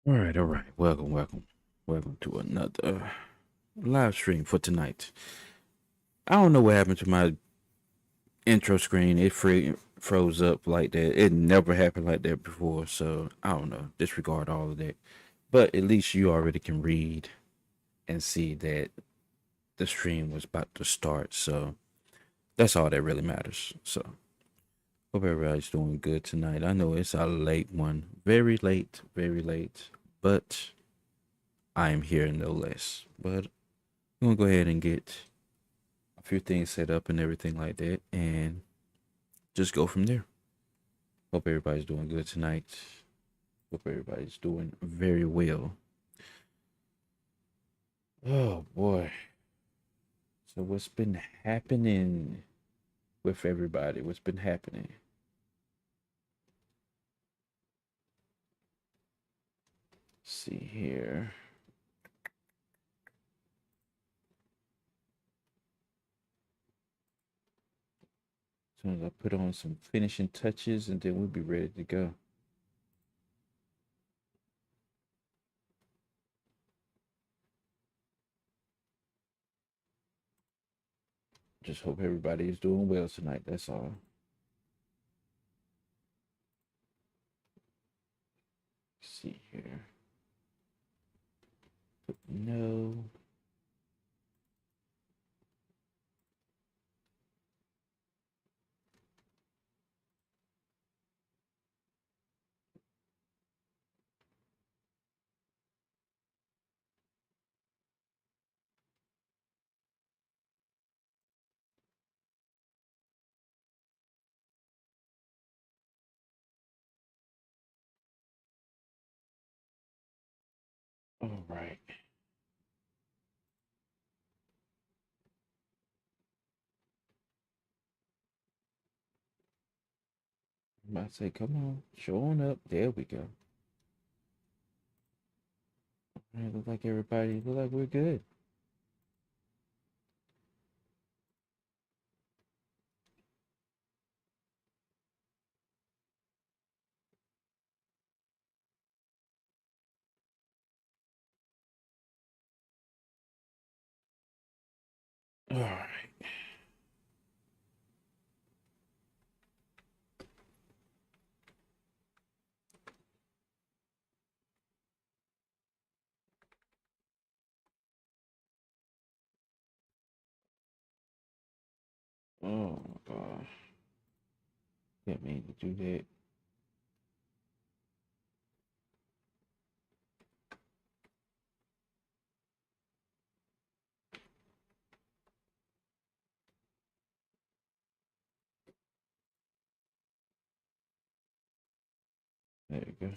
All right. Welcome to another live stream for tonight. I don't know what happened to my intro screen. It froze up like that. It never happened like that before. So I don't know. Disregard all of that. But at least you already can read and see that the stream was about to start. So that's all that really matters. So hope everybody's doing good tonight. I know it's a late one. Very late. Very late. But I am here no less. But I'm gonna go ahead and get a few things set up and everything like that, and just go from there. Hope everybody's doing good tonight. Hope everybody's doing very well. Oh boy. So what's been happening with everybody? What's been happening? Let's see here. As soon as I put on some finishing touches, and then we'll be ready to go. Just hope everybody is doing well tonight. That's all. Let's see here. No. All right. I'm about to say, come on, showing up. There we go. All right, look like everybody, look like we're good. All right. Oh my gosh. Didn't mean to do that. There you go.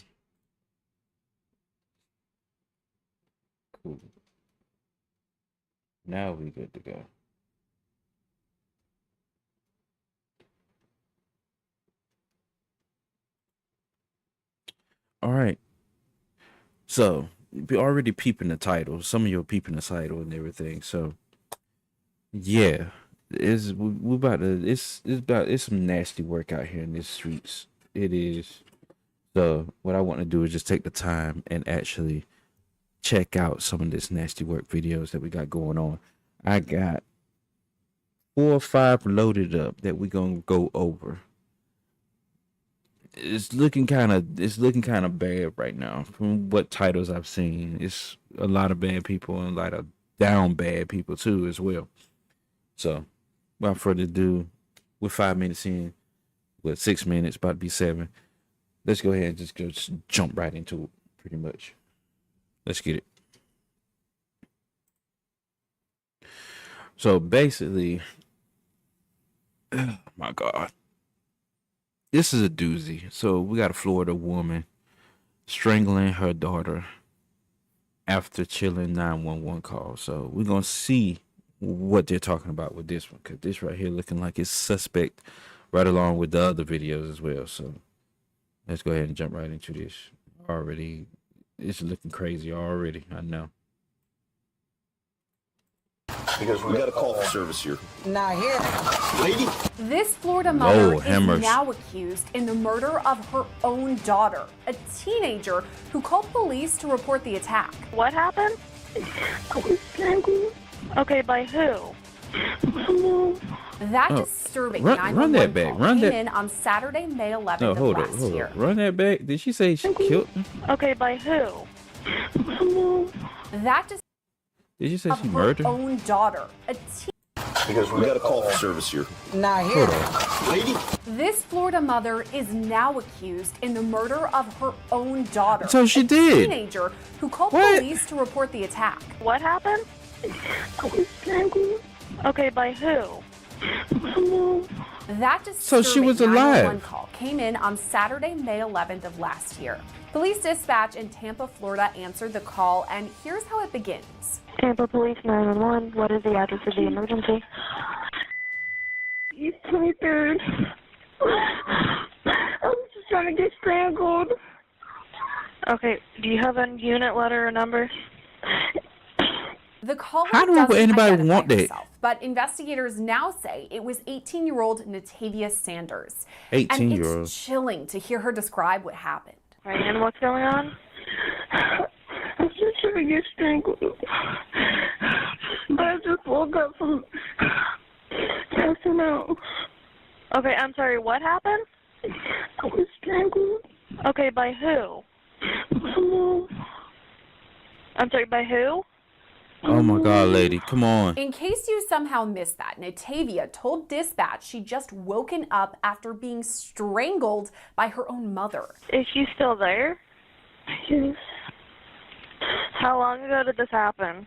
Cool. Now we good to go. All right. So be already peeping the title. Some of you are peeping the title and everything. So yeah, we about to it's some nasty work out here in these streets. It is. So what I want to do is just take the time and actually check out some of this nasty work videos that we got going on. I got 4 or 5 loaded up that we're gonna go over. It's looking kind of bad right now from what titles I've seen. It's a lot of bad people and a lot of down bad people too as well. So without further ado, we're 5 minutes in, with 6 minutes, about to be 7. Let's go ahead and just jump right into it, pretty much. Let's get it. So basically, oh my God, this is a doozy. So we got a Florida woman strangling her daughter after chilling 911 call. So we're gonna see what they're talking about with this one, because this right here looking like it's suspect, right along with the other videos as well. So let's go ahead and jump right into this. Already, it's looking crazy already. I know. Because we got a call for service here. Not here. Lady. This Florida mother hammers. is now accused in the murder of her own daughter, a teenager who called police to report the attack. What happened? I was strangled. Okay, by who? That disturbing run 911 that back. call Run came that. in on Saturday, May 11th No, of hold last up. year. Run that back. Did she say she killed him? Okay, by who? That Did you say of she her murdered? own daughter, a Because we got a call for service here. Not here. Lady. This Florida mother is now accused in the murder of her own daughter. So she a did. Teenager who called What? police to report the attack. What happened? I was strangled. Okay, by who? That So she was disturbing 911 alive. call came in on Saturday, May 11th of last year. Police dispatch in Tampa, Florida answered the call, and here's how it begins. Tampa Police 911. What is the address of the emergency? East 23rd. I was just trying to get strangled. Okay, do you have a unit letter or number? The caller How do doesn't anybody identify want that? herself, but investigators now say it was 18-year-old Natavia Sanders. 18-year-old. And it's chilling to hear her describe what happened. Right, and what's going on? I was just trying to get strangled. But I just woke up from passing out. Okay, I'm sorry, what happened? I was strangled. Okay, by who? I'm sorry, by who? Oh my God, lady, come on. In case you somehow missed that, Natavia told dispatch she just woken up after being strangled by her own mother. Is she still there? Yes. How long ago did this happen?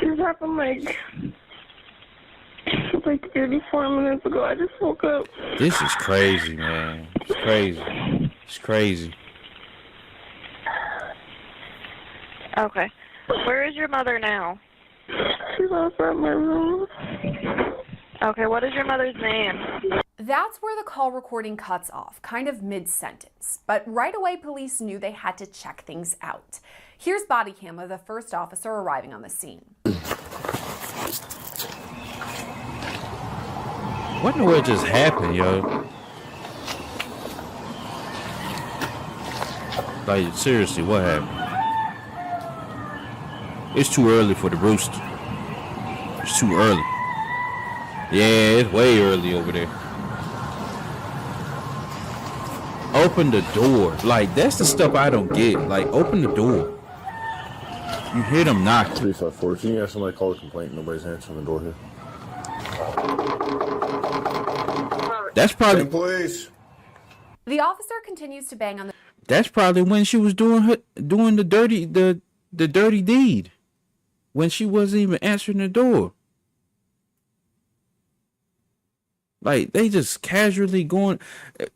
This happened like 34 minutes ago. I just woke up. This is crazy, man. It's crazy. It's crazy. Okay. Where is your mother now? She's outside my room. Okay, what is your mother's name? That's where the call recording cuts off, kind of mid-sentence. But right away, police knew they had to check things out. Here's body cam of the first officer arriving on the scene. What in the world just happened, yo? Like, seriously, what happened? It's too early for the rooster. It's too early. Yeah, it's way early over there. Open the door. Like, that's the stuff I don't get. Like, open the door. You hear them knocking. 354. Can you have somebody call a complaint? Nobody's answering the door here. That's probably Police. The officer continues to bang on the that's probably when she was doing the dirty deed. When she wasn't even answering the door. Like, they just casually going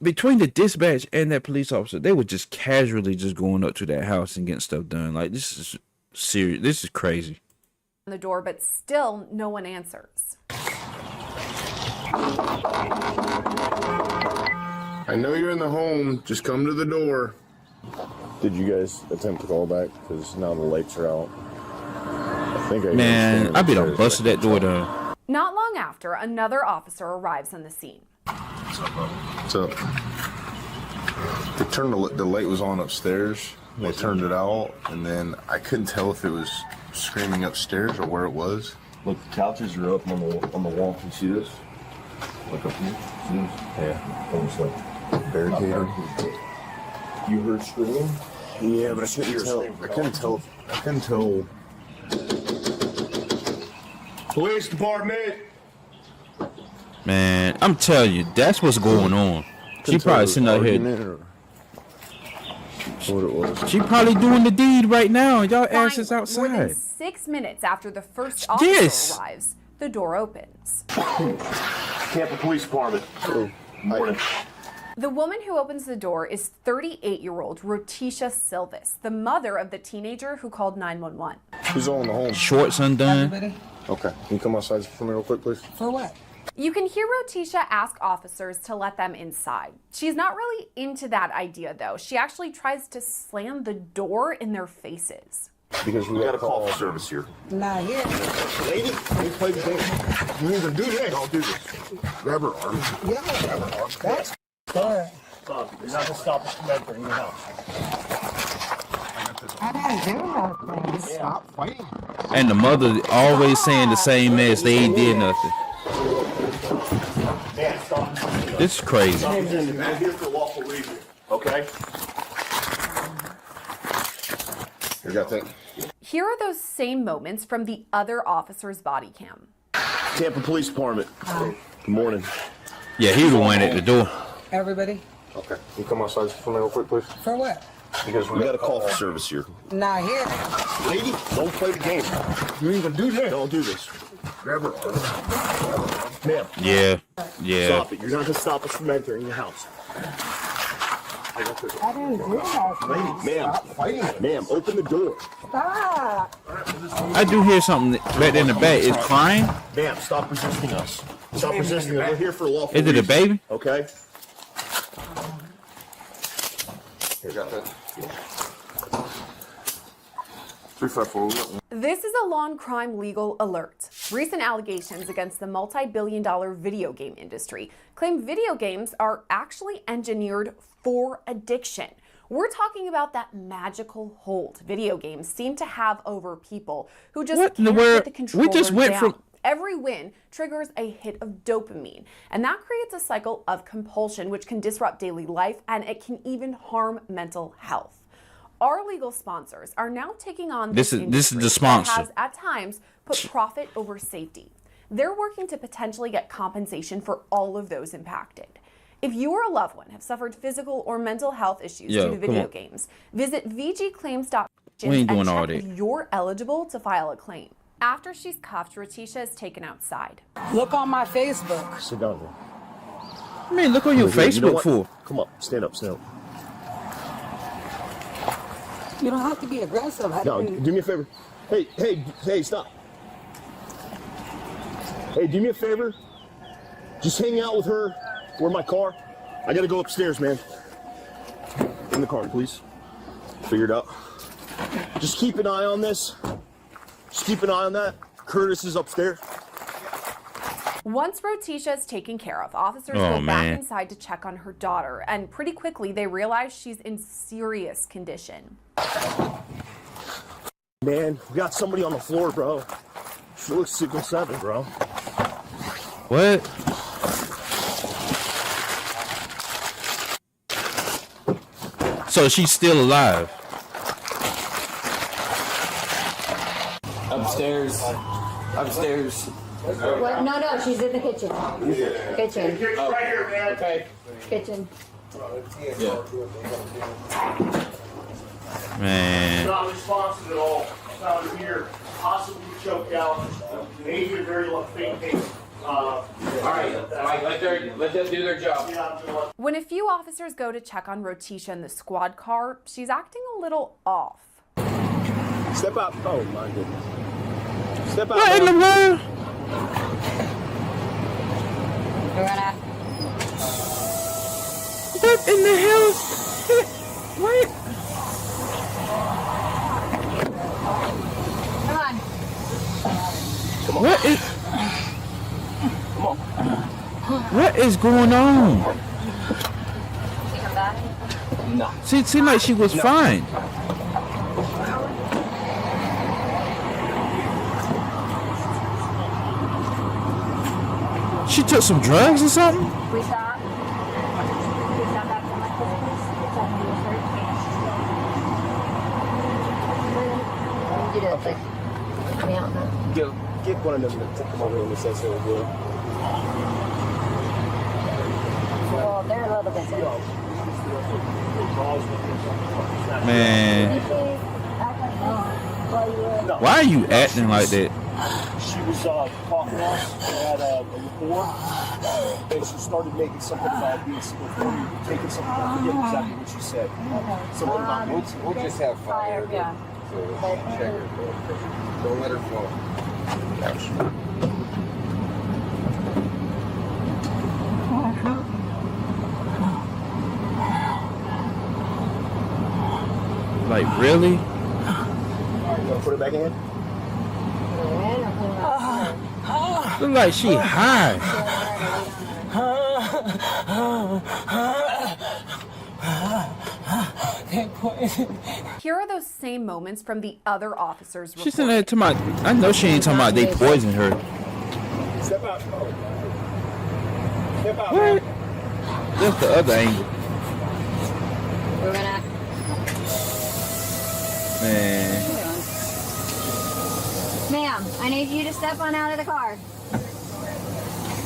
between the dispatch and that police officer, they were just casually just going up to that house and getting stuff done. Like, this is serious. This is crazy. door, but still no one answers. I know you're in the home. Just come to the door. Did you guys attempt to call back? Because now the lights are out. I think Man, I be done busted that door down. Not long after, another officer arrives on the scene. What's up? They turned the light was on upstairs. They turned it out, and then I couldn't tell if it was screaming upstairs or where it was. Look, the couches are up on the wall. Can you see this? Look up here. See this? Yeah, almost like Barricaded. You heard screaming? Yeah, but I couldn't tell. Police department. Man, I'm telling you, that's what's going on. She probably sitting out here. What it was. She probably doing the deed right now. Y'all asses More than outside. 6 minutes after the first officer arrives, the door opens. Tampa Police Department. Morning. The woman who opens the door is 38-year-old Rotisha Silvis, the mother of the teenager who called 911. Who's on the home? Shorts undone. Everybody? Okay. Can you come outside for me real quick, please? For what? You can hear Rotisha ask officers to let them inside. She's not really into that idea, though. She actually tries to slam the door in their faces. Because we got a call for service here. Not here. Lady, you play the game. You either do that, I'll do this. Grab her arm. Yeah, Grab her arm. that's good. You're not gonna stop us from entering your house. I didn't do nothing. Stop fighting. And the mother always saying the same mess. They ain't did nothing. Man, stop. This is crazy. You're here for lawful reason, okay? You got that? Here are those same moments from the other officer's body cam. Tampa Police Department. Good morning. Yeah, he the one at the door. Everybody? Okay. Can you come outside for me real quick, please? For what? Because We got a call for service here. Not here. Lady, don't play the game. you even do that. Don't do this. Grab her arm. Ma'am, Yeah. Yeah. stop it. You're not gonna stop us from entering your house. I didn't do nothing. Lady, ma'am. Fighting. Ma'am, open the door. Stop. I do hear something back in the back. It's crying. Ma'am, stop resisting us. Stop resisting us. We're here for lawful Is it a reason, baby? okay? You got that? 354. This is a lawn crime legal alert. Recent allegations against the multi-billion-dollar video game industry claim video games are actually engineered for addiction. We're talking about that magical hold video games seem to have over people who just What in the can't world? get the controller We just went down. from- Every win triggers a hit of dopamine, and that creates a cycle of compulsion which can disrupt daily life and it can even harm mental health. Our legal sponsors are now taking on This is the industry that sponsor. has at times put profit over safety. They're working to potentially get compensation for all of those impacted. If you or a loved one have suffered physical or mental health issues Yo, due to come video on. games, visit vgclaims.com We ain't and doing all check if that. you're eligible to file a claim. After she's cuffed, Rotisha is taken outside. Look on my Facebook. Sit down here. I mean, look on your You know Facebook what? for. Come up. Stand up. Stand up. You don't have to be aggressive. No, do me a favor. Hey, stop. Hey, do me a favor. Just hang out with her. Where my car? I gotta go upstairs, man. In the car, please. Figure it out. Just keep an eye on this. Just keep an eye on that. Curtis is upstairs. Once Rotisha is taken care of, officers Oh, go man. back inside to check on her daughter, and pretty quickly they realize she's in serious condition. Man, we got somebody on the floor, bro. She looks 6'7", bro. What? So she's still alive. Upstairs. What? No, she's in the kitchen. Kitchen. Right here, man. Okay. Kitchen. Man. Not responsive at all. Found her here, possibly choked out. Maybe a very faint pace. All right. Let them do their job. When a few officers go to check on Rotisha in the squad car, she's acting a little off. Step out. Oh, my goodness. Step out. What in the world? What in the hell? What? Come on. What is? What is going on? She come back? No. She seemed like she was fine. She took some drugs or something? We stop. We stop acting like this, please. It's on your shirt. You do it, like, yeah. Get one of them to come over and assess it. Well, they're a little bit different. Man, why are you acting like that? She was talking to us, we had a rapport, and she started making something about being single for you, taking something, I forget exactly what she said. Something about We'll just have fire. Yeah. So check her. Don't let her fall. Like, really? You want to put it back in? Look like she high. Here are those same moments from the other officers' She's report. in there talking about, I know she ain't talking about they poisoned her. Step out. Step out. What? That's the other angle. We're gonna. Man. Ma'am, I need you to step on out of the car.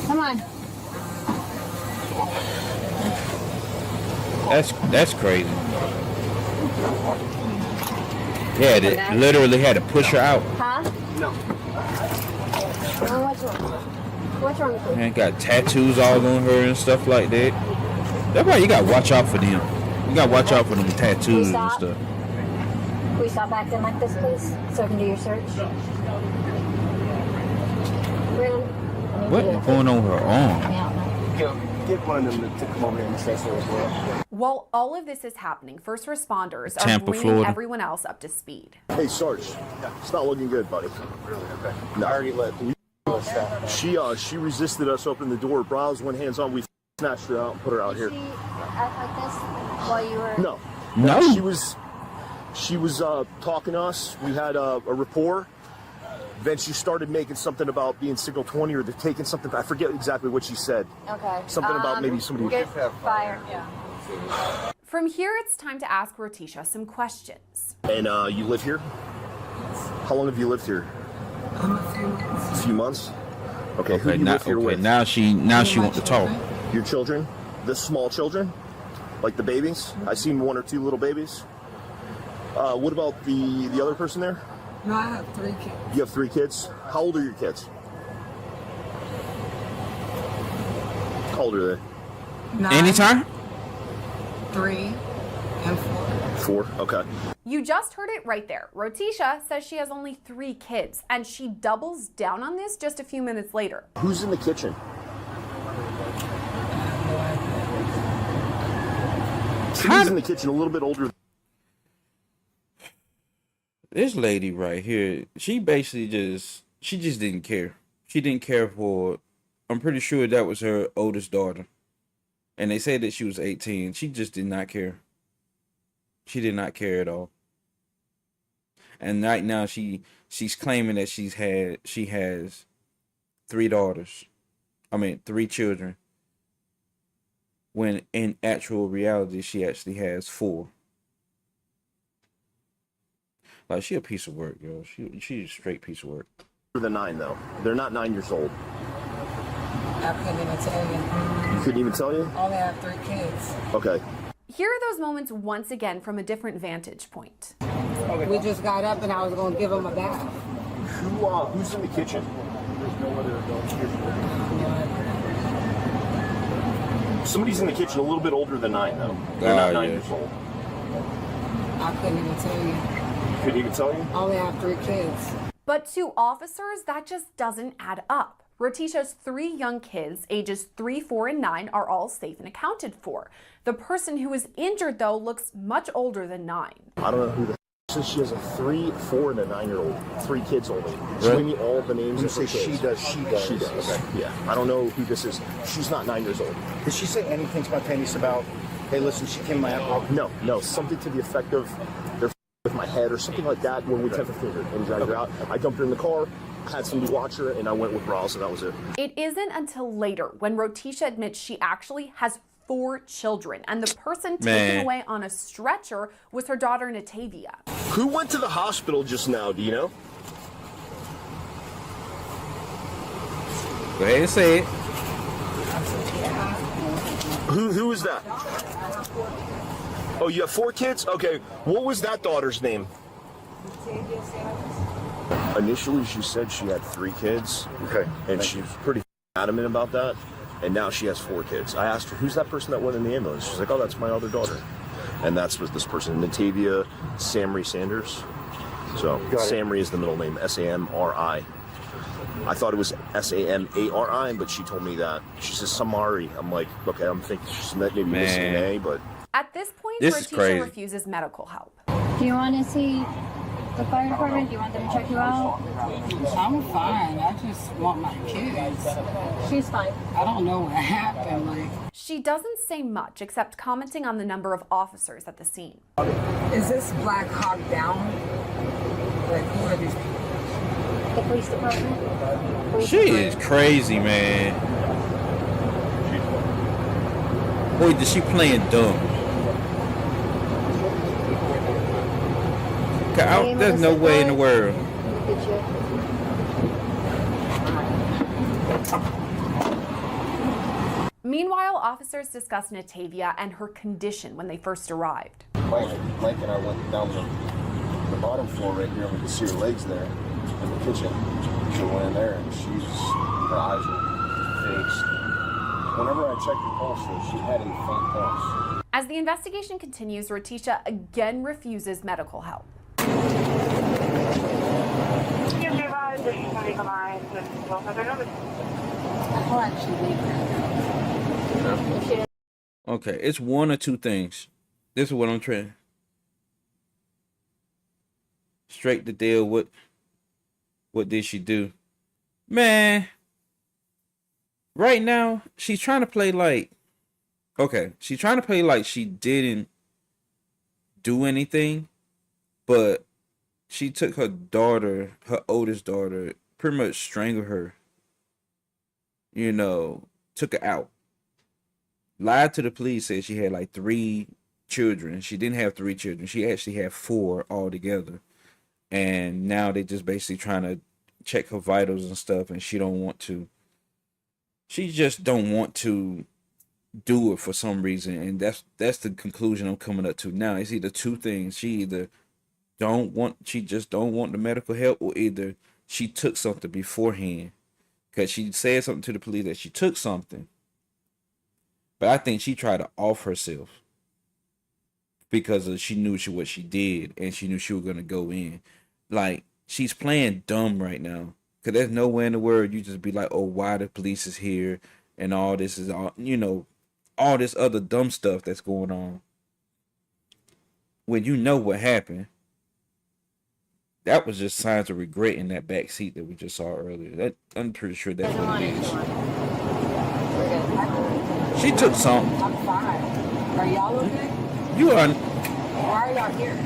Come on. That's crazy. Yeah, they literally had to push her out. Huh? No. Oh, what's wrong? What's wrong with you? Man, got tattoos all on her and stuff like that. That's why you gotta watch out for them. You gotta watch out for them tattoos and stuff. Can we stop acting like this, please? So I can do your search? What is going on with her arm? Get one of them to come over here and assess her as well. While all of this is happening, first responders are Tampa, bringing Florida. everyone else up to speed. Hey, Sarge. It's not looking good, buddy. No. I already let She resisted us opening the door. Brows went hands on. We snatched her out and put her out here. Did she act like this while you were... No. She was talking to us. We had a rapport. Then she started making something about being signal 20 or they're taking something. I forget exactly what she said. Okay. Something about maybe somebody... Good fire. Yeah. From here, it's time to ask Rotisha some questions. And you live here? How long have you lived here? A few months. A few months? Okay, who do you live here with? Now she wants to talk. Your children? The small children? Like the babies? I seen one or two little babies. What about the other person there? No, I have 3 kids. You have 3 kids? How old are your kids? How old are they? 9, Anytime? 3, and 4. 4? Okay. You just heard it right there. Rotisha says she has only 3 kids, and she doubles down on this just a few minutes later. Who's in the kitchen? Somebody's in the kitchen, a little bit older. This lady right here, she basically just didn't care. She didn't care for, I'm pretty sure that was her oldest daughter. And they said that she was 18. She just did not care. She did not care at all. And right now she's claiming that she has 3 daughters. 3 children. When in actual reality she actually has 4. Like, she a piece of work, yo. She's a straight piece of work. They're 9 though. They're not 9 years old. I couldn't even tell you. You couldn't even tell you? I only have 3 kids. Okay. Here are those moments once again from a different vantage point. We just got up and I was going to give them a bath. Who's in the kitchen? Somebody's in the kitchen a little bit older than 9 though. They're not 9 years old. I couldn't even tell you. Couldn't even tell you? I only have 3 kids. But to officers, that just doesn't add up. Rotisha's 3 young kids, ages 3, 4, and 9, are all safe and accounted for. The person who is injured, though, looks much older than 9. I don't know who the says she has a 3, 4, and a 9-year-old. 3 kids only. Show me all the names of her kids. She does. She does. Okay. Yeah. I don't know who this is. She's not 9 years old. Did she say anything spontaneous about Hey, listen, she came in my app. No, something to the effect of they're with my head or something like that when we 10-15 her and dragged her out. I dumped her in the car, had somebody watch her, and I went with Raze, and that was it. It isn't until later when Rotisha admits she actually has 4 children, and the person taken away on a stretcher was her daughter Natavia. Who went to the hospital just now, do you know? Go ahead and say it. Who is that? Oh, you have 4 kids? Okay, what was that daughter's name? Initially, she said she had 3 kids. Okay. And she's pretty adamant about that. And now she has 4 kids. I asked her, who's that person that went in the ambulance? She's like, oh, that's my other daughter. And that's what this person, Natavia Samri Sanders. So Samri is the middle name, Samri. I thought it was Samari, but she told me that. She says Samari. I'm like, okay, I'm thinking she's maybe missing an A, but... At this point, This is Rotisha crazy. refuses medical help. Do you want to see the fire department? Do you want them to check you out? I'm fine. I just want my kids. She's fine. I don't know what happened. Like, She doesn't say much except commenting on the number of officers at the scene. is this Black Hawk Down? Like, who are these people? The police department? Police She is crazy, man. Boy, is she playing dumb. There's no way in the world. Meanwhile, officers discussed Natavia and her condition when they first arrived. Mike and I went down the bottom floor right here, and we could see her legs there in the kitchen. So we went in there, and her eyes were fixed. Whenever I checked her pulse, though, she had a faint pulse. As the investigation continues, Rotisha again refuses medical help. I'll actually leave her. If she Okay, it's one or two things. This is what I'm trying. Straight to deal with. What did she do? Man. Right now, she's trying to play like. Okay, she's trying to play like she didn't do anything. But she took her daughter, her oldest daughter, pretty much strangled her. You know, took her out. Lied to the police, said she had like 3 children. She didn't have 3 children. She actually had 4 altogether. And now they just basically trying to check her vitals and stuff, and she don't want to. She just don't want to do it for some reason, and that's the conclusion I'm coming up to now. It's either 2 things. She just don't want the medical help, or either she took something beforehand. Because she said something to the police that she took something. But I think she tried to off herself. Because she knew what she did. And she knew she was going to go in. Like, she's playing dumb right now. Because there's nowhere in the world you just be like, oh, why the police is here. And all this is, all all this other dumb stuff that's going on. When you know what happened. That was just signs of regret in that back seat that we just saw earlier. I'm pretty sure that's what it is. She took something. I'm fine. Are y'all okay? You are. Why are y'all here?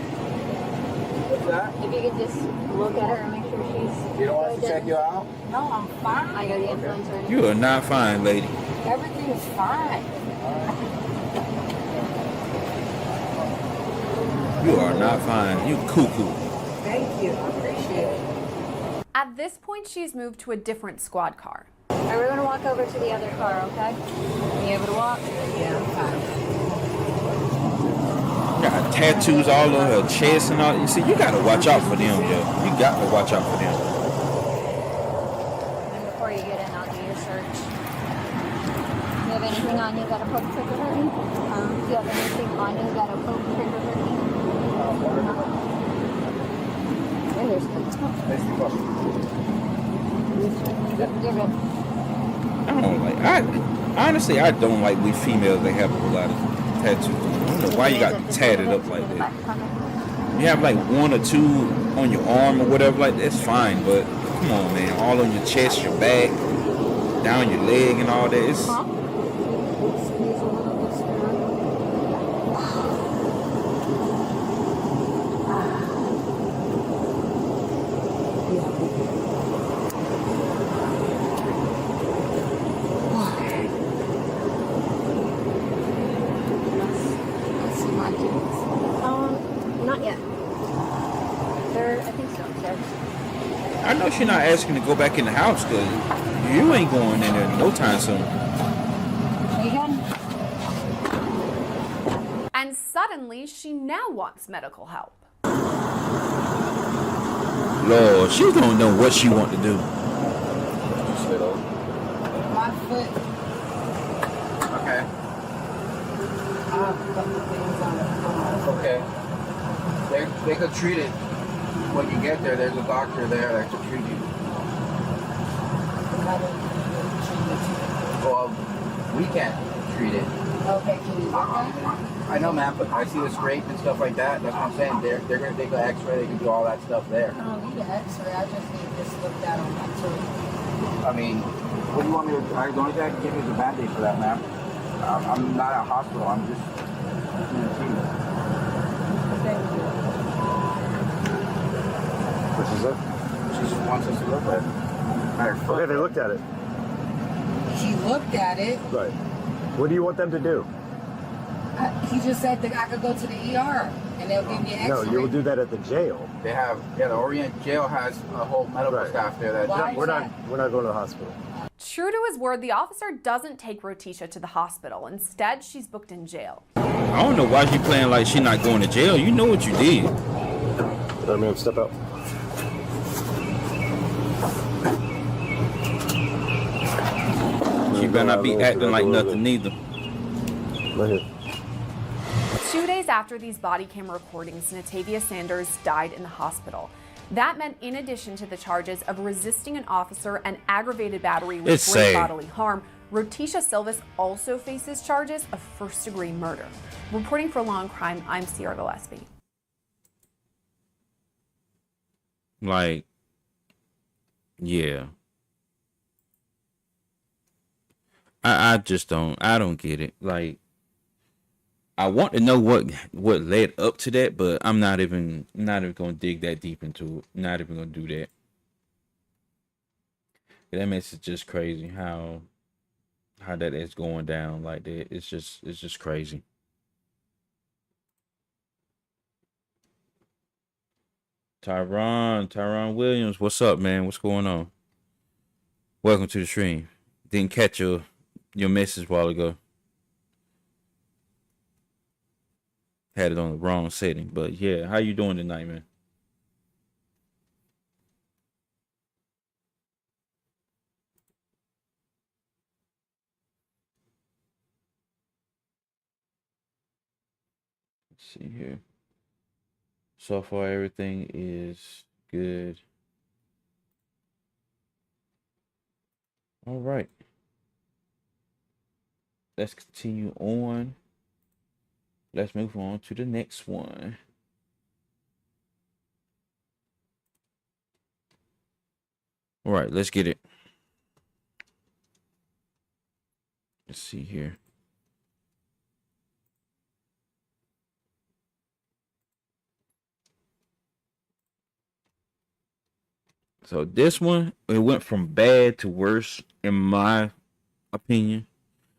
What's that? If you could just look at her and make sure she's... You don't want us to check you out? No, I'm fine. I got the influencer. You are not fine, lady. Everything is fine. You are not fine. You cuckoo. Thank you. I appreciate it. At this point, she's moved to a different squad car. All right, we're going to walk over to the other car, okay? You able to walk? Yeah, I'm fine. Got tattoos all on her chest and all. You see, you gotta watch out for them, yo. You got to watch out for them. And before you get in, I'll do your search. You have anything on you that a poke trigger hurting? Do you have anything on you that a poke trigger hurting? Yeah, there's You're good. I don't like. Honestly, I don't like we females that have a whole lot of tattoos. I don't know why you got tatted up like that. You have like 1 or 2 on your arm or whatever, like that's fine. But come on, man, all on your chest, your back, down your leg, and all that. It's search. I know she's not asking to go back in the house because you ain't going in there no time soon. Again? And suddenly, she now wants medical help. Lord, she don't know what she want to do. My foot. Okay. I have a couple things on the Okay. They could treat it when you get there. There's a doctor there that could treat you. Well, we can't treat it. Okay, can you look at it? I know, ma'am, but I see the scrape and stuff like that. That's what I'm saying. They're gonna take an X-ray. They can do all that stuff there. I don't need an X-ray. I just need this looked at on my tooth. I mean, what do you want me to? The only thing I can give you is a Band-Aid for that, ma'am. I'm not at a hospital. I'm just in the team. Thank you. What she said? She just wants us to look at it. Okay, they looked at it. She looked at it. Right. What do you want them to do? He just said that I could go to the ER and they'll give me an No, X-ray. you will do that at the jail. They have, the Orient Jail has a whole medical Right. staff there that. Why? We're not going to the hospital. True to his word, the officer doesn't take Rotisha to the hospital. Instead, she's booked in jail. I don't know why she playing like she not going to jail. You know what you did. All right, man, step out. She better not be acting like nothing neither. Right here. 2 days after these body camera recordings, Natavia Sanders died in the hospital. That meant, in addition to the charges of resisting an officer and aggravated battery with It's great sad. bodily harm, Rotisha Silvas also faces charges of first-degree murder. Reporting for Law and Crime, I'm Sierra Gillespie. Like, yeah. I just don't get it. Like, I want to know what led up to that, but I'm not even gonna dig that deep into it. Not even gonna do that. That makes it just crazy how that is going down like that. It's just crazy. Tyron Williams, what's up, man? What's going on? Welcome to the stream. Didn't catch your message a while ago. Had it on the wrong setting, but yeah, how you doing tonight, man? Let's see here. So far, everything is good. All right. Let's continue on. Let's move on to the next one. All right, let's get it. Let's see here. So this one, it went from bad to worse, in my opinion.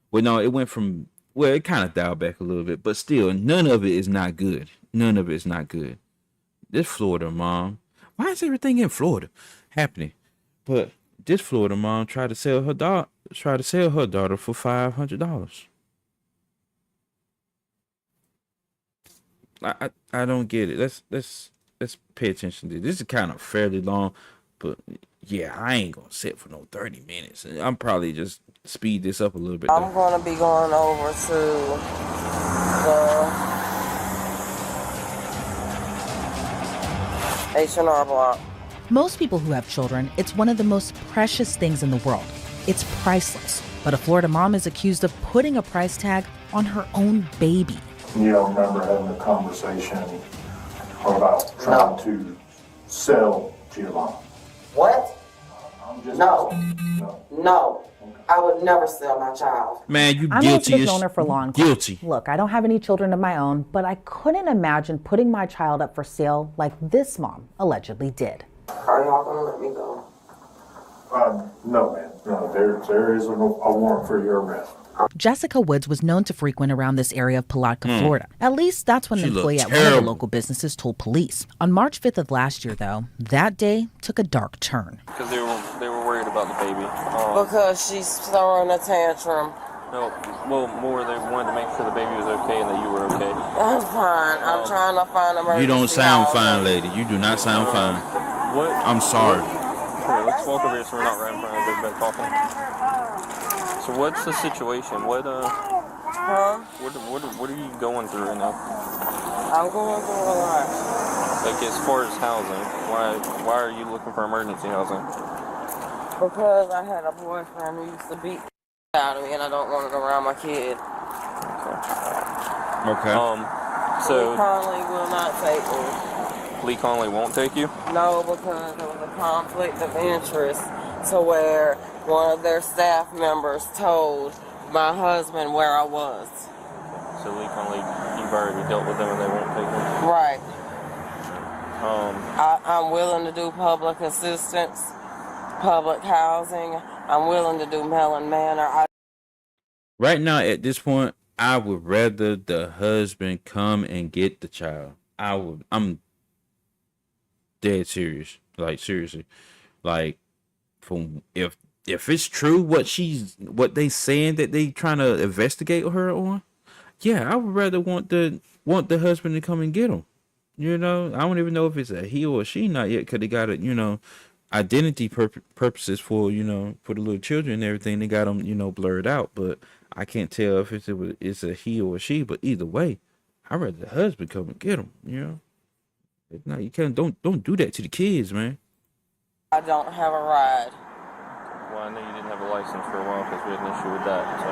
Well, no, it went from, well, it kind of dialed back a little bit, but still, none of it is not good. None of it is not good. This Florida mom, why is everything in Florida happening? But this Florida mom tried to sell her daughter for $500. I don't get it. Let's pay attention to this. This is kind of fairly long, but yeah, I ain't gonna sit for no 30 minutes. I'm probably just speed this up a little bit. I'm gonna be going over to the H&R Block. Most people who have children, it's one of the most precious things in the world. It's priceless. But a Florida mom is accused of putting a price tag on her own baby. You don't remember having a conversation about trying to sell to your mom? What? No. I would never sell my child. Man, you I'm guilty. a business owner for long time. Guilty. Look, I don't have any children of my own, but I couldn't imagine putting my child up for sale like this mom allegedly did. Are y'all gonna let me go? No, man. No, there is a warrant for your arrest. Jessica Woods was known to frequent around this area of Palatka, Florida. At least that's what an employee at one of the local businesses told police. On March 5th of last year, though, that day took a dark turn. Because they were worried about the baby. Because she's throwing a tantrum. No, well, more they wanted to make sure the baby was okay and that you were okay. I'm fine. I'm trying to find emergency. You don't sound housing. fine, lady. You do not sound fine. What? I'm sorry. Here, let's walk over here so we're not right in front of everybody talking. So what's the situation? What are you going through right now? I'm going through a lot. Like as far as housing, why are you looking for emergency housing? Because I had a boyfriend who used to beat out of me and I don't want it around my kid. Okay. So Lee Conley will not take me. Lee Conley won't take you? No, because there was a conflict of interest to where one of their staff members told my husband where I was. So Lee Conley, you've already dealt with them and they won't take them? Right. I'm willing to do public assistance, public housing. I'm willing to do Mellon Manor. Right now, at this point, I would rather the husband come and get the child. I'm dead serious. Like, seriously. Like, from if it's true what they saying that they trying to investigate her on, yeah, I would rather want the husband to come and get him. You know, I don't even know if it's a he or a she not yet, because they got it, identity purposes for, for the little children and everything. They got them, blurred out, but I can't tell if it's a he or a she. But either way, I'd rather the husband come and get them. No, you can't. Don't do that to the kids, man. I don't have a ride. Well, I know you didn't have a license for a while because we had an issue with that, so I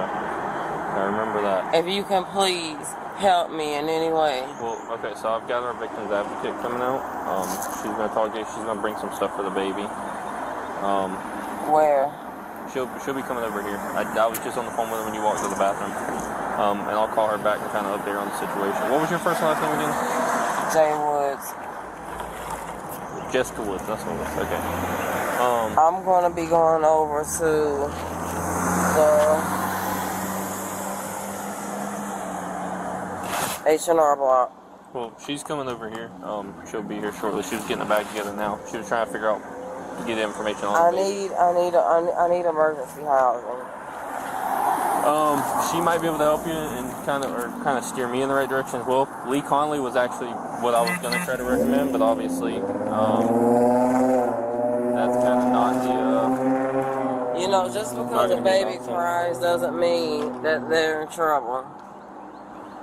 remember that. If you can please help me in any way. Well, okay, so I've got our victim's advocate coming out. She's gonna talk to you. She's gonna bring some stuff for the baby. Where? She'll be coming over here. I was just on the phone with her when you walked to the bathroom. And I'll call her back and kind of update her on the situation. What was your first and last name again? Jay Woods. Jessica Woods, that's what it was. Okay. I'm going to be going over to the H&R Block. Well, she's coming over here. She'll be here shortly. She was getting the bag together now. She was trying to figure out, get information on I need emergency housing. She might be able to help you and kind of steer me in the right direction as well. Lee Conley was actually what I was going to try to recommend, but obviously, that's kind of not the. Just because a baby cries doesn't mean that they're in trouble.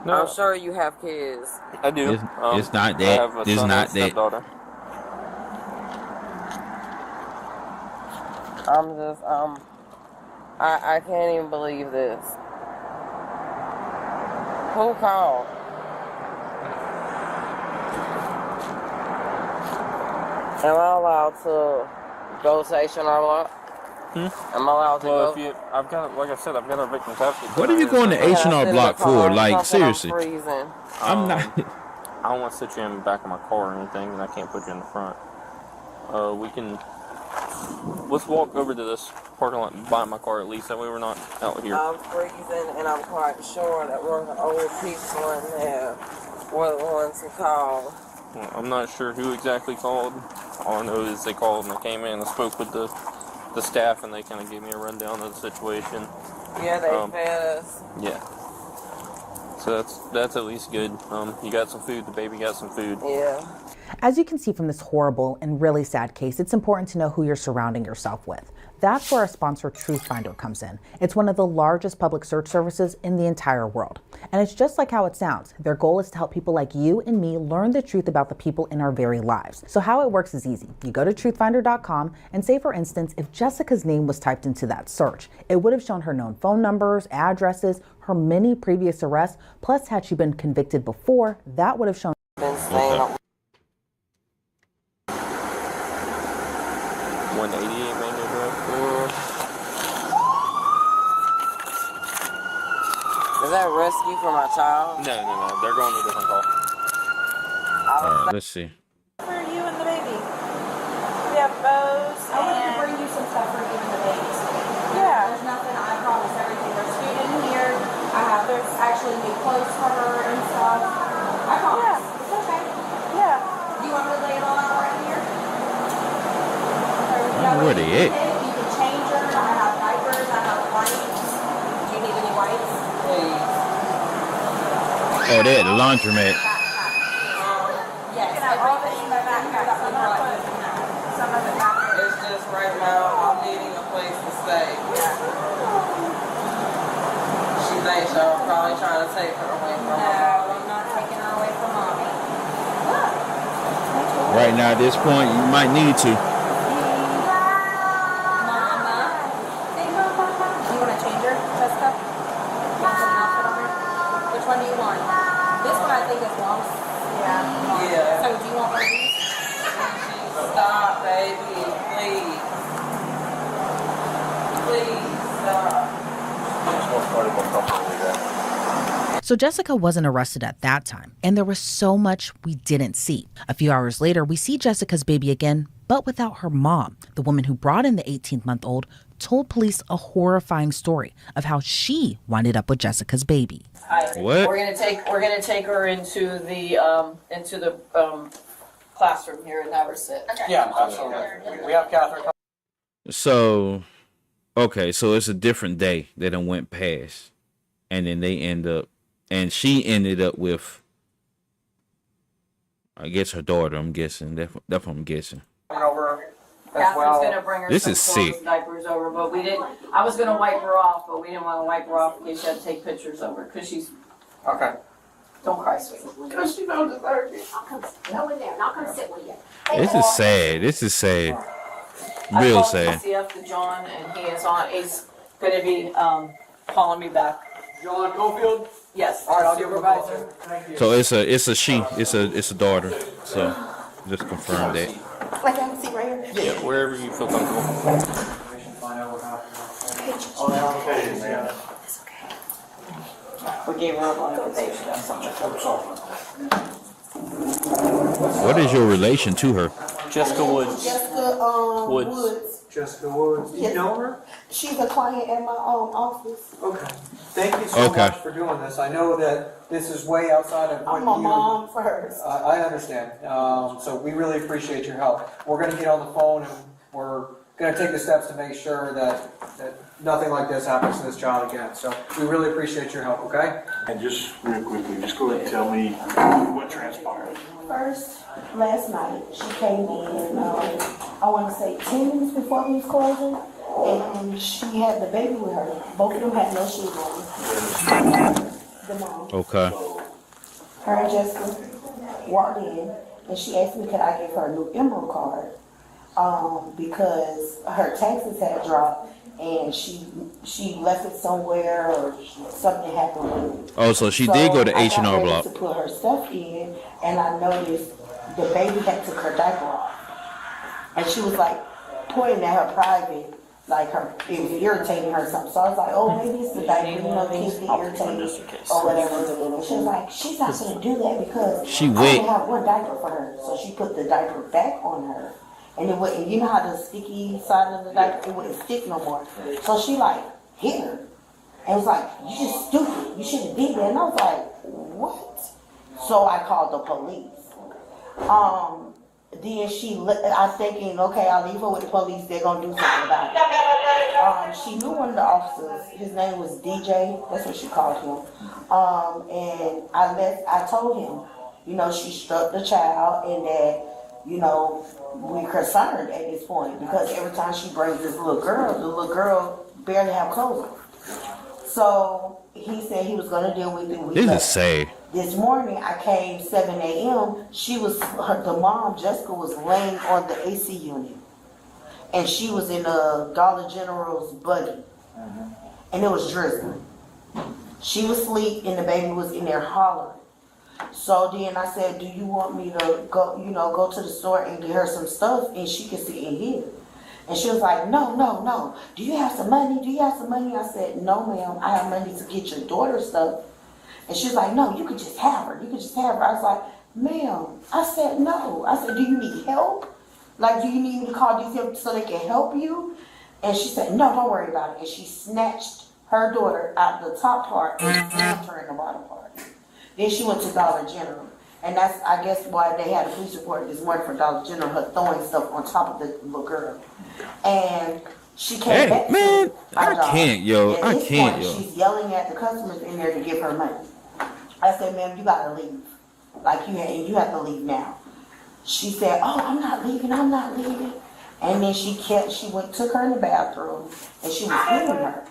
No. I'm sure you have kids. I do. It's not that. I have a It's son not and a that. stepdaughter. I can't even believe this. Who called? Am I allowed to go to H&R Block? Am I allowed to go? I've got, like I said, I've got our victim's advocate. What are you going to H&R Block for? Like, seriously. I'm freezing. I'm not. I don't want to sit you in the back of my car or anything, and I can't put you in the front. We can. Let's walk over to this parking lot and buy my car at least. That way we're not out here. I'm freezing, and I'm quite sure that one of the old people in there were the ones who called. Well, I'm not sure who exactly called. All I know is they called and I came in and spoke with the staff, and they kind of gave me a rundown of the situation. Yeah, they fed us. Yeah. So that's at least good. You got some food. The baby got some food. Yeah. As you can see from this horrible and really sad case, it's important to know who you're surrounding yourself with. That's where our sponsor Truth Finder comes in. It's one of the largest public search services in the entire world. And it's just like how it sounds. Their goal is to help people like you and me learn the truth about the people in our very lives. So how it works is easy. You go to truthfinder.com and say, for instance, if Jessica's name was typed into that search, it would have shown her known phone numbers, addresses, her many previous arrests, plus had she been convicted before, that would have shown. Okay. 188 Main Road. Is that rescue for my child? No. They're going to a different call. Let's see. For you and the baby. We have bows. I wanted to bring you some stuff for Where they at? You can change her. I have diapers. I have wipes. Do you need any wipes? Please. Oh, they at the laundromat. Yes. All the in the backpack. Some of the backpack. It's just right now I'm needing a place to stay. She thinks y'all probably trying to take her away from her. No, I'm not taking her away from mommy. Right now, at this point, you might need to. Mama. Hey, Mama. Do you want to change her, Jessica? You want some outfit on her? Which one do you want? This one I think is long. Yeah. So do you want one of these? Stop, baby. Please. Please stop. So Jessica wasn't arrested at that time, and there was so much we didn't see. A few hours later, we see Jessica's baby again, but without her mom. The woman who brought in the 18-month-old told police a horrifying story of how she winded up with Jessica's baby. What? We're gonna take her into the classroom here and have her sit. Okay. Yeah, absolutely. We have Catherine. So, okay, so it's a different day that done went past, and then they end up, and she ended up with, I guess, her daughter. I'm guessing. That's what I'm guessing. Over as Catherine's well. gonna bring her This some is clothes sick. and diapers over, but we didn't. I was gonna wipe her off, but we didn't want to wipe her off in case she had to take pictures of her because she's. Okay. Don't cry, sweetie. Because she don't deserve it. I'll come go in there and I'll come sit with you. This is sad. This is sad. Real I sad. called PCF to John, and he is on. He's gonna be calling me back. John Cofield? Yes. All right, I'll give him a call. supervisor. Thank you. So it's a she. It's a daughter. So just confirm that. Like I can see right here. Yeah, wherever you feel comfortable. We gave her a blanket so she got something. What is your relation to her? Jessica Woods. Jessica Woods. Jessica Woods. You know her? She's a client at my office. Okay. Thank you so Okay. much for doing this. I know that this is way outside of what I'm a you... mom first. I understand. So we really appreciate your help. We're going to get on the phone and we're going to take the steps to make sure that nothing like this happens to this child again. So we really appreciate your help, okay? And just real quickly, just go ahead and tell me what transpired. First, last night, she came in, I want to say 10 minutes before we was closing, and she had the baby with her. Both of them had no shoes on. The mom. Okay. Her and Jessica walked in, and she asked me could I give her a new Emerald card, because her taxes had dropped, and she left it somewhere or something happened with it. Oh, so she did go to I H&R got ready Block. to put her stuff in, and I noticed the baby had took her diaper off, and she was like pointing at her private, like it was irritating her or something. So I was like, oh, maybe it's the diaper, kids get irritated or whatever. And she was like, she's not gonna do that because She I wet. only have one diaper for her. So she put the diaper back on her. And it wouldn't, you know how the sticky side of the diaper, it wouldn't stick no more. So she like hit her. And was like, you just stupid. You shouldn't have did that. And I was like, what? So I called the police. Then I'm thinking, okay, I'll leave her with the police. They're going to do something about it. She knew one of the officers. His name was DJ. That's what she called him. And I told him, she struck the child and that, we're concerned at this point because every time she brings this little girl, the little girl barely have clothes on. So he said he was going to deal with it. This is sad. This morning I came 7 a.m. The mom, Jessica, was laying on the AC unit. And she was in a Dollar General's buggy. And it was drizzling. She was asleep and the baby was in there hollering. So then I said, do you want me to go to the store and get her some stuff and she can sit in here? And she was like, no. Do you have some money? I said, no, ma'am. I have money to get your daughter stuff. And she was like, no, you could just have her. I was like, ma'am. I said, no. I said, do you need help? Like, do you need me to call these people so they can help you? And she said, no, don't worry about it. And she snatched her daughter out the top part and slammed her in the bottom part. Then she went to Dollar General. And that's, I guess, why they had a police report this morning for Dollar General, her throwing stuff on top of the little girl. And she came back man, to our job. can't, yo. At I this can't, point, yo. She's yelling at the customers in there to give her money. I said, ma'am, you gotta leave. Like, you have to leave now. She said, oh, I'm not leaving. And then took her in the bathroom, and she was hitting her.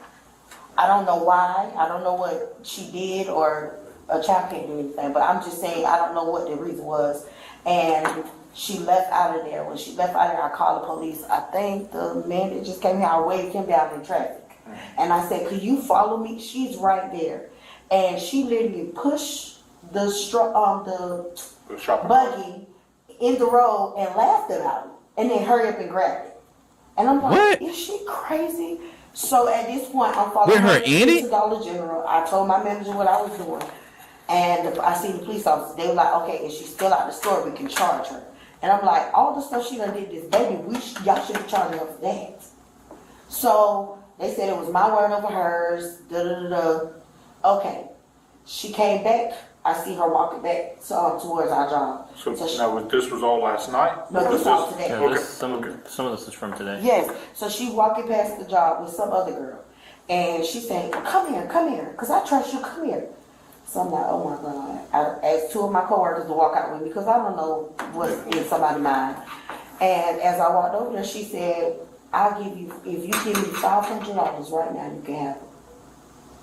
I don't know why. I don't know what she did, or a child can't do anything, but I'm just saying I don't know what the reason was. And she left out of there. When she left out of there, I called the police. I think the man that just came here, I waved him down in traffic. And I said, could you follow me? She's right there. And she literally pushed the buggy in the road and laughed about it. And then hurry up and grab it. And I'm like, what? Is she crazy? So at this point, I'm following her to Dollar General. I told my manager what I was doing. And I seen the police officers. They were like, okay, if she's still out of the store, we can charge her. And I'm like, all the stuff she done did this baby, y'all should be charging her for that. So they said it was my word over hers. Okay. She came back. I see her walking back towards our job. So now, this was all last night? No, this was all today. Yeah, some of this is from today. Yes. So she walking past the job with some other girl. And she saying, come here, because I trust you, come here. So I'm like, oh my God. I asked two of my coworkers to walk out with me because I don't know what's in somebody's mind. And as I walked over there, she said, I'll give you, if you give me $500 right now, you can have it.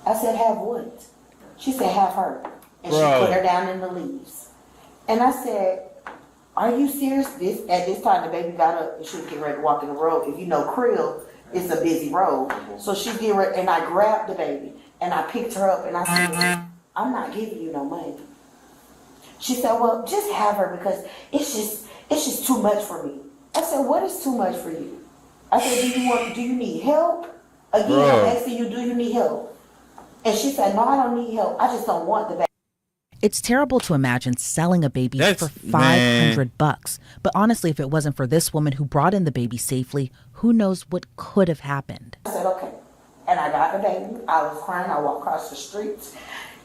I said, have what? She said, have her. And she put her down in the leaves. And I said, are you serious? At this time, the baby got up and she was getting ready to walk in the road. If you know Creel, it's a busy road. So she get ready, and I grabbed the baby and I picked her up and I said, I'm not giving you no money. She said, well, just have her because it's just too much for me. I said, what is too much for you? I said, do you need help? Again, I'm asking you, do you need help? And she said, no, I don't need help. I just don't want the baby. It's terrible to imagine selling a baby for $500. But honestly, if it wasn't for this woman who brought in the baby safely, who knows what could have happened. I said, okay. And I got the baby. I was crying. I walked across the streets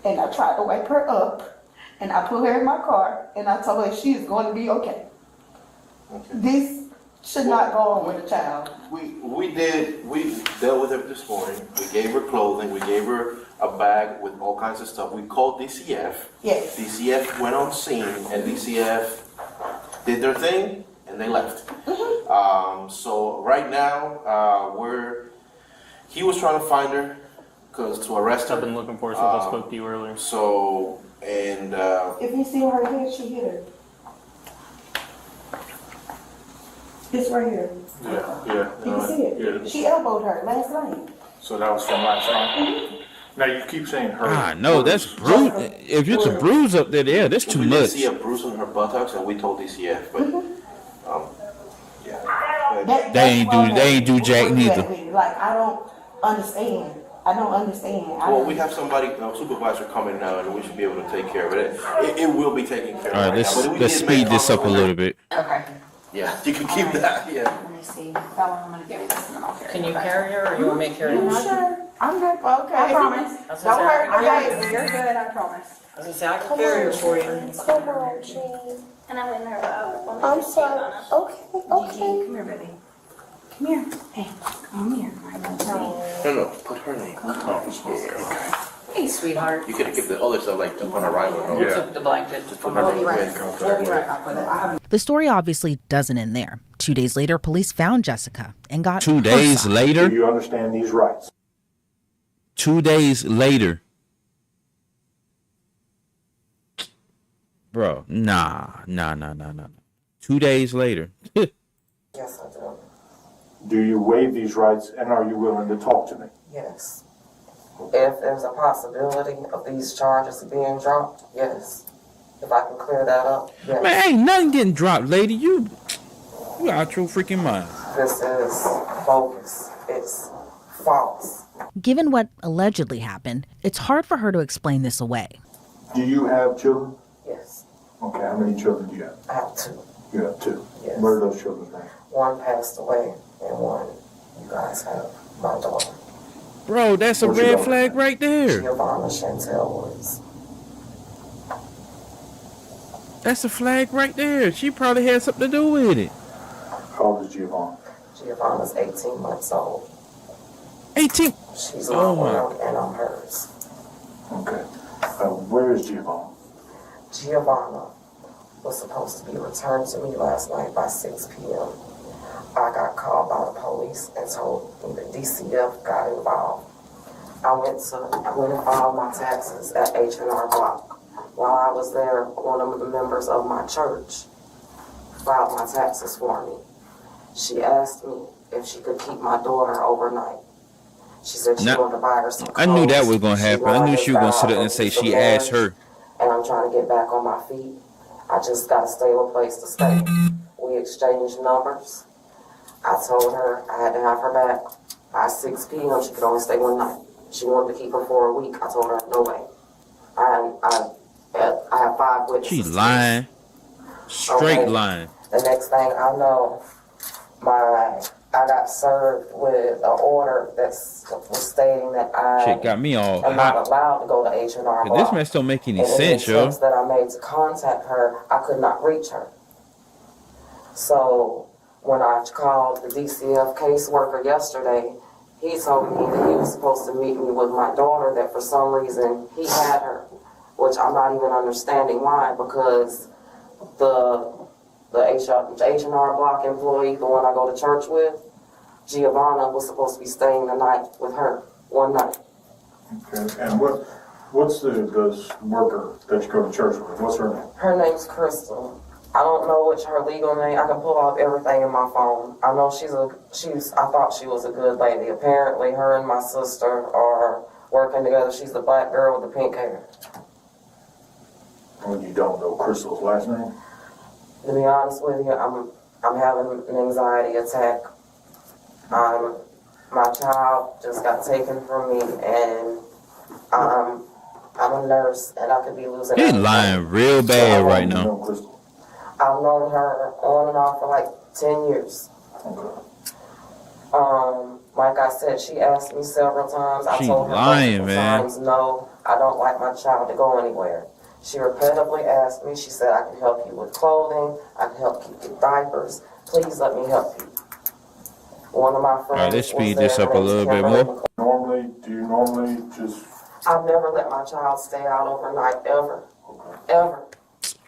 and I tried to wake her up. And I put her in my car and I told her she is going to be okay. This should not go on with a child. We dealt with her this morning. We gave her clothing. We gave her a bag with all kinds of stuff. We called DCF. Yes. DCF went on scene and DCF did their thing and they left. So right now, he was trying to find her to arrest her. I've been looking for her since I spoke to you earlier. So, and if you see her head, she hit her. This right here. Yeah. You can see it. Yeah. She elbowed her last night. So that was from last night? Now you keep saying her. No, that's bruise. If it's a bruise up there, yeah, that's too much. We did see a bruise on her buttocks, and we told DCF, but yeah. They ain't do jack neither. Like I don't understand. Well, we have somebody, a supervisor coming now, and we should be able to take care of it. It will be taken care of. All right, let's speed this up a little bit. Okay. Yeah, you can keep that. Yeah. Let me see. I'm gonna give you this and then I'll carry it. Can you carry her or you want me to carry her? Sure. I'm good. Okay. I promise. Don't hurt my baby. You're good. I promise. I was gonna say I can carry her for you. Come on, Jane. And I wouldn't hurt her. I'm sorry. Okay. Come here, baby. Come here. Hey, come here. No, put her name. Hey, sweetheart. You could give the other stuff like upon arrival. Yeah. The blanket. Just put her name. We'll be right back with it. The story obviously doesn't end there. 2 days later, police found Jessica and got 2 days later? Do you understand these rights? 2 days later. Bro, nah. 2 days later. Yes, I do. Do you waive these rights and are you willing to talk to me? Yes. If there's a possibility of these charges being dropped, yes. If I can clear that up, yes. Man, ain't nothing getting dropped, lady. You out your freaking mind. This is bogus. It's false. Given what allegedly happened, it's hard for her to explain this away. Do you have children? Yes. Okay, how many children do you have? I have 2. You have 2? Yes. What are those children's names? One passed away and one you guys have, my daughter. Bro, that's a red flag right there. Giovanna Chantel Woods. That's a flag right there. She probably had something to do with it. How old is Giovanna? Giovanna's 18 months old. 18? She's my own and I'm hers. Okay. Where is Giovanna? Giovanna was supposed to be returned to me last night by 6 p.m. I got called by the police and told me the DCF got involved. I went and filed my taxes at H&R Block. While I was there, one of the members of my church filed my taxes for me. She asked me if she could keep my daughter overnight. She said she wanted to buy her some clothes. I knew that was going to happen. I knew she was going to sit up and say she asked her. And I'm trying to get back on my feet. I just got a stable place to stay. We exchanged numbers. I told her I had to have her back by 6 p.m. She could only stay one night. She wanted to keep her for a week. I told her, no way. I have 5 witnesses. She's lying. Straight lying. The next thing I know, I got served with an order that was stating that I Shit got me all am not allowed to go to H&R Block. This mess don't make any sense, yo. The attempts that I made to contact her, I could not reach her. So when I called the DCF caseworker yesterday, he told me that he was supposed to meet me with my daughter, that for some reason he had her, which I'm not even understanding why, because the H&R Block employee, the one I go to church with, Giovanna was supposed to be staying the night with her, one night. Okay. And what's the worker that you go to church with? What's her name? Her name's Crystal. I don't know what's her legal name. I can pull off everything in my phone. I know I thought she was a good lady. Apparently, her and my sister are working together. She's the black girl with the pink hair. Well, you don't know Crystal's last name? To be honest with you, I'm having an anxiety attack. My child just got taken from me, and I'm a nurse, and I could be losing. He's lying real bad right now. I've known her on and off for like 10 years. Okay. Like I said, she asked me several times. I She's told her lying, man. times, no, I don't like my child to go anywhere. She repetitively asked me, she said, I can help you with clothing, I can help keep your diapers, please let me help you. One of my friends. All right, let's speed this up a little bit more. Do you normally just... I've never let my child stay out overnight, ever. Okay. Ever.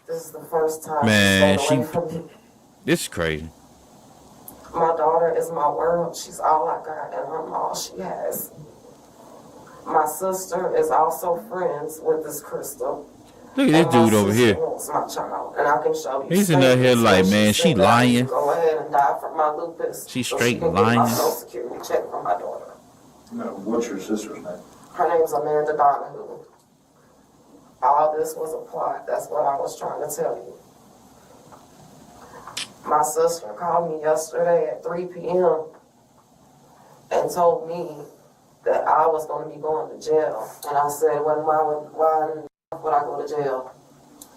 This is the first time Man, she's stayed away from me. This is crazy. My daughter is my world. She's all I got, and I'm all she has. My sister is also friends with this Crystal. Look at this dude over here. Wants my child, and I can show you. He's in there here like, man, she lying. Go ahead and die from my lupus. She's straight so she lying. Get my Social Security check from my daughter. No, what's your sister's name? Her name's Amanda Donahue. All this was a plot. That's what I was trying to tell you. My sister called me yesterday at 3 p.m. and told me that I was going to be going to jail. And I said, well, why would I go to jail?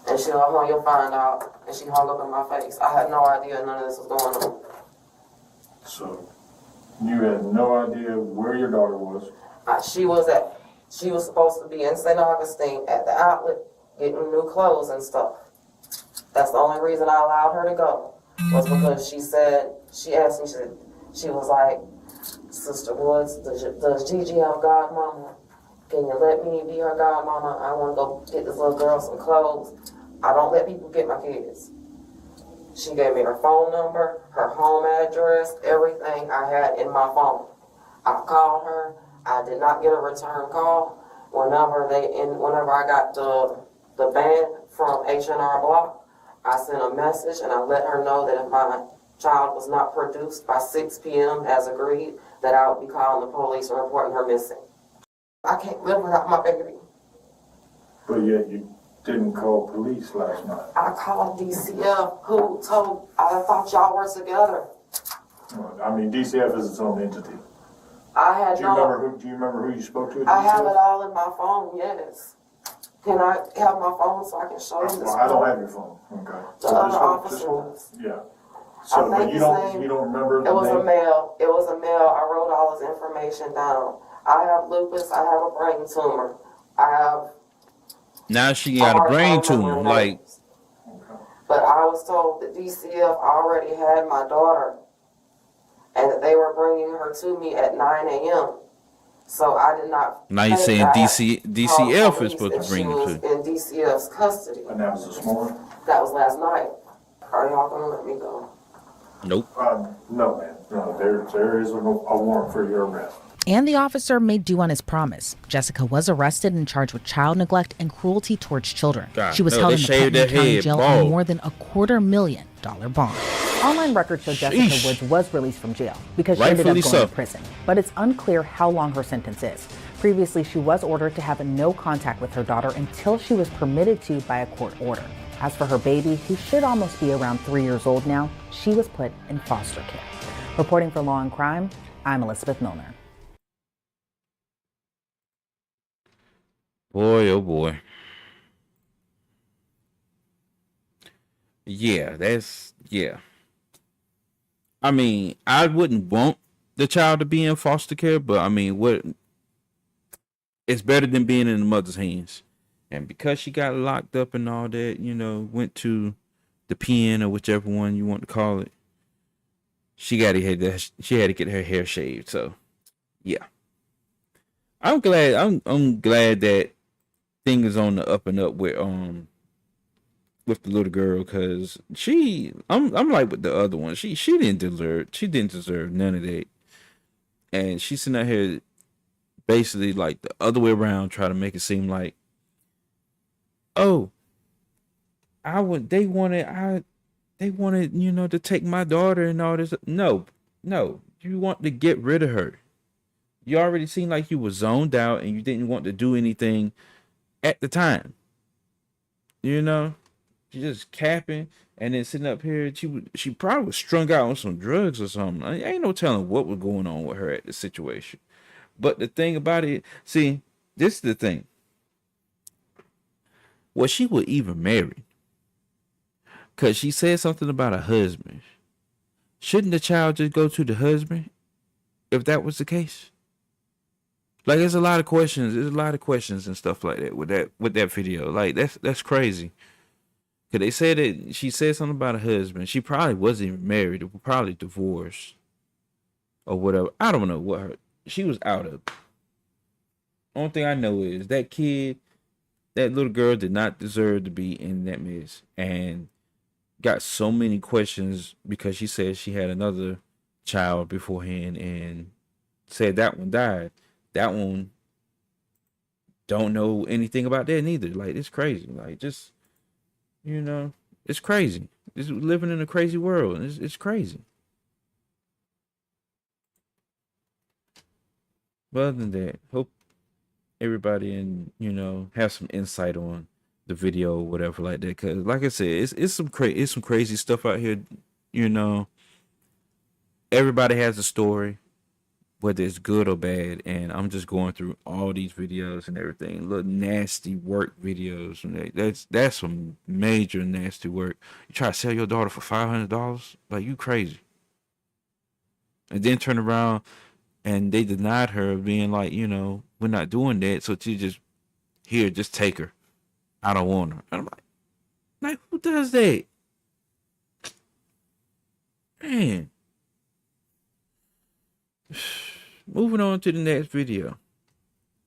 And she said, oh, you'll find out. And she hung up in my face. I had no idea none of this was going on. So, you had no idea where your daughter was? She was supposed to be in St. Augustine at the outlet getting new clothes and stuff. That's the only reason I allowed her to go, was because she asked me, she was like, Sister Woods, does Gigi have a godmama? Can you let me be her godmama? I want to go get this little girl some clothes. I don't let people get my kids. She gave me her phone number, her home address, everything I had in my phone. I called her. I did not get a return call. Whenever I got the ban from H&R Block, I sent a message and I let her know that if my child was not produced by 6 p.m. as agreed, that I would be calling the police and reporting her missing. I can't live without my baby. But yet you didn't call police last night. I called DCF, who I thought y'all were together. I mean, DCF is its own entity. Do you remember who you spoke to at DCF? I have it all in my phone, yes. Can I have my phone so I can show you this? Well, I don't have your phone. Okay. The other officer does. Yeah. So, but you don't remember the name? It was a male. It was a male. I wrote all his information down. I have lupus. I have a brain tumor. I have. Now she got a brain tumor. Like, okay. But I was told that DCF already had my daughter and that they were bringing her to me at 9 a.m. So I did not. Now you're saying DCF is supposed to bring she you was to. in DCF's custody. And that was this morning? That was last night. Are y'all gonna let me go? Nope. No, man. No, there is a warrant for your arrest. And the officer made due on his promise. Jessica was arrested and charged with child neglect and cruelty towards children. God, she was no, held they in the shaved Putnam that County head Jail bald. on more than a $250,000 bond. Online records show Jessica Sheesh. Woods was released from jail because she ended Rightfully up going so. to prison. But it's unclear how long her sentence is. Previously, she was ordered to have no contact with her daughter until she was permitted to by a court order. As for her baby, who should almost be around 3 years old now, she was put in foster care. Reporting for Law and Crime, I'm Elizabeth Milner. Boy, oh boy. Yeah, yeah. I mean, I wouldn't want the child to be in foster care, but I mean, it's better than being in the mother's hands. And because she got locked up and all that, went to the pen or whichever one you want to call it, she had to get her hair shaved. So, yeah. I'm glad that thing is on the up and up with the little girl, because I'm like with the other one. She didn't deserve none of that. And she's sitting out here basically like the other way around, try to make it seem like, oh, they wanted to take my daughter and all this. No, you want to get rid of her. You already seemed like you were zoned out and you didn't want to do anything at the time. You're just capping and then sitting up here. She probably was strung out on some drugs or something. Ain't no telling what was going on with her at the situation. But the thing about it, see, this is the thing. Well, she was even married, because she said something about a husband. Shouldn't the child just go to the husband if that was the case? Like, there's a lot of questions. There's a lot of questions and stuff like that with that video. Like, that's crazy. Because they said that she said something about a husband. She probably wasn't even married. Or probably divorced or whatever. I don't know she was out of. Only thing I know is that little girl did not deserve to be in that mess. And got so many questions because she said she had another child beforehand and said that one died. That one don't know anything about that neither. Like, it's crazy. Like, just, it's crazy. It's living in a crazy world. It's crazy. But other than that, hope everybody have some insight on the video or whatever like that. Because like I said, it's some crazy stuff out here. Everybody has a story, whether it's good or bad, and I'm just going through all these videos and everything, little nasty work videos, and that's some major nasty work. You try to sell your daughter for $500, like, you crazy. And then turn around and they denied her, being like, we're not doing that, so she just take her. I don't want her. And I'm like, who does that? Man. Moving on to the next video.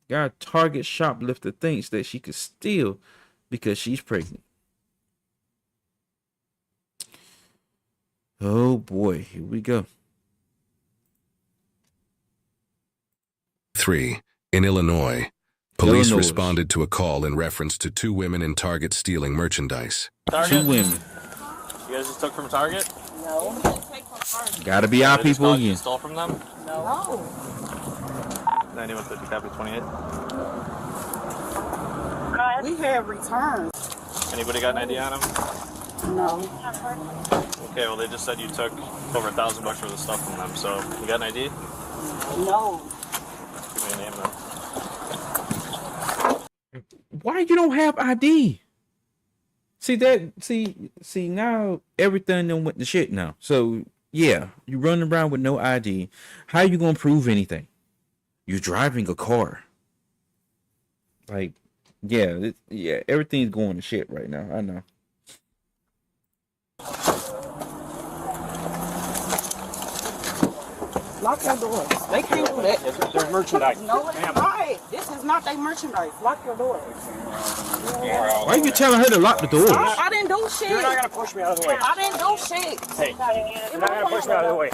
Got a Target shoplifter thinks that she could steal because she's pregnant. Oh boy, here we go. 3. In Illinois, police responded to a call in reference to 2 women in Target stealing merchandise. Target? 2 women. You guys just took from Target? No. Gotta be our people again. You stole from them? No. 9150 copy 28. We have returns. Anybody got an ID on them? No. Okay, well they just said you took over $1,000 worth of stuff from them, so you got an ID? No. Give me a name then. Why you don't have ID? See now everything done went to shit now. So yeah, you running around with no ID. How you gonna prove anything? You're driving a car. Like, yeah, everything's going to shit right now. I know. Lock your doors. They can't do that. There's merchandise. No, it's not. This is not their merchandise. Lock your doors. Why are you telling her to lock the doors? I didn't do shit. You're not gonna push me out of the way. I didn't do shit. Hey, you're not gonna push me out of the way.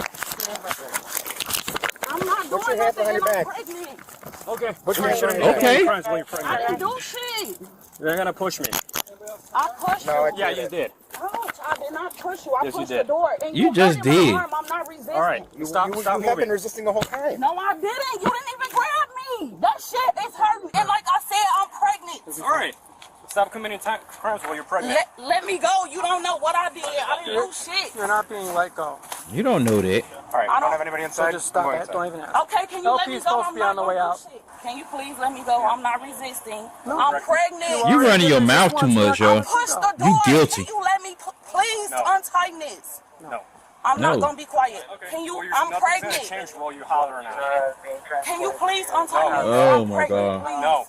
I'm not doing Put your hand behind your back. pregnant. Okay. Put your hand behind Okay. your I didn't do shit. You're not gonna push me. I pushed you. Yeah, you did. Coach, I did not push you. I Yes, you pushed did. the door. And You just hurt my did. arm. I'm not resisting. All right. Stop moving. resisting the whole time. No, I didn't. You didn't even grab me. That shit is hurting. And like I said, I'm pregnant. All right. Stop committing crimes while you're pregnant. Let me go. You don't know what I did. I didn't do shit. You're not being let go. You don't know that. All right. I don't have anybody inside. So just stop that. Don't even ask. Okay, can you let me LP's go? supposed to be on the way out. Can you please let me go? I'm not resisting. I'm pregnant. You running your mouth too much, yo. Push the door. You guilty. Can you let me please untighten this? No. I'm No. not gonna be quiet. Can you? I'm pregnant. Nothing's gonna change while you're hollering at me. Can you please untighten this? Oh I'm my pregnant, God. please. No.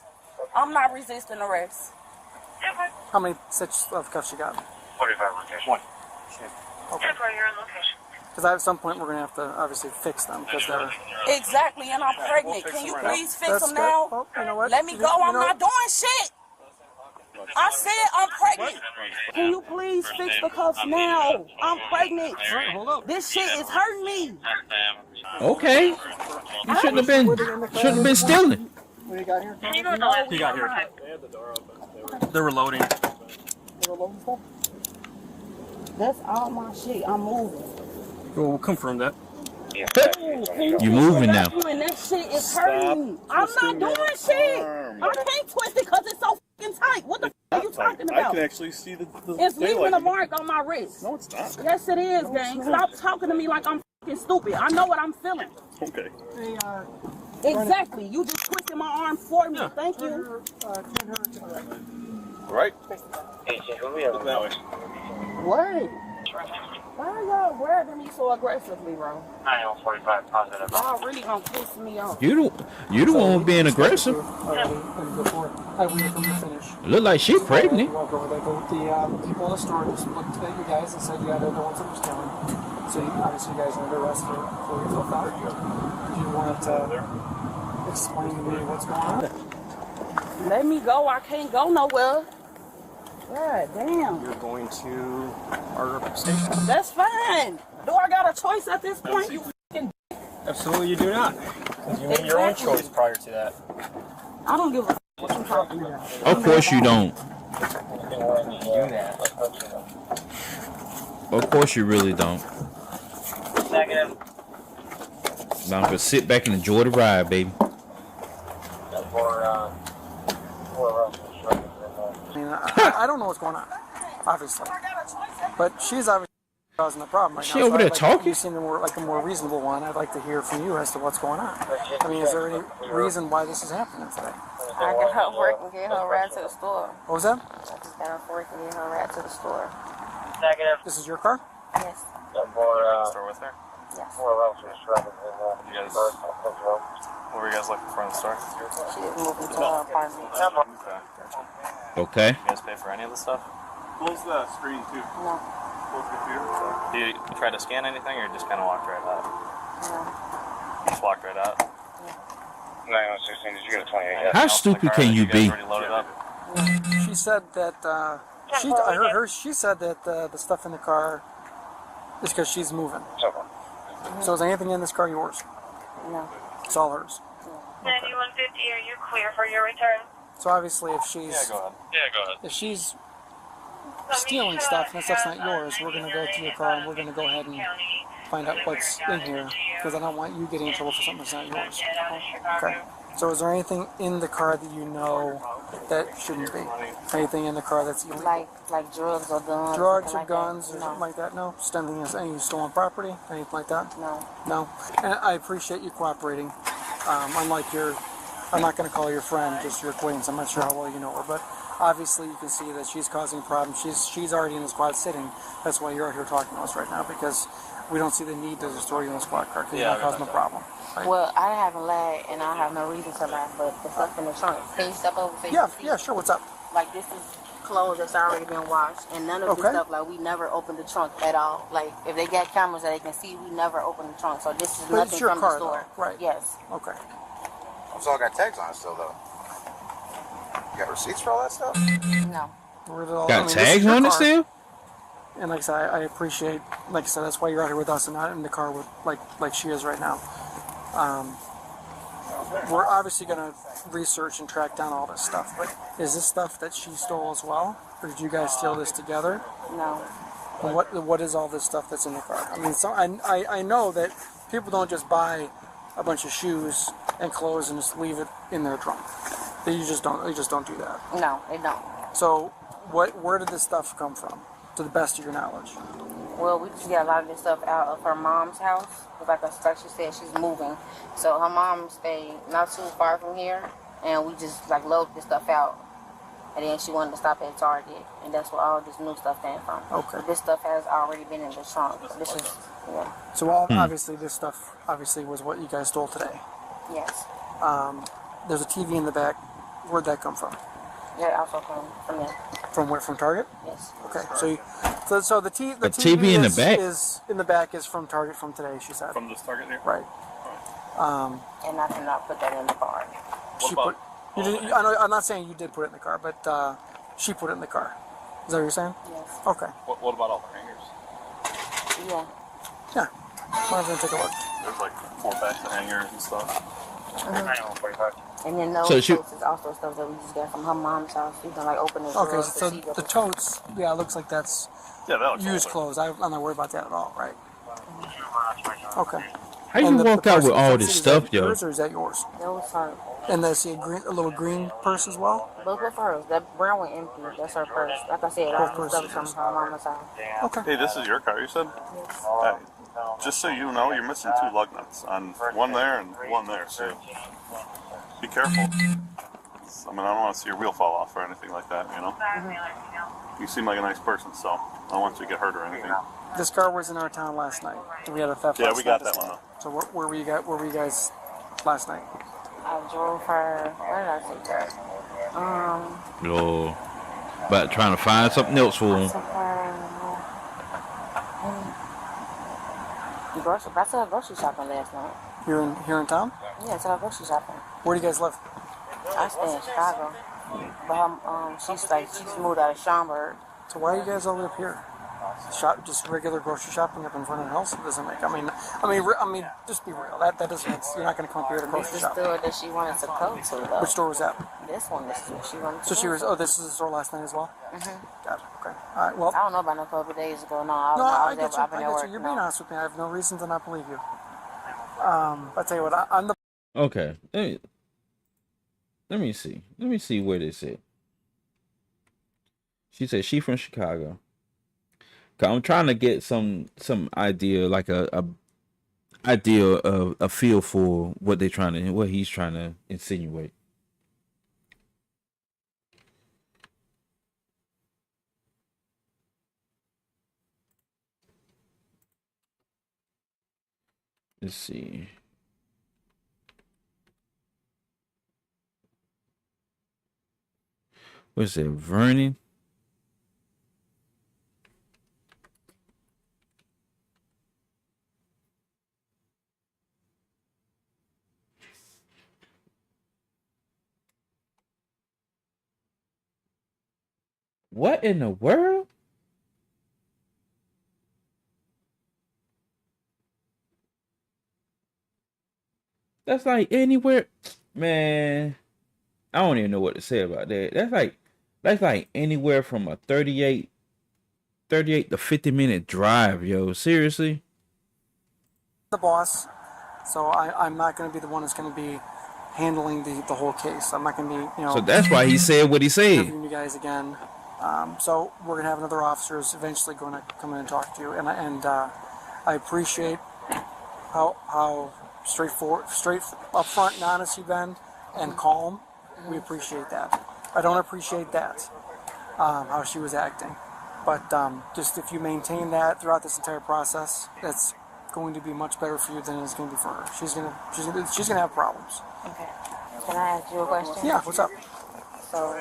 I'm not resisting arrest. How many sets of cuffs you got? 45 location. One. Okay. You're on location. Because at some point we're gonna have to obviously fix them because they're. Exactly, and I'm pregnant. fix Can you them right please now. fix That's them good. now? Well, you know what? Let me go. I'm not doing shit. I said I'm pregnant. Can you please fix the cuffs now? I'm pregnant. Hold up. This shit is hurting me. Okay. You shouldn't have been stealing. What do you got here? He got here. They had the door open. They were loading. They were loading stuff? That's all my shit. I'm moving. We'll confirm that. You moving now. And that shit is hurting me. I'm not doing shit. I can't twist it because it's so fucking tight. What the f are you talking about? I can actually see the It's leaving a mark on my wrist. No, it's not. Yes, it is, gang. Stop talking to me like I'm fucking stupid. I know what I'm feeling. Okay. Hey, Exactly. You just twisted my arm for me. Thank you. Right? What? Why are y'all grabbing me so aggressively, bro? 945 positive. Y'all really gonna piss me off. You the one being aggressive. I waited for you to finish. Look like she pregnant. Walk over there. The people in the store just looked at you guys and said, yeah, they're the ones that were stealing. So obviously you guys are under arrest for your filth out. Do you want to explain to me what's going on? Let me go. I can't go nowhere. God damn. You're going to our station. That's fine. Do I got a choice at this point? You fucking. Absolutely, you do not. Because you made your own choice prior to that. I don't give a what you talking about. Of course you don't. Do that. Of course you really don't. Negative. Now I'm gonna sit back and enjoy the ride, baby. I mean, I don't know what's going on, obviously. But she's obviously causing the problem right now. She over there I'd like talking? You seem like a more reasonable one. I'd like to hear from you as to what's going on. I mean, is there any reason why this is happening today? I got her work and get her right to the store. What was that? I just got her work and get her right to the store. Negative. This is your car? Yes. Store with her? Yes. You guys, what were you guys looking for in the store? She is moving to her apartment. Okay. You guys pay for any of the stuff? Close the screen too. No. Close the computer. Do you try to scan anything or just kind of walked right out? No. Just walked right out? 9116, did you get a 28? How stupid can you be? Already loaded up? She said that, I heard her, she said that the stuff in the car is because she's moving. So is anything in this car yours? No. It's all hers. 9150, are you clear for your return? So obviously if she's... Yeah, go ahead. If she's stealing stuff and that stuff's not yours, we're going to go to your car and we're going to go ahead and find out what's in here, because I don't want you getting in trouble for something that's not yours. Okay. So is there anything in the car that you know that shouldn't be? Anything in the car that's illegal? Like drugs or guns? Drugs or like guns that? or something like that? No? Just any stolen property? Anything like that? No. No? And I appreciate you cooperating. Unlike I'm not going to call your friend, just your acquaintance. I'm not sure how well you know her, but obviously you can see that she's causing problems. She's already in the squad sitting. That's why you're out here talking to us right now, because we don't see the need to just throw you in the squad car, because you're not causing a problem. Right? Well, I haven't lied, and I have no reason to lie, but the stuff in the trunk. Can you step over? Yeah, sure. What's up? Like, this is clothes that's already been washed, and none of the stuff, like, we never opened the trunk at all. Like, if they got cameras that they can see, we never opened the trunk. So this is But nothing it's your from car, the store. though, right? Yes. Okay. So I got tags on it still, though. You got receipts for all that stuff? No. Got tags on it still? And like I said, I appreciate, like I said, that's why you're out here with us and not in the car with like she is right now. We're obviously going to research and track down all this stuff, but is this stuff that she stole as well? Or did you guys steal this together? No. And what is all this stuff that's in the car? I mean, so I know that people don't just buy a bunch of shoes and clothes and just leave it in their trunk. They just don't do that. No, they don't. So where did this stuff come from, to the best of your knowledge? Well, we just get a lot of this stuff out of her mom's house. Like she said, she's moving. So her mom stayed not too far from here, and we just like load this stuff out. And then she wanted to stop at Target, and that's where all this new stuff came from. Okay. So this stuff has already been in the trunk. This is, yeah. So obviously this stuff was what you guys stole today. Yes. There's a TV in the back. Where'd that come from? Yeah, also from there. From where? From Target? Yes. Okay. So the TV in the back is in the back is from Target from today. She said. From this Target here. Right. And I cannot put that in the car. You did, I know. I'm not saying you did put it in the car, but she put it in the car. Is that what you're saying? Yes. Okay. What about all the hangers? Yeah. Yeah. I'm gonna take a look. There's like 4 packs of hangers and stuff. And then those totes is also stuff that we just got from her mom's house. You can like open the Okay, drawer so to see the totes, it looks like that's used clothes. I'm not worried about that at all, right? Okay. How you walk out with all this stuff, yo? Yours or is that yours? That was her. And I see a little green purse as well? Both of hers. That brown one empty. That's her purse. Like I said, all the stuff from her mama's house. Okay. Hey, this is your car, you said? Yes. Hey, just so you know, you're missing 2 lug nuts. On one there and one there, so be careful. I mean, I don't want to see your wheel fall off or anything like that, you know? You seem like a nice person, so I don't want you to get hurt or anything. This car was in our town last night. We had a theft. Yeah, we got that one though. So where were you guys last night? I drove her. Where did I take her? No. But trying to find something else for him. I saw her grocery shopping last night. Here in town? Yeah, I saw her grocery shopping. Where do you guys live? I stay in Chicago. But she's moved out of Schaumburg. So why are you guys all up here? Just regular grocery shopping up in front of the house? It doesn't make. I mean, just be real. That doesn't. You're not going to come up here to grocery shop. This is the store that she wanted to go to, though. Which store was that? This one. This is what she wanted to So go she was. to. Oh, this is the store last night as well. Got it. Okay. All right. Well. I don't know about a couple of days ago. No, I get you. I get you. You're being honest with me. I have no reason to not believe you. I tell you what. I'm the. Okay. Let me see. Let me see where this is. She said she from Chicago. I'm trying to get some idea, like a idea of a feel for what he's trying to insinuate. Let's see. What's it, Vernon? What in the world? That's like anywhere, man. I don't even know what to say about that. That's like anywhere from a 38 to 50-minute drive, yo. Seriously? The boss, so I'm not going to be the one that's going to be handling the whole case. I'm not going to be, So that's why he said what he said. Interviewing you guys again. So we're going to have another officer who's eventually going to come in and talk to you, and I appreciate how straightforward, straight up front and honest you've been, and calm. We appreciate that. I don't appreciate that, how she was acting. But just if you maintain that throughout this entire process, that's going to be much better for you than it's going to be for her. She's gonna have problems. Okay. Can I ask you a question? Yeah. What's up? So,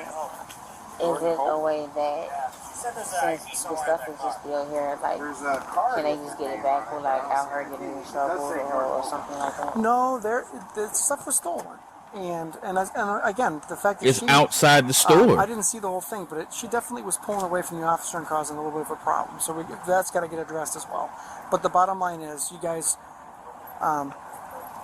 Is it a way that since the stuff is just still here, like, can they just get it back without her getting in trouble or something like that? No, the stuff was stolen. And again, the fact that It's outside the store. I didn't see the whole thing, but she definitely was pulling away from the officer and causing a little bit of a problem. So that's got to get addressed as well. But the bottom line is, you guys,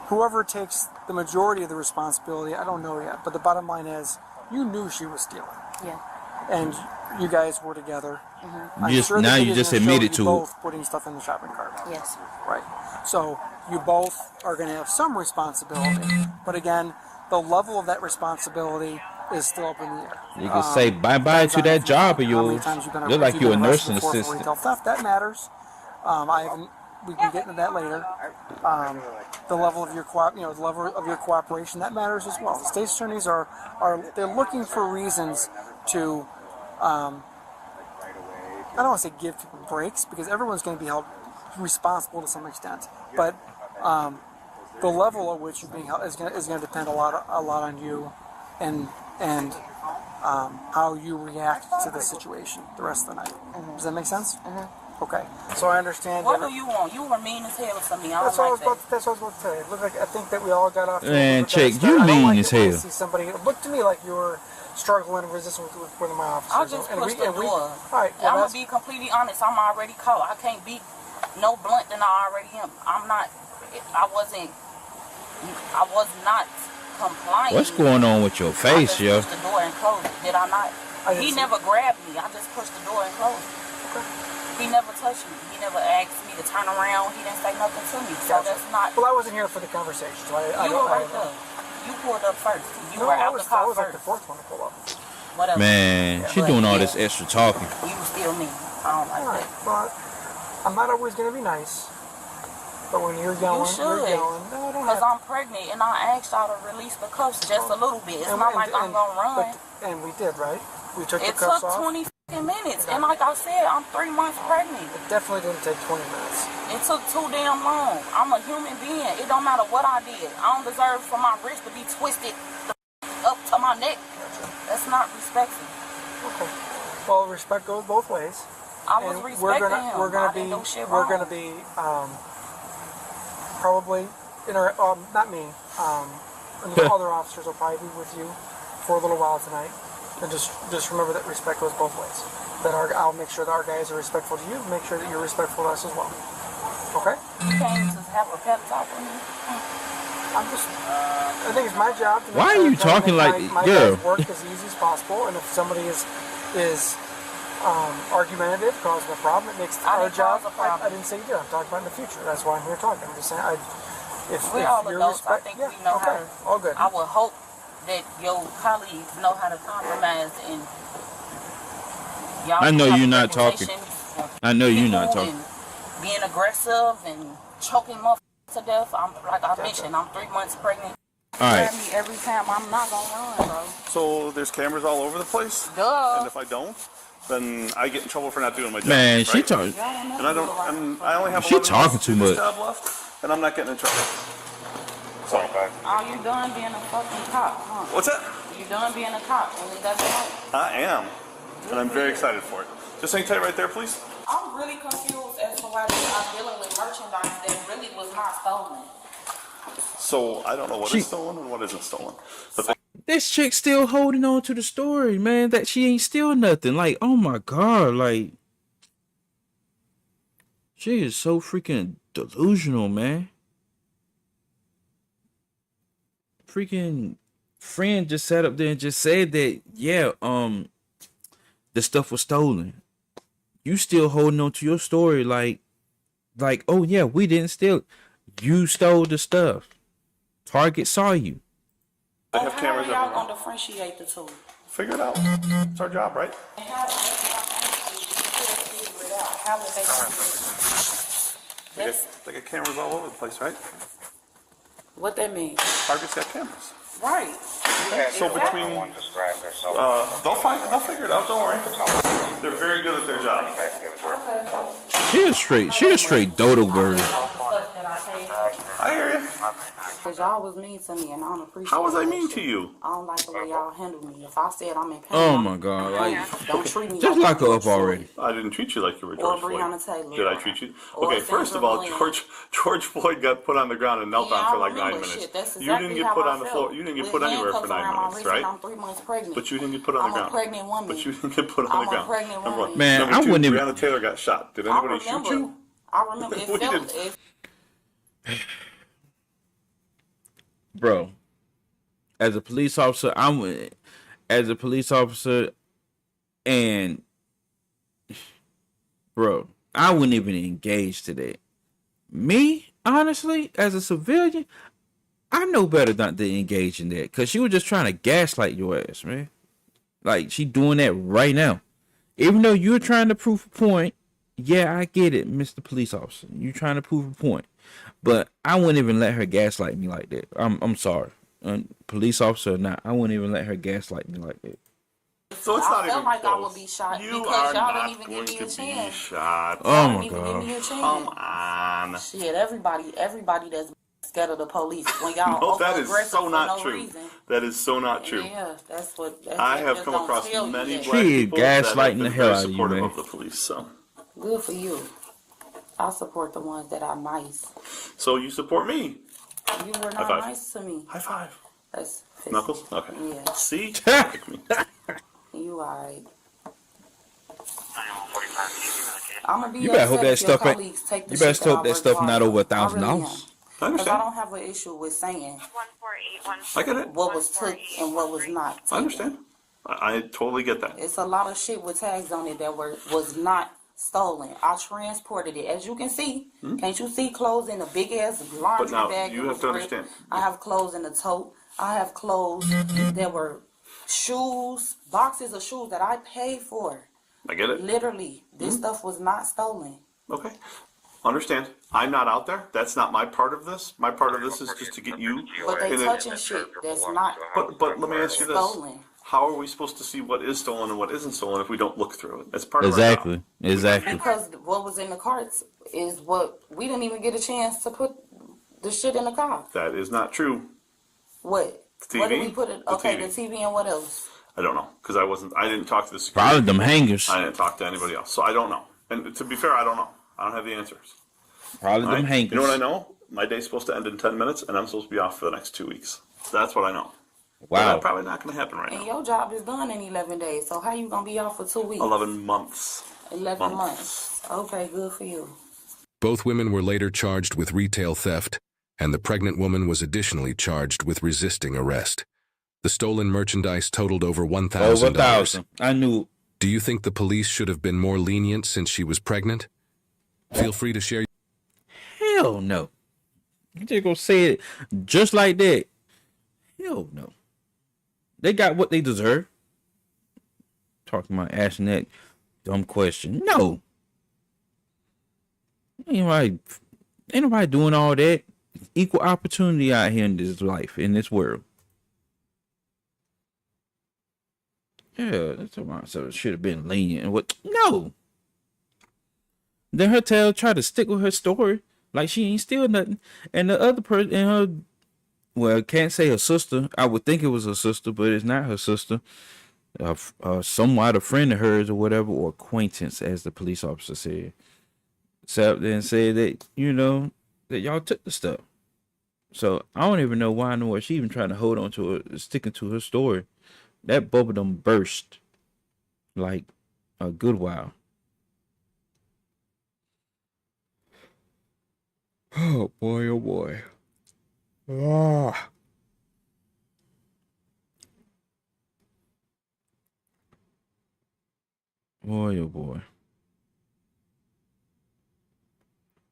whoever takes the majority of the responsibility, I don't know yet. But the bottom line is, you knew she was stealing. Yeah. And you guys were together. Mm-hmm. You just admitted to both putting stuff in the shopping cart. Yes. Right. So you both are going to have some responsibility, but again, the level of that responsibility is still up in the air. You can say bye-bye to that job of yours. Look like you're a nursing assistant. Retail theft, that matters. We can get into that later. The level of your the level of your cooperation, that matters as well. The state attorneys they're looking for reasons to, I don't want to say give people breaks, because everyone's going to be held responsible to some extent. But the level at which you're being held is going to depend a lot on you, and how you react to the situation the rest of the night. Mm-hmm. Does that make sense? Mm-hmm. Okay. So I understand. What do you want? You were mean as hell to me. That's what I was about to tell you. It looked like, I think that we all got off. Man, chick, you mean as hell. See somebody, it looked to me like you were struggling and resisting with one of my officers. I just pushed the door. All right. I'm gonna be completely honest. I'm already caught. I can't be no blunt than I already am. I'm not. I was not complying. What's going on with your face, yo? I just pushed the door and closed it. Did I not? He never grabbed me. I just pushed the door and closed it. Okay. He never touched me. He never asked me to turn around. He didn't say nothing to me. So that's not. Well, I wasn't here for the conversation. So you were right there. You pulled up first. You were out the car first. I was like the fourth one to pull up. Whatever. Man, she doing all this extra talking. You were still me. I don't like that. But I'm not always going to be nice. But when you're yelling, you're yelling. No, I don't have. Because I'm pregnant and I asked y'all to release the cuffs just a little bit. It's not like I'm going to run. And we did, right? We took the cuffs off. It took 20 minutes. And like I said, I'm 3 months pregnant. It definitely didn't take 20 minutes. It took too damn long. I'm a human being. It don't matter what I did. I don't deserve for my wrist to be twisted up to my neck. That's not respectful. Okay. Well, respect goes both ways. I was respecting him. We're gonna be probably not me. And the other officers will probably be with you for a little while tonight. And just remember that respect goes both ways. I'll make sure that our guys are respectful to you. Make sure that you're respectful to us as well. Okay? You came to have a pep talk with me. I think it's my job to make Why are you talking like my guys work as easy as possible, and if somebody is argumentative, causing a problem, it makes our job. I didn't say you did. I'm talking about in the future. That's why I'm here talking. I'm just saying, we're all adults. I think we know how to. All good. I would hope that your colleagues know how to compromise and. I know you're not talking. I know you're not talking. Being aggressive and choking motherfuckers to death. Like I mentioned, I'm 3 months pregnant. All right. Me every time. I'm not gonna run, bro. So there's cameras all over the place. Duh. And if I don't, then I get in trouble for not doing my job. Man, right? she talking. And I only have. She talking too much. Job left, and I'm not getting in trouble. So. Are you done being a fucking cop? Huh? What's that? You done being a cop? And that's right. I am, and I'm very excited for it. Just hang tight right there, please. I'm really confused as to why I'm dealing with merchandise that really was not stolen. So I don't know what is stolen and what isn't stolen. But this chick still holding on to the story, man, that she ain't steal nothing. Like, oh my God, like, she is so freaking delusional, man. Freaking friend just sat up there and just said that, yeah, the stuff was stolen. You still holding on to your story like, oh yeah, we didn't steal. You stole the stuff. Target saw you. They have cameras everywhere. How are y'all gonna differentiate the two? Figure it out. It's our job, right? How would they figure it out? They got cameras all over the place, right? What that mean? Target's got cameras. Right. So between, they'll figure it out. Don't worry. They're very good at their job. She a straight dodo bird. I hear you. Cause y'all was mean to me, and I don't appreciate. How was I that mean shit. to you? I don't like the way y'all handle me. If I said I'm in pain, Oh my God! Like, don't treat me just like lock her up already. I didn't treat you like you were Or George Floyd. Breonna Taylor. Did I treat you? Or Okay, first of all, Sandra George Floyd got put on the ground and knelt Yeah, down for I like 9 remember. minutes. Shit, that's You exactly didn't get how put I on the felt. floor. You didn't get With put anywhere for handcuffs around 9 my minutes, wrist right? and I'm 3 months pregnant. But you didn't get put on the ground. I'm a pregnant woman. But you didn't get put on I'm the a ground. pregnant Number woman. one. Man, Number I two, wouldn't even. Breonna Taylor got shot. Did anybody shoot you? I remember it We felt. didn't. It, Bro, as a police officer, as a police officer, and bro, I wouldn't even engage to that. Me, honestly, as a civilian, I know better not to engage in that, because she was just trying to gaslight your ass, man. Like, she doing that right now. Even though you're trying to prove a point, yeah, I get it, Mr. Police Officer. You're trying to prove a point. But I wouldn't even let her gaslight me like that. I'm sorry. Police officer or not, I wouldn't even let her gaslight me like that. So it's I not felt even like close. I would be shot You because are y'all not didn't even going give me a to be chance. shot. Oh Y'all my didn't even give God. me a chance. Come on. Shit, everybody that's scared of the police when y'all No, that is over-aggressive so for not no true. reason. That is so not true. Yeah, that's what. I have just come don't across tell you many that. black She people that have gaslighting the been hell very out of you, supportive man. of the police. So Good for you. I support the ones that are nice. you support me. You were High not five. nice to me. High five. That's Knuckles? Okay. Yeah. See? Like me. You alright. I'm gonna be You better hope upset that if your stuff ain't. colleagues take the You better shit that I hope that worked stuff hard not over for. I really am. $1,000. I Because I understand. don't have an issue with saying I get it. what was took and what was not taken. I understand. I totally get that. It's a lot of shit with tags on it that was not stolen. I transported it. As you can see, can't you see clothes in a big ass laundry But now, bag? you It have was to ripped. understand. I have clothes in a tote. I have clothes that were shoes, boxes of shoes that I paid for. I get it. Literally, this stuff was not stolen. Okay. Understand. I'm not out there. That's not my part of this. My part of this is just to get you. But they in a- touching shit that's not But let me ask you this. stolen. How are we supposed to see what is stolen and what isn't stolen if we don't look through it? That's part of our Exactly. job. Exactly. Because what was in the carts is what we didn't even get a chance to put the shit in the car. That is not true. What? The What did TV? we put it? The Okay, TV. the TV and what else? I don't know because I didn't talk to the security. Probably them people. hangers. I didn't talk to anybody else, so I don't know. And to be fair, I don't know. I don't have the answers. Probably All them right? hangers. You know what I know? My day's supposed to end in 10 minutes, and I'm supposed to be off for the next 2 weeks. That's what I know. But Wow. that's probably not going to happen right And now. your job is done in 11 days. So how you gonna be off for 2 weeks? 11 months. 11 months. Okay, good for you. Both women were later charged with retail theft, and the pregnant woman was additionally charged with resisting arrest. The stolen merchandise totaled over $1,000. Over 1,000. I knew. Do you think the police should have been more lenient since she was pregnant? Feel free to share. Hell no. You just gonna say it just like that. Hell no. They got what they deserve. Talking about asking that dumb question. No. Ain't nobody doing all that. Equal opportunity out here in this life, in this world. Yeah, that's what so it should have been lenient. What? No. Then her try to stick with her story like she ain't steal nothing, and the other person, and her, well, can't say her sister. I would think it was her sister, but it's not her sister. Somewhat a friend of hers or whatever, or acquaintance, as the police officer said. Sat there and said that that y'all took the stuff. So I don't even know why in the world she even trying to hold on to it, sticking to her story. That bubble done burst like a good while. Oh boy, oh boy. Ah. Boy, oh boy.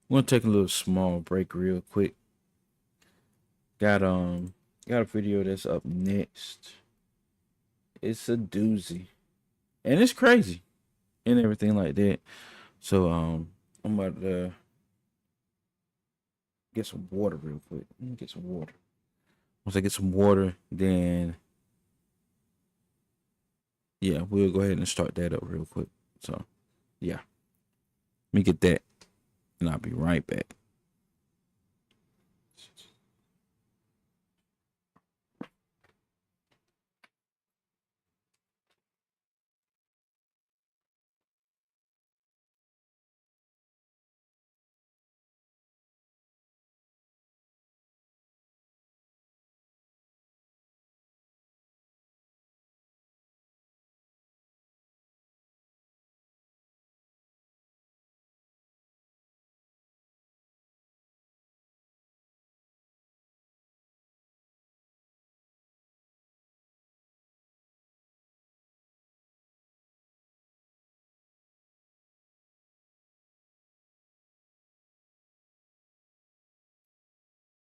We're gonna take a little small break real quick. Got a video that's up next. It's a doozy. And it's crazy. And everything like that. So I'm about to get some water real quick. Let me get some water. Once I get some water, then yeah, we'll go ahead and start that up real quick. So yeah. Let me get that. And I'll be right back.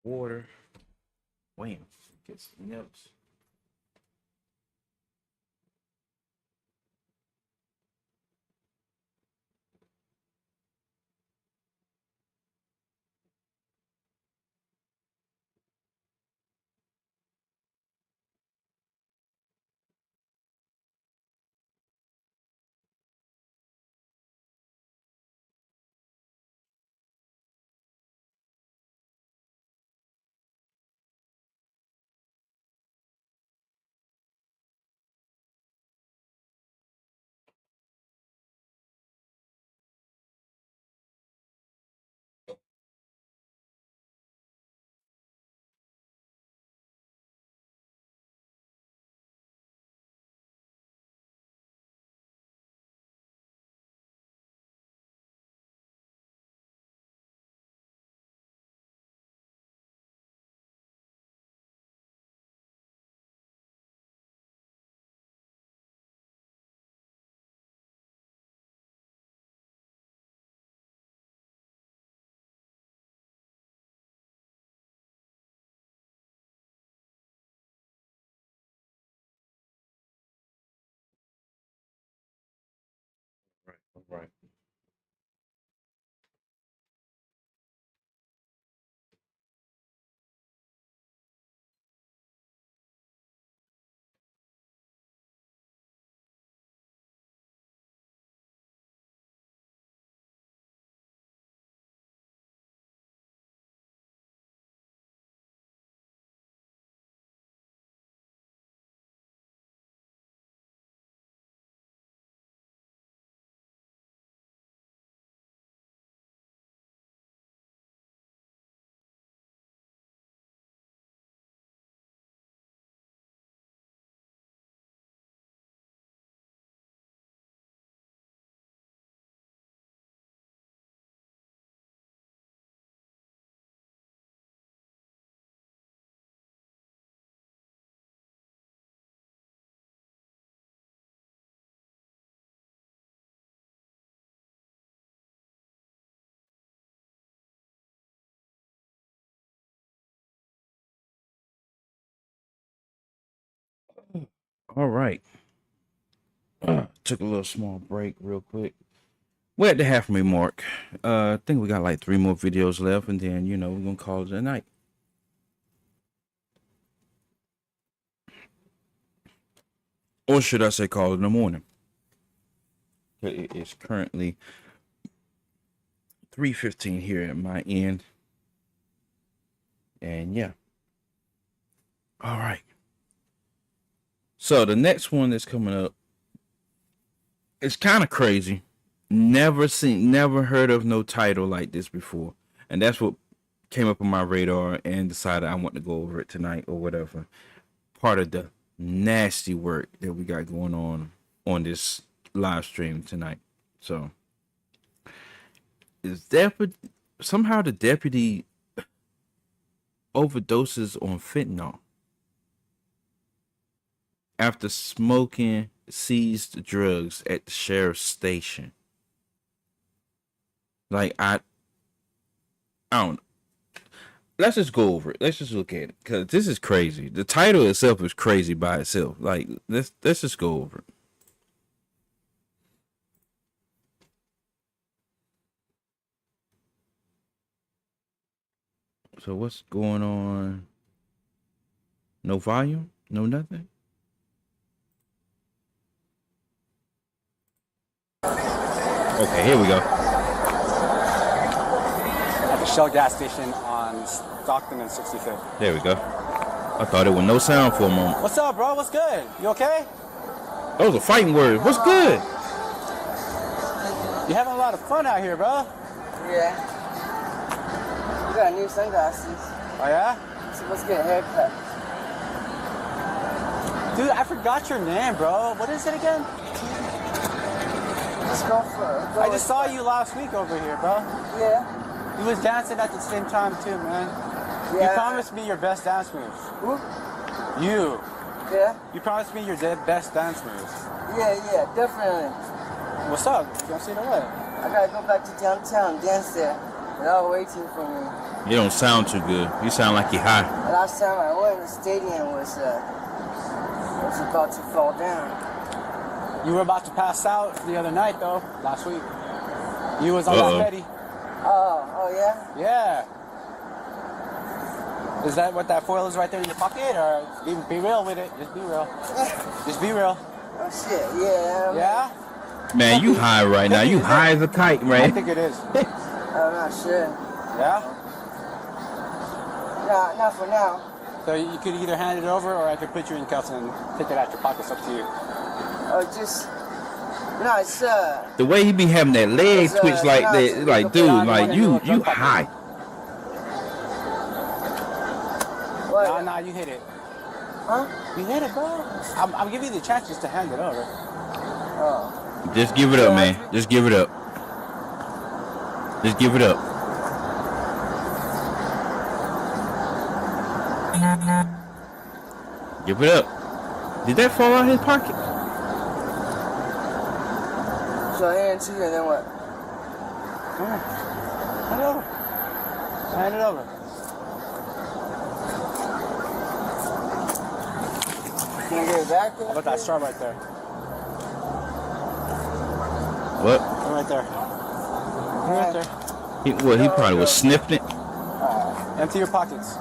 Water. Wham. Get some nips. All right. All right. Took a little small break real quick. We're at the halfway mark. I think we got like 3 more videos left, and then, you know, we're going to call it a night. Or should I say call it in the morning? It is currently 3:15 here at my end. And yeah. All right. So the next one that's coming up, it's kind of crazy. Never heard of no title like this before. And that's what came up on my radar and decided I want to go over it tonight or whatever. Part of the nasty work that we got going on this live stream tonight. So is somehow the deputy overdoses on fentanyl after smoking seized drugs at the sheriff's station. Like, I don't know. Let's just go over it. Let's just look at it, because this is crazy. The title itself is crazy by itself. Like, let's just go over it. So what's going on? No volume? No nothing? Okay, here we go. At the Shell gas station on Stockton and 65th. There we go. I thought it was no sound for a moment. What's up, bro? What's good? You okay? Those are fighting words. What's good? You having a lot of fun out here, bro? Yeah. You got new sunglasses. Oh, yeah? So let's get a haircut. Dude, I forgot your name, bro. What is it again? Let's go for it. I just saw you last week over here, bro. Yeah. You was dancing at the same time, too, man. Yeah. You promised me your best dance moves. Who? You. Yeah? You promised me your best dance moves. Yeah, definitely. What's up? You gonna see the way? I gotta go back to downtown, dance there. Y'all way too funny. You don't sound too good. You sound like you're high. Last time I went, the stadium was about to fall down. You were about to pass out the other night, though, last week. You was on that Betty. Oh yeah? Yeah. Is that what that foil is right there in your pocket? Or be real with it. Just be real. Just be real. Oh, shit, yeah. Yeah? Man, you high right now. You high as a kite, I right? think it is. I'm not sure. Yeah? Nah, not for now. So you could either hand it over or I could put you in cuffs and take it out your pockets. Up to you. Oh, just... No, it's, The way he be having that leg twitch like that, like, dude, like, you high. What? Nah, you hit it. Huh? You hit it, bro. I'm giving you the chance just to hand it over. Oh. Just give it up, man. Just give it up. Just give it up. Give it up. Did that fall out of his pocket? So I hand it to you and then what? Come on. Hand it over. Hand it over. Can you get it back there? How about that straw right there? What? Right there. Right there. He probably was sniffing it. Empty your pockets.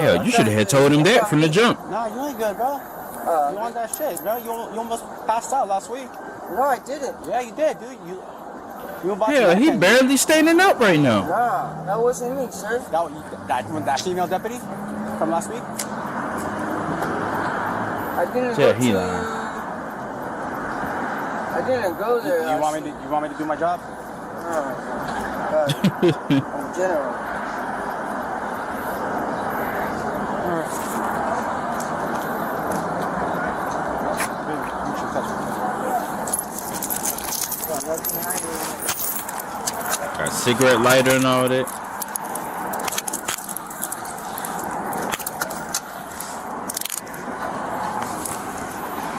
Hell, you should have told him that from the jump. Nah, you ain't good, bro. You want that shit, bro? You almost passed out last week. No, I didn't. Yeah, you did, dude. You about Hell, he barely standing up right now. Nah, that wasn't me, sir. That female deputy from last week? I didn't Yeah, go he to... lying. I didn't go there. You want me to do my job? In general. Got a cigarette lighter and all that.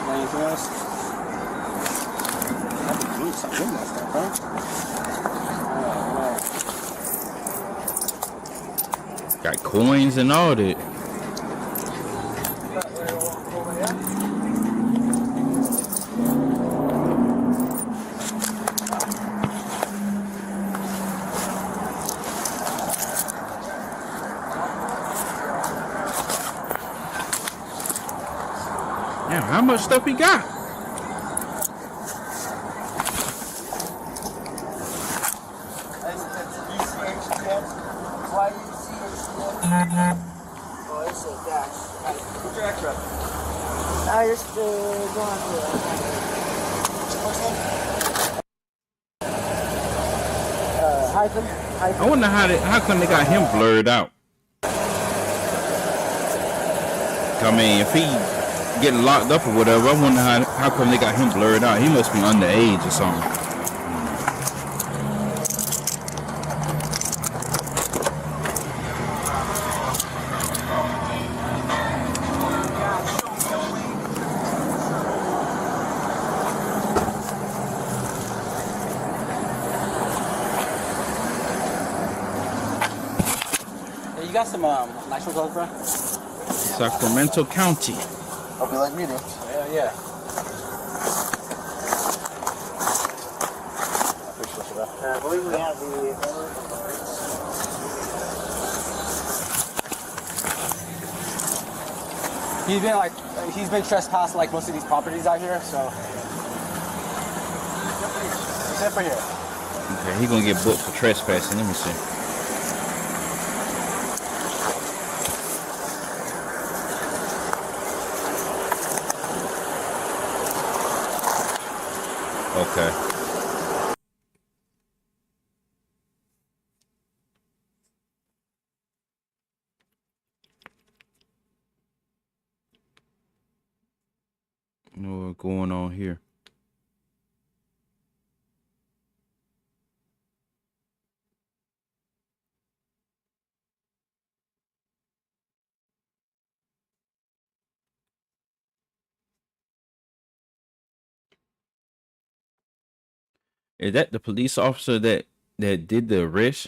Anything else? I've been doing something like that, bro. Got coins and all that. Yeah, how much stuff he got? Oh, it's a dash. What's your extra? I just going to hyphen. I wonder how come they got him blurred out. I mean, if he getting locked up or whatever, I wonder how come they got him blurred out. He must be underage or something. Hey, you got some nice results, bro? Sacramento County. Hope you like medium. Yeah. I believe we have the... He's been trespassing like most of these properties out here, so. Except for here. Okay, he gonna get booked for trespassing. Let me see. Okay. You know what's going on here? Is that the police officer that that did the arrest?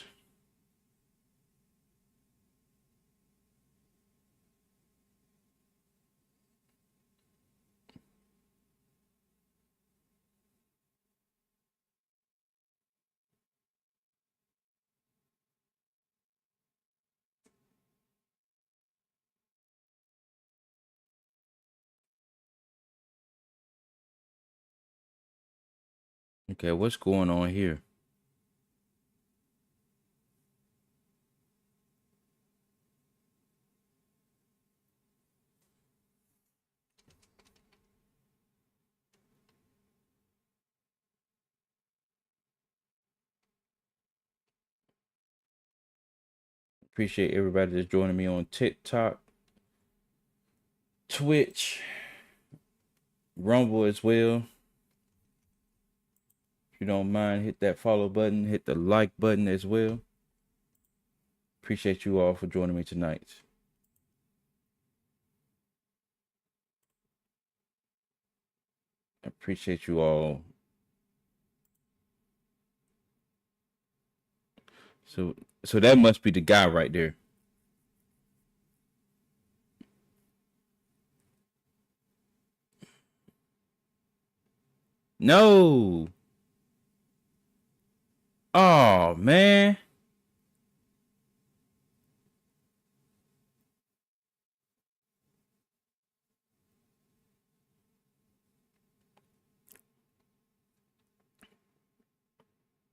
Okay, what's going on here? Appreciate everybody that's joining me on TikTok, Twitch, Rumble as well. If you don't mind, hit that follow button, hit the like button as well. Appreciate you all for joining me tonight. I appreciate you all. So that must be the guy right there. No. Oh, man.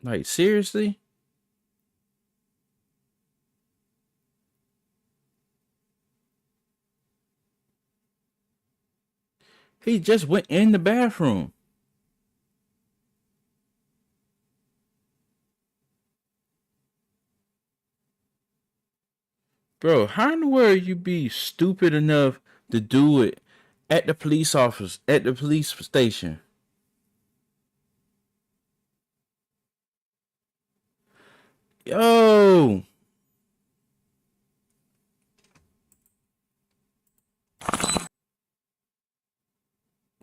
Like, seriously? He just went in the bathroom. Bro, how in the world you be stupid enough to do it at the police office, at the police station? Yo.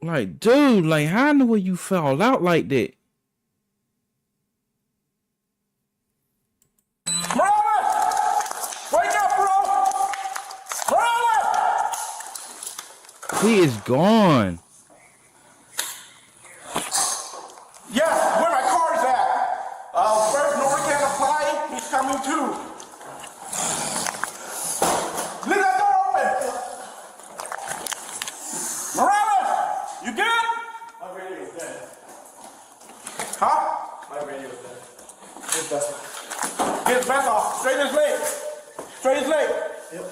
Like, dude, like, how in the world you fall out like that? Wake up, bro! He is gone. Yeah, where my car's at. First Nora can't apply. He's coming too. Leave that door open. Miranda, you good? My radio is dead. Huh? My radio is dead. His vest off. Get his vest off. Straighten his leg. Straighten his leg. Yep.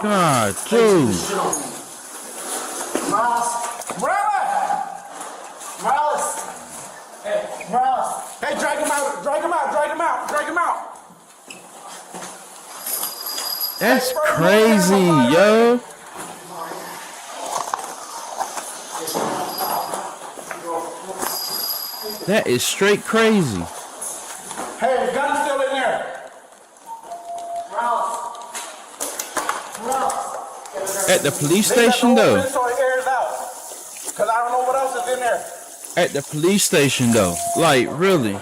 God, dude. Morales! Hey, Morales! Hey, drag him out! Drag him out! Drag him out! Drag him out! That's crazy, yo. That is straight crazy. Hey, the gun's still in there. Morales! At the police station, though. So it airs out. Because I don't know what else is in there. At the police station, though. Like, really?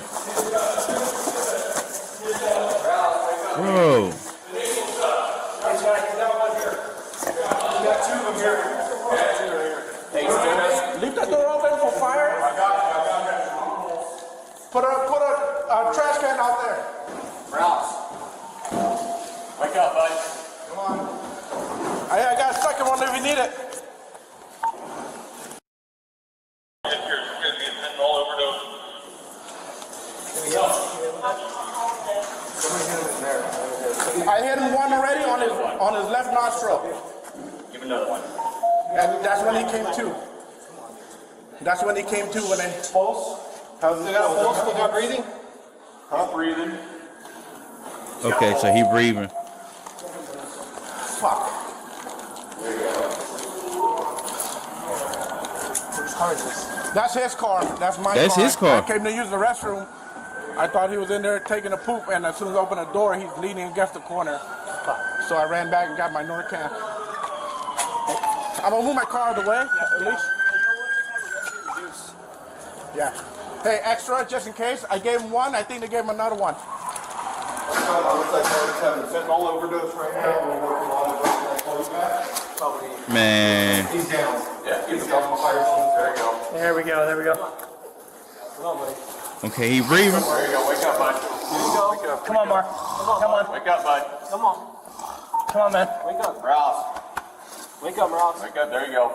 Bro. Leave that door open for fire. Put a trash can out there. Rouse. Wake up, bud. Come on. I got a second one if you need it. I hit him one already on his left nostril. Give me another one. That's when he came to. That's when he came to when they pulse. How's it got a pulse? Still got breathing? Not breathing. Okay, so he breathing. Fuck. That's his car. That's my car. That's his car. I came to use the restroom. I thought he was in there taking a poop, and as soon as I opened the door, he's leaning against the corner. So I ran back and got my Norcan. I'm gonna move my car out of the way, at least. Yeah. Hey, extra, just in case. I gave him one. I think they gave him another one. What's going on? Looks like Mark's having fentanyl overdose right now. We're working on it. Call you back. Man. He's down. Yeah, he's down. Fire team. There you go. There we go. There we go. Come on, buddy. Okay, he breathing. There you go. Wake up, bud. Wake up. Come on, Mark. Come on. Wake up, bud. Come on. Come on, man. Wake up, Rouse. Wake up, Rouse. Wake up. There you go.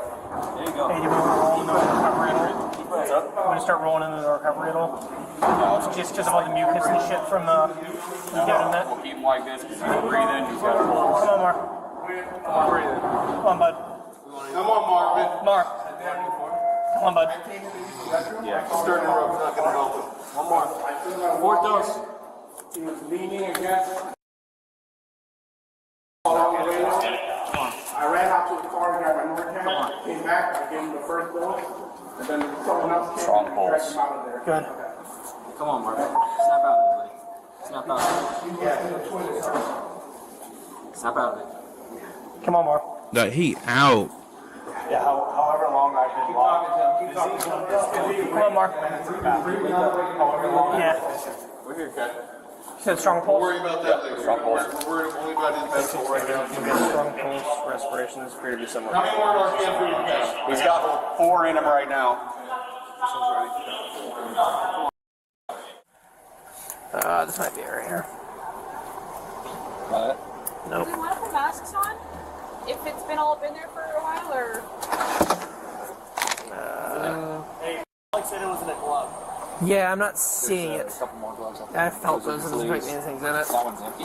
There you go. Hey, do you want to roll into the recovery at all? What's up? You want to start rolling into the recovery at all? Just because of all the mucus and shit from you giving him that? We'll keep him like this because he's breathing. He's got a pulse. Come on, Mark. Come on, breathing. Come on, bud. Come on, Marvin. Mark. Come on, bud. Yeah. Starting rope's not going to help him. One more. Fourth dose. He was leaning against. I ran out to the car and got my Norcan. Came back. I gave him the first dose. And then someone else came and dragged him out of there. Good. Come on, Marvin. Snap out of it, buddy. Snap out of it. Snap out of it. Come on, Mark. Like, he out. Yeah, however long I've been locked. Come on, Mark. Yeah. We're here, Ken. You said strong pulse? Don't worry about that later. Strong pulse. We're only about his vessel right now. Strong pulse, respiration is appear to be somewhat. How many more Narcan for you guys? He's got 4 in him right now. This might be it right here. Got it? Nope. Do we want to put masks on? If it's been all up in there for a while, or? Hey, Alex said it was in a glove. Yeah, I'm not seeing it. A couple more gloves. I felt those. There's like many things in it. That one's empty.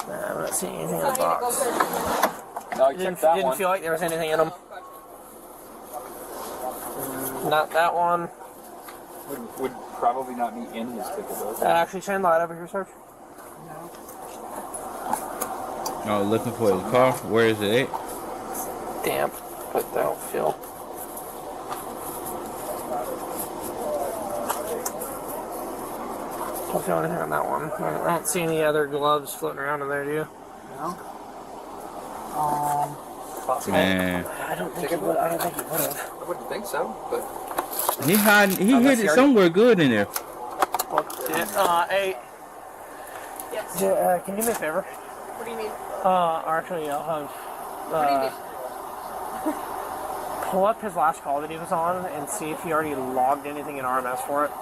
Nah, I'm not seeing anything in the box. No, you checked that Didn't one. feel like there was anything in them. Not that one. Would probably not be in his ticket though. Actually, shine the light over here, Sarge. Oh, looking for his car. Where is it at? Damp, but they don't feel. Don't feel anything on that one. I don't see any other gloves floating around in there, do you? No. Man. I don't think he would. I don't think he would have. I wouldn't think so, but He hiding. He hid it somewhere good in there. Hey. Yes. Can you do me a favor? What do you mean? Actually, I'll have. What do you mean? Pull up his last call that he was on and see if he already logged anything in RMS for it.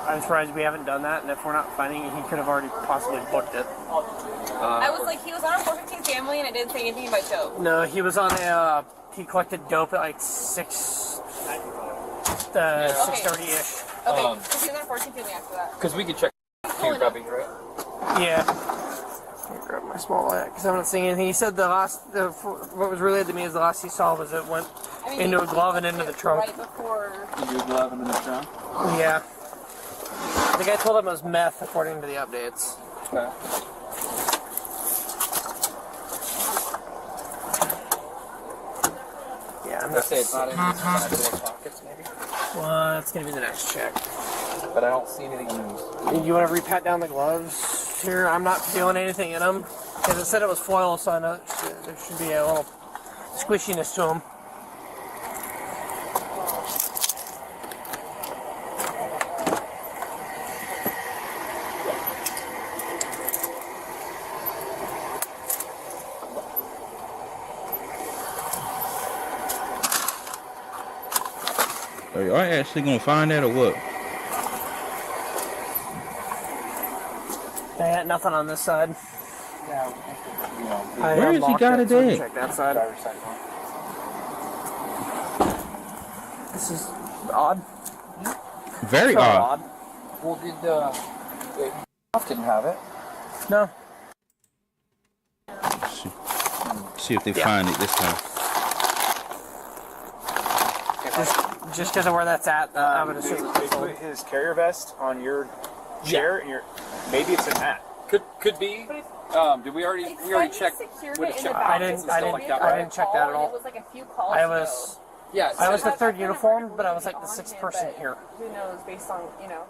I'm surprised we haven't done that, and if we're not finding it, he could have already possibly booked it. I was like, he was on a 415 family, and it didn't say anything about Joe. No, he was on a. He collected dope at like 6:30ish. Okay, because he was on a 415 family after that. because we could check probably, right? Yeah. Let me grab my small light because I'm not seeing anything. He said what was relayed to me is the last he saw was it went into a glove and into the trunk. Right before. You do a glove in the trunk? Yeah. The guy told him it was meth according to the updates. Okay. Yeah, I'm not saying it's not in his pockets, maybe. Well, that's gonna be the next check. But I don't see anything loose. You want to repat down the gloves here? I'm not feeling anything in them because it said it was foil, so I know there should be a little squishiness to them. Are y'all actually gonna find that or what? I got nothing on this side. Where has he got it at? Check that side. This is odd. Very So odd. Well, did didn't have it? No. See if they find it this time. Just because of where that's at, I would assume. They put his carrier vest on your chair, and maybe it's in that. Could be. Did we already check with the check? I didn't check that at all. It was like a few calls. I was the third uniform, but I was like the 6th person here. Who knows, based on, you know.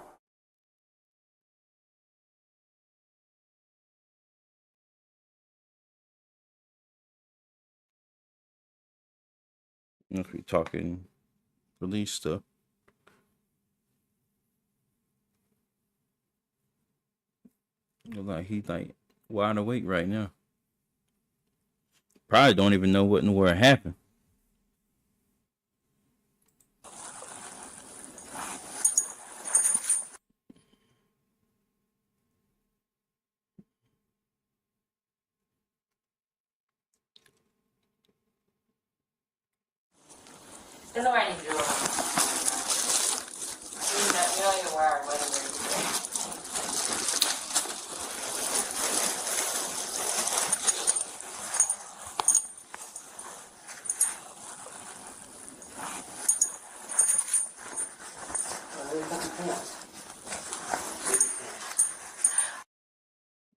If we talking police stuff. Look like he's like wide awake right now. Probably don't even know what in the world happened. There's nowhere I need to go. You don't even wear where to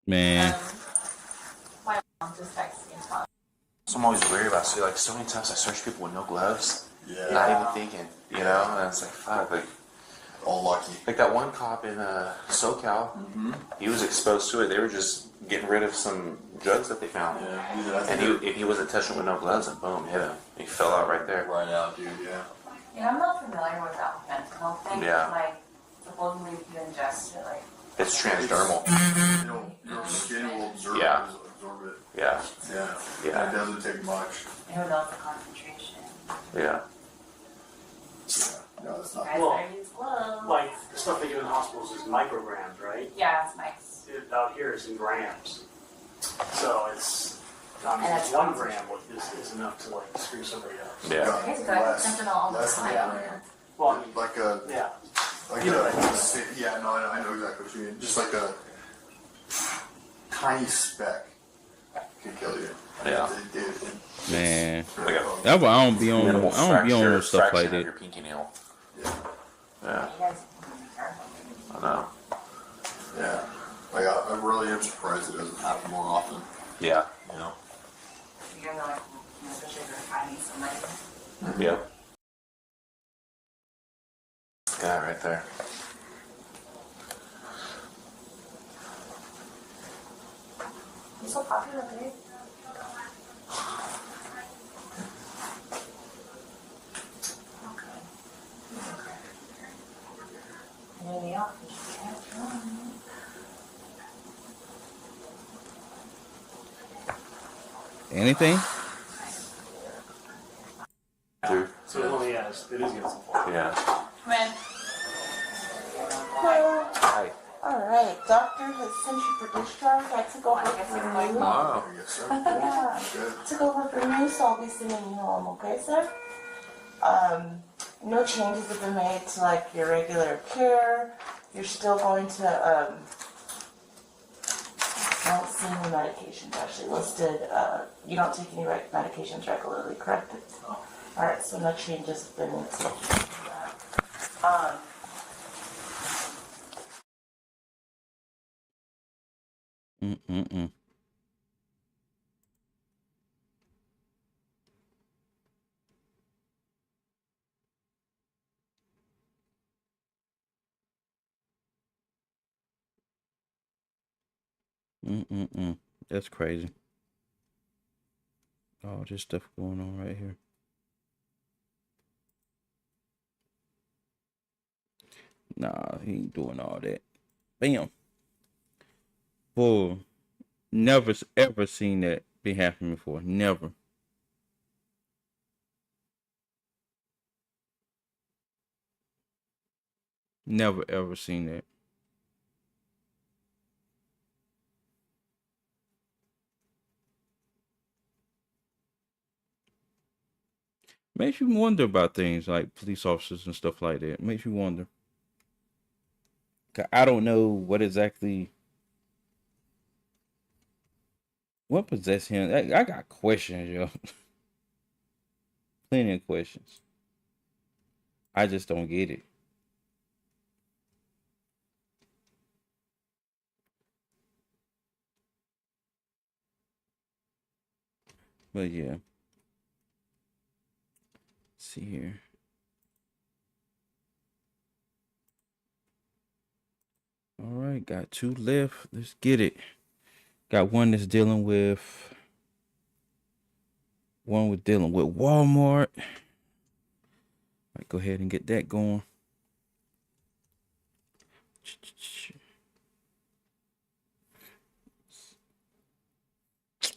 Man. My mom just texted me. So I'm always worried about, so like so many times I search people with no gloves, not even thinking, you know, and it's like, fuck, like, all lucky. Like that one cop in SoCal, he was exposed to it. They were just getting rid of some drugs that they found. Yeah, and he wasn't touching with no gloves, and boom, hit him. He fell out right there. Right out, dude, yeah. Yeah, I'm not familiar with that fentanyl thing. Yeah. Like, supposedly if you ingest it, like... It's transdermal. Your skin will absorb, Yeah. absorb it. Yeah. Yeah. Yeah. It doesn't take much. It would also concentration. Yeah. No, it's not. Guys, Well, I use gloves. like the stuff they give in hospitals is micrograms, right? Yeah, it's nice. Out here it's in grams. So it's, I mean, And it's it's 1 awesome. gram is enough to like screw somebody up. Yeah. It's good. Fentanyl all the Less than time. a gram. Well, I mean, Like a, yeah. like You know a, what I mean. yeah, no, I know exactly what you mean. Just like a tiny speck can kill you. Yeah. Man. Like a That's why I don't be on minimal I don't be on fracture- stuff like fraction of that. your pinky nail. Yeah. Yeah. You guys be careful. I know. Yeah. Like I really am surprised it doesn't happen more often. Yeah. You know? You guys are like, especially if you're finding somebody. Yep. Guy right there. You're so popular, babe. Okay. And in the office, you can't run. Anything? Dude. So it only has, it is getting some force. Yeah. Come in. Hello. Hi. All right, doctor has sent you for discharge. I took over for you. Wow. Yes, sir. Yeah, took over for you, so I'll be sending you home. Okay, sir? No changes have been made to like your regular care. You're still going to I don't see any medications actually listed. You don't take any medications regularly, correct? All right, so no changes have been made to that. Mm-mm-mm. Mm-mm-mm. That's crazy. All this stuff going on right here. Nah, he ain't doing all that. Bam. Boy, never ever seen that be happening before. Never. Never ever seen that. Makes you wonder about things like police officers and stuff like that. Makes you wonder. 'Cause I don't know what exactly what possessed him. I got questions, yo. Plenty of questions. I just don't get it. But yeah. Let's see here. All right, got 2 left. Let's get it. Got one that's dealing with Walmart. Right, go ahead and get that going.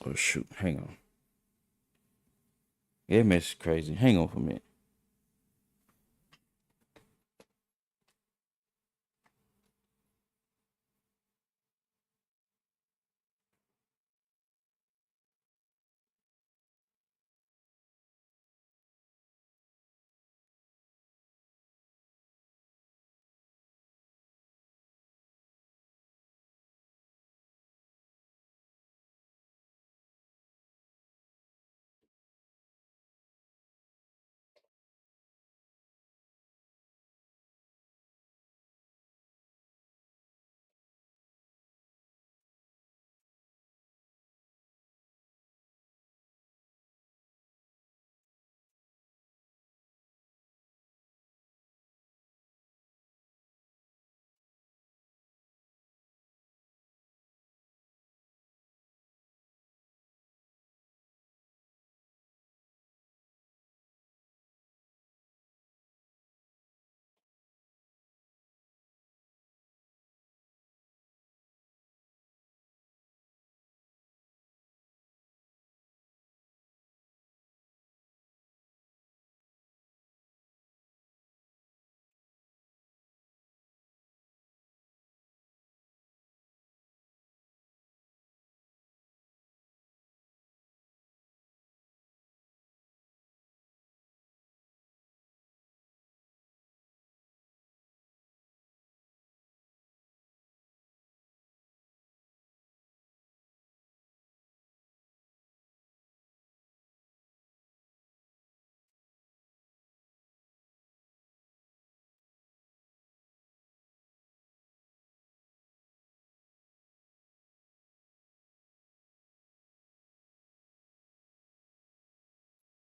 Oh shoot, hang on. Yeah, mess is crazy. Hang on for a minute.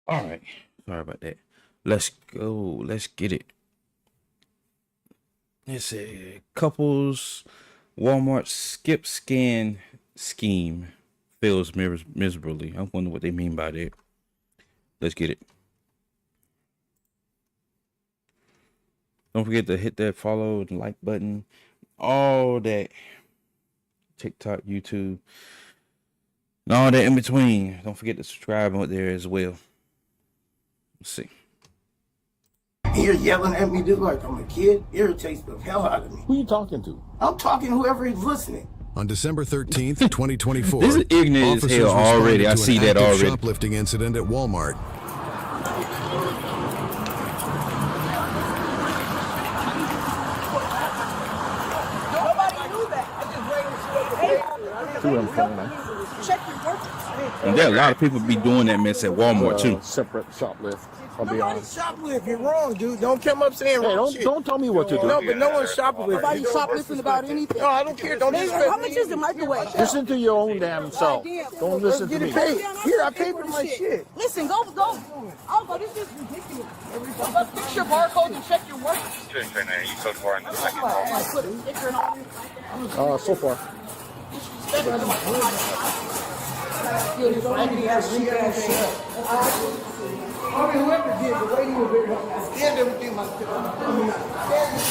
All right. Sorry about that. Let's go. Let's get it. It's a couples Walmart skip scan scheme fails miserably. I wonder what they mean by that. Let's get it. Don't forget to hit that follow and like button. All that. TikTok, YouTube, and all that in between. Don't forget to subscribe out there as well. Let's see. You're yelling at me, dude, like I'm a kid. Irritates the hell out of me. Who are you talking to? I'm talking to whoever is listening. On December 13th, 2024, This is ignorant as hell already. I see that already. Shoplifting incident at Walmart. And there are a lot of people be doing that mess at Walmart too. Separate shoplift. I'll be Nobody honest. shoplift. You're wrong, dude. Don't come up saying Hey, wrong shit. don't tell me what to do. No, but no one shoplifting. Nobody shoplifting about anything. No, I don't care. Don't disrespect How much is the microwave? Listen to your own damn self. Don't listen to Get me. it paid. Here, I paid for my shit. Listen, go. I'll go. This is ridiculous. Fix your barcode and check your work. You so far in the second I put a sticker and all this. So far.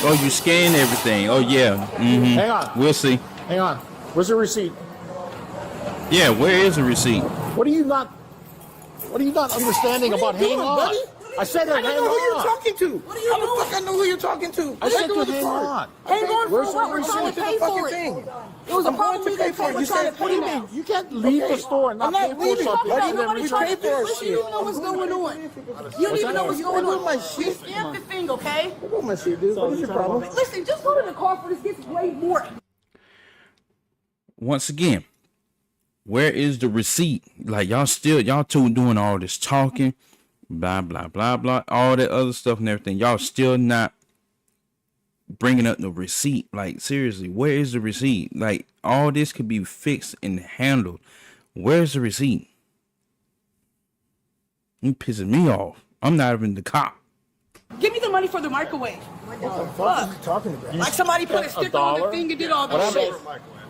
Oh, you scan everything. Oh yeah. Mm-hmm. Hang on. We'll see. Hang on. Where's the receipt? Yeah, where is the receipt? What are you not understanding about hang on? Buddy? I said I hang don't know who you're on. talking to. What are you doing? How the fuck I know who you're talking to? I said to hang on. Hang on for Where's what? the We're trying to receipt? pay for it. Thing. It was a I'm going problem to pay for it. You said, what do you mean? You can't leave the store and not pay for leaving. something. Buddy, and then we return pay it. for our Listen, shit. you don't know what's going on. You don't even know what's going on. my shit. You stamped the thing, okay? What my shit, dude? What's your problem? Listen, just go to the car for this gets way more. Once again, where is the receipt? Like y'all two doing all this talking, blah blah blah blah, all that other stuff and everything. Y'all still not bringing up the receipt. Like seriously, where is the receipt? Like all this could be fixed and handled. Where's the receipt? You pissing me off. I'm not even the cop. Give me the money for the microwave. What the fuck are you talking about? Like somebody put a sticker on the thing and did all this shit.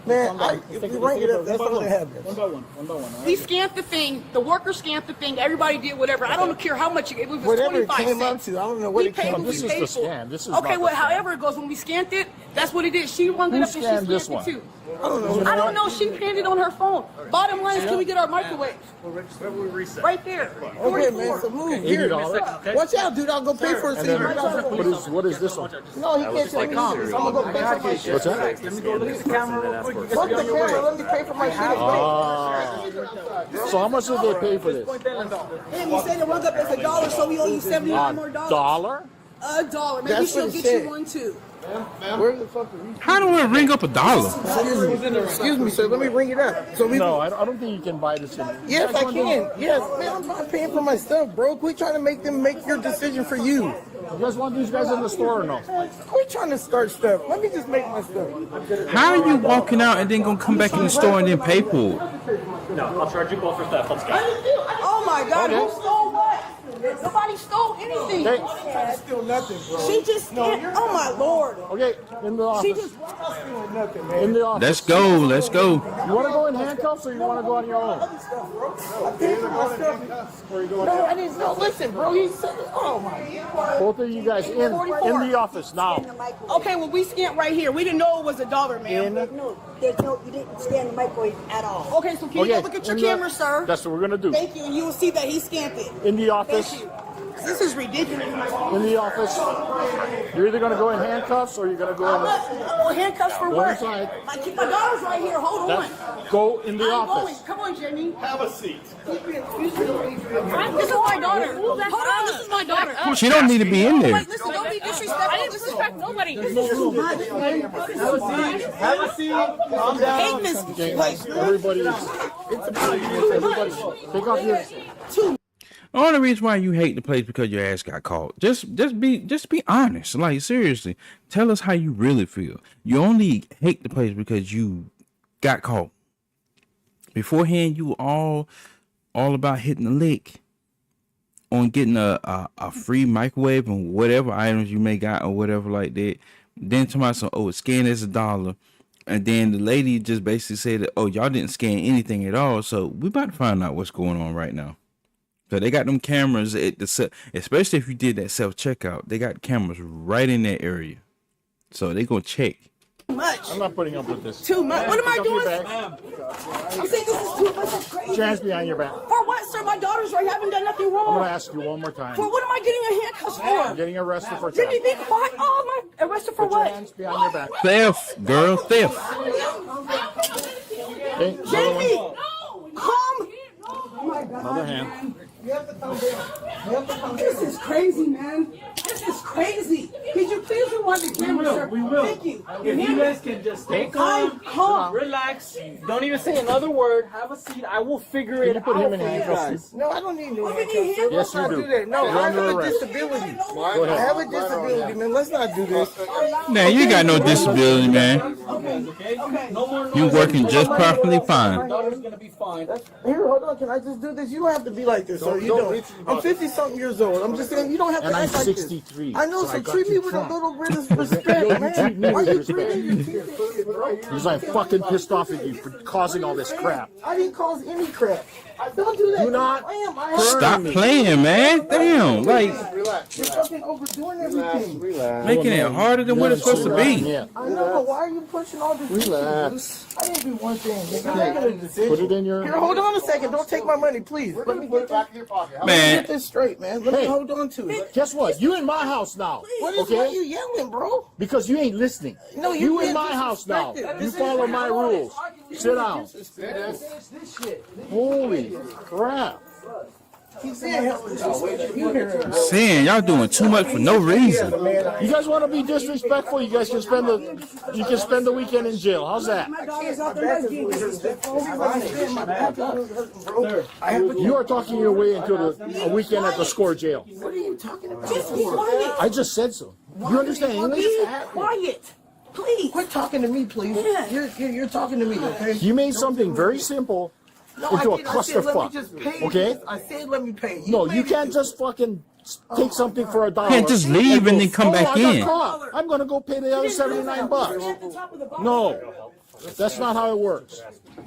Man, if we rank it up, that's all that happens. One by one. We scanned the thing. The worker scanned the thing. Everybody did whatever. I don't care how much it was. Whatever it 25 came cents. up to, I don't know what it came up to. This is the scan. This is okay, well, however it goes, when we scanned it, that's what it is. She won it up and she scanned this it one? too. I don't know. I don't know. She panned it on her phone. Bottom line is, can we get our microwave? Right there. Okay, man, so move here. $80. Watch out, dude. I'll go pay for it. So What is this one? no, he can't take me. I'm going to go pay for my shit. What's that? Fuck the camera. Let me pay for my shit. So how much did they pay for this? And you said it runs up as $1, so we owe you $79 more. $1? $1. Maybe That's she'll what it get said. you one too. Where the fuck are we? How do I ring up $1? Excuse me, sir. Let me ring it up. So we. No, I don't think you can buy this. Yes, I can. Yes, man. I'm not paying for my stuff, bro. Quit trying to make them make your decision for you. You guys want these guys in the store or no? Quit trying to start stuff. Let me just make my stuff. How are you walking out and then gonna come back in the store and then pay for it? No, I'll charge you both for theft. Let's go. Oh my God! Who stole what? Nobody stole anything. Okay. Steal nothing, bro. She just. Oh my Lord. Okay, in the office. She just. Stealing nothing, man. In the office. Let's go. Let's go. You want to go in handcuffs or you want to go on your own? I paid for my stuff. No, I didn't know. Listen, bro. He said, oh my God. Both of you guys in the office now. Okay, well we scanned right here. We didn't know it was $1, man. No, you didn't scan the microwave at all. Okay, so can you go look at your camera, sir? That's what we're gonna do. Thank you, and you will see that he scanned it. In the office. Thank you. This is ridiculous. In the office. You're either gonna go in handcuffs or you're gonna go in. Well, handcuffs for Go what? inside. My daughter's right here. Hold on. Go in the I'm office. going. Come on, Jamie. Have a seat. This is my daughter. Hold on, this is my daughter. She don't need to be in there. Wait, listen, don't be disrespectful. I didn't disrespect nobody. This is too much. Have a seat. Calm down. I hate this place. Everybody, take off your. The only reason why you hate the place because your ass got caught. Just be honest. Like, seriously, tell us how you really feel. You only hate the place because you got caught. Beforehand, you were all about hitting the lick on getting a free microwave and whatever items you may got or whatever like that. Then somebody said, oh, scan is $1. And then the lady just basically said that, oh, y'all didn't scan anything at all. So we about to find out what's going on right now. So they got them cameras at the especially if you did that self-checkout, they got cameras right in that area. So they gonna check. Too much. I'm not putting up with this. Too much. What am I doing? I'm saying this is too much. This is crazy. Hands behind your back. For what, sir? My daughter's right. I haven't done nothing wrong. I'm gonna ask you one more time. For what am I getting a handcuffs for? You're getting arrested for Jimmy, theft. be quiet. Oh, my. Arrested for Put what? your hands behind your back. Theft, girl, theft. Okay, Jamie, come. Oh my God. Another hand. You have to come down. You have to come down. This is crazy, man. This is crazy. Could you please rewind the camera, sir? We will. Thank you. If you guys can just stay calm, relax, don't even say another word, have a seat, I will figure it out for you guys. No, I don't need no handcuffs. Yes, Let's not do that. No, You're I under have a arrest. disability. Go I ahead. have a disability, man. Let's not do this. Nah, you got no disability, man. You working just perfectly fine. Daughter's gonna be fine. Here, hold on. Can I just do this? You don't have to be like this, sir. You don't. I'm 50-something years old. I'm just saying, you don't have to And I'm act like this. 63. I know, so so got treat me you with Trump. a little bit of respect, You treat me man. Why with you respect. treating your teeth, bro? Because I'm fucking pissed off at you for causing all this crap. I didn't cause any crap. Don't do that. Do not I am. Stop playing, man. Damn, like Relax. You're fucking overdoing everything. making it harder than what it's supposed to be. Yeah. I know, but why are you pushing all this? Relax. I didn't do one thing. Nigga. I got a decision. Put it in your. Here, hold on a second. Don't take my money, please. Let me get Back in your pocket. Let me Man. get this straight, man. Let me hold on to it. Guess what? You in my house now. What is why you yelling, bro? Because you ain't listening. No, you in being my house now. disrespectful. You follow my rules. Sit down. Holy crap. Keep saying help me. You hear him. Saying y'all doing too much for no reason. You guys want to be disrespectful? You guys can spend the weekend in jail. How's that? You are talking your way into a weekend at the score jail. What are you talking about? Just be quiet. I just said so. You understand English? Be quiet. Please. Quit talking to me, please. You're talking to me, okay? You made something very simple into a clusterfuck. Okay? I said let me pay. No, you can't just fucking take something for $1. Can't just leave and then come back I got in. caught. I'm gonna go pay the other $79. No. That's not how it works.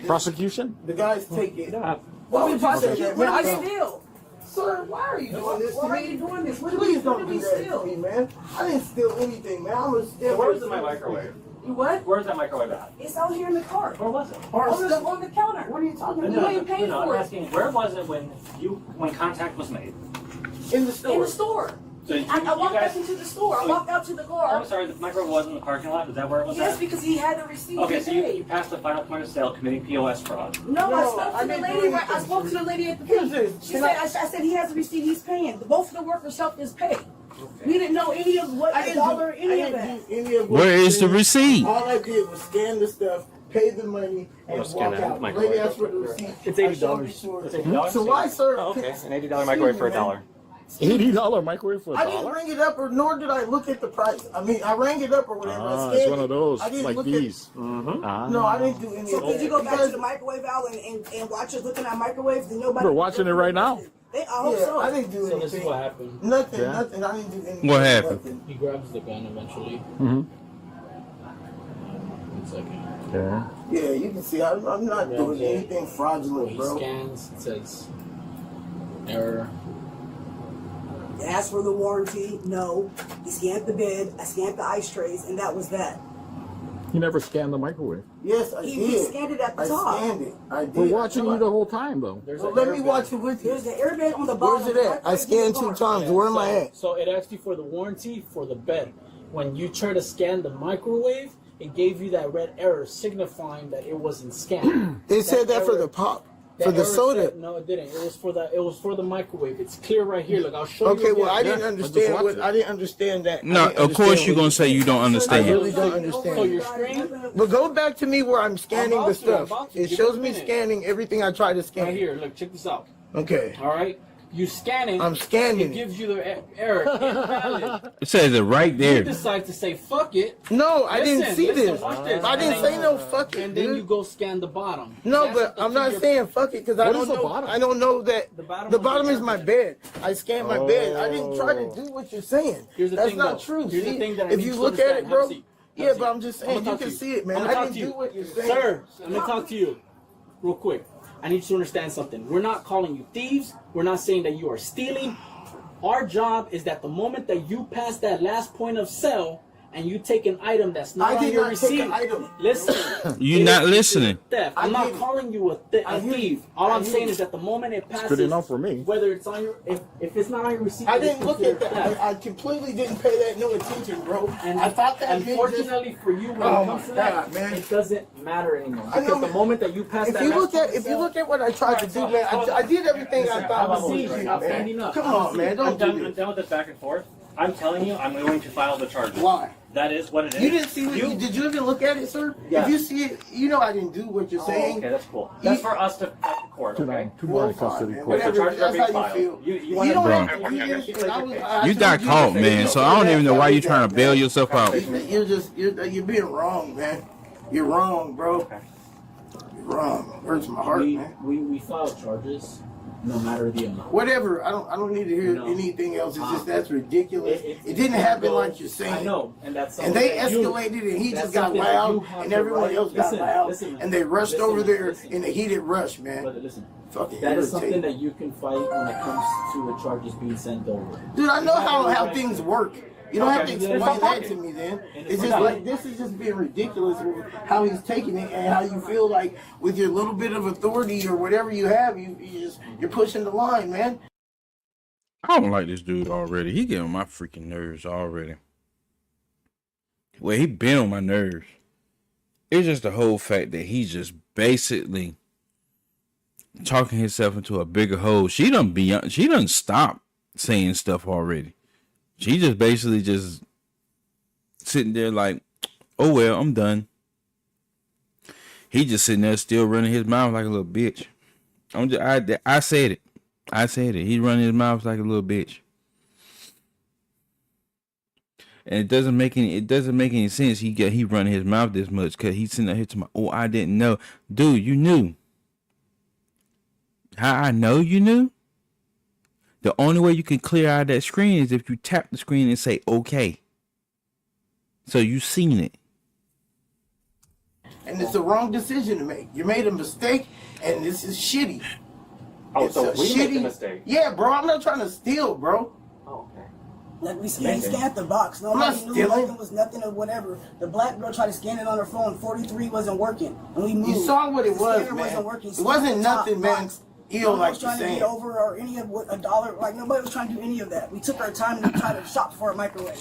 Prosecution? The guys take it. Why Why would would you you say prosecute? that, What man? do we steal? Sir, why are you doing this to Why are me? you doing this? Please don't What do did we that steal? to me, man. I didn't steal anything, man. I'm a steal. Where's my microwave? You what? Where's that microwave at? It's out here in the car. Where was it? On the counter. What are you talking about? You ain't paid I'm for it. asking, where was it when contact was made? In the store. In the store. So I walked back into the store. I walked out to the car. I'm sorry, the microwave was in the parking lot? Is that where it was Yes, at? because he had the receipt. Okay, He so paid. you passed the final point of sale committing POS fraud. No, I spoke to the didn't lady. do Right, I spoke to the lady at the pay. She said, I said he has a receipt. He's paying. Both of the workers helped us pay. We didn't know any of what I didn't dollar do, any I of didn't that. do any of what Where you is the said. receipt? All I did was scan the stuff, pay the money, and walk out. The lady asked for the receipt. It's I showed her $80. sure. It's $80? So why, sir? Oh, okay. An $80 microwave for $1. $80 microwave for I didn't $1? ring it up, or nor did I look at the price. I mean, I rang it up or whatever. I scanned It's one of those, I didn't like look these. No, I didn't do any So of that. could you go back to Because- the microwave aisle and watch us looking at microwaves? And nobody. We're watching it right now. I hope Yeah, so. I didn't do anything. So this is what happened. Nothing, Yeah. nothing. I didn't do anything. What happened? Nothing. He grabs the gun eventually. Mm-hmm. 1 second. Yeah. Yeah, you can see I'm not Yeah, doing yeah. anything fraudulent, He bro. scans. It says error. Asked for the warranty. No. He scanned the bed. I scanned the ice trays, and that was that. You never scanned the microwave. Yes, I He did. scanned it at the I top. scanned it. I did. We're watching you the whole time, though. Well, let me watch it with you. There's the airbag on the bottom. Where's it at? I scanned 2 times. Where am I at? So it asked you for the warranty for the bed. When you try to scan the microwave, it gave you that red error signifying that it wasn't scanned. It said that for the pop, for the error soda. said- no, it didn't. It was for the microwave. It's clear right here. Look, I'll show you. Okay, well, again. I didn't understand what I didn't understand that. No, of course you're gonna say you don't I understand. really don't understand. So your screen But go back to me where I'm scanning I'm the about to, I'm stuff. about to. It Give shows me a me minute. scanning everything I try to scan. right here. Look, check this out. Okay. All right, you scanning. I'm scanning It it. gives you the error. Invalid. It says it right You there. decide to say fuck it. No, I didn't Listen, see listen, this. watch this. I didn't And say then- no fuck it, And then you dude. go scan the bottom. No, That's but the I'm not figure- saying fuck it because I What don't is the know. bottom? I don't know that The bottom the of bottom the is my bed. I scanned my bed. I didn't try to do what you're saying. Here's the That's thing, not though. true. Here's the See, thing that I if need you to look at understand. it, Have bro. a seat. Yeah, but I'm just saying I'm gonna you can talk to see it, man. I'm gonna I talk didn't to do you. what you're saying. Sir, let me talk to you real quick. I need you to understand something. We're not calling you thieves. We're not saying that you are stealing. Our job is that the moment that you pass that last point of sale and you take an item that's not I on did your not receipt, take an item. listen. You're it not is listening. Theft. I'm I not didn't. calling you a I hear thief. you. All I I'm hear saying you. is that the moment it passes, good enough for me. whether it's on your, if it's not on your receipt, I it's didn't look at considered that. theft. I completely didn't pay that no attention, bro. And I thought that meant just. unfortunately for you, when Oh it comes my to that, God, man. it doesn't matter anymore. I know, Because the moment that you pass If that you last look at point of if you sale- look at what I tried to do, man, I did everything I thought I was I'm doing, standing man. up. Come on, man, I'm don't done, do I'm this. done with this back and forth. I'm telling you, I'm going to file the charges. Why? That is what it is. You didn't see what did you even look at it, sir? Yeah. If you see it, you know I didn't do what you're saying. Okay, that's cool. That's for us to at the court, okay? Two more in custody court. The charges are being filed. You wanna- don't Bro. have to. You got caught, man. So I don't even know why you're trying to bail yourself out. You're being wrong, man. You're wrong, bro. You're wrong. Hurts my heart, man. We file charges, no matter the amount. Whatever. I don't need to hear anything else. It's just that's ridiculous. It didn't happen like you're saying. I know, and that's And they something that you- escalated, and he that's just got something that you loud, have and to everyone write. else got Listen, loud, listen, man. and they rushed Listen, over there listen. in a heated rush, man. Brother, listen. Fucking That is something irritating. that you can fight when it comes to the charges being sent over. Dude, I know how things work. You don't have to Okay. explain that to me then. It's just like, this is just being ridiculous with how he's taking it and how you feel like with your little bit of authority or whatever you have, you're pushing the line, man. I don't like this dude already. He getting on my freaking nerves already. Well, he been on my nerves. It's just the whole fact that he's just basically talking himself into a bigger hole. She done stop saying stuff already. She just basically just sitting there like, oh well, I'm done. He just sitting there still running his mouth like a little bitch. I said it. I said it. He running his mouth like a little bitch. And it doesn't make any sense. He running his mouth this much because he's sitting there here to my, oh, I didn't know. Dude, you knew. How I know you knew? The only way you can clear out that screen is if you tap the screen and say, okay. So you seen it. and it's the wrong decision to make. You made a mistake, and this is shitty. Oh, It's so a we made the mistake. Yeah, bro. I'm not trying to steal, bro. Oh, okay. Like we scanned the box. I'm not Nobody knew stealing. nothing was nothing or whatever. The black girl tried to scan it on her phone. 43 wasn't working, and we moved. You saw what it The was, scanner man. wasn't working. It wasn't nothing, man. Box. Ill, Nobody like was you're trying to saying. get over or any of what a dollar. Like nobody was trying to do any of that. We took our time to try to shop for a microwave.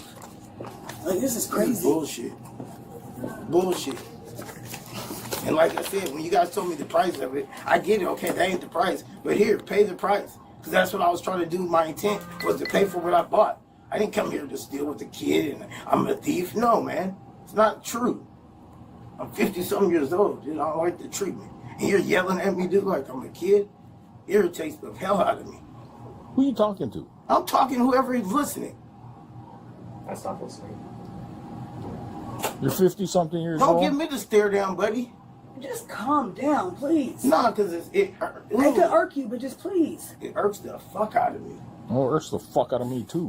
Like this is crazy. Bullshit. Bullshit. And like I said, when you guys told me the price of it, I get it. Okay, that ain't the price. But here, pay the price. Because that's what I was trying to do. My intent was to pay for what I bought. I didn't come here to steal with the kid and I'm a thief. No, man. It's not true. I'm 50-something years old, dude. I don't like the treatment. And you're yelling at me, dude, like I'm a kid. Irritates the hell out of me. Who you talking to? I'm talking to whoever is listening. That's not listening. You're 50-something years Don't old? give me the stare down, buddy. Just calm down, please. No, because it I could irk you, but just please. It irks the fuck out of me. Oh, it irks the fuck out of me, too.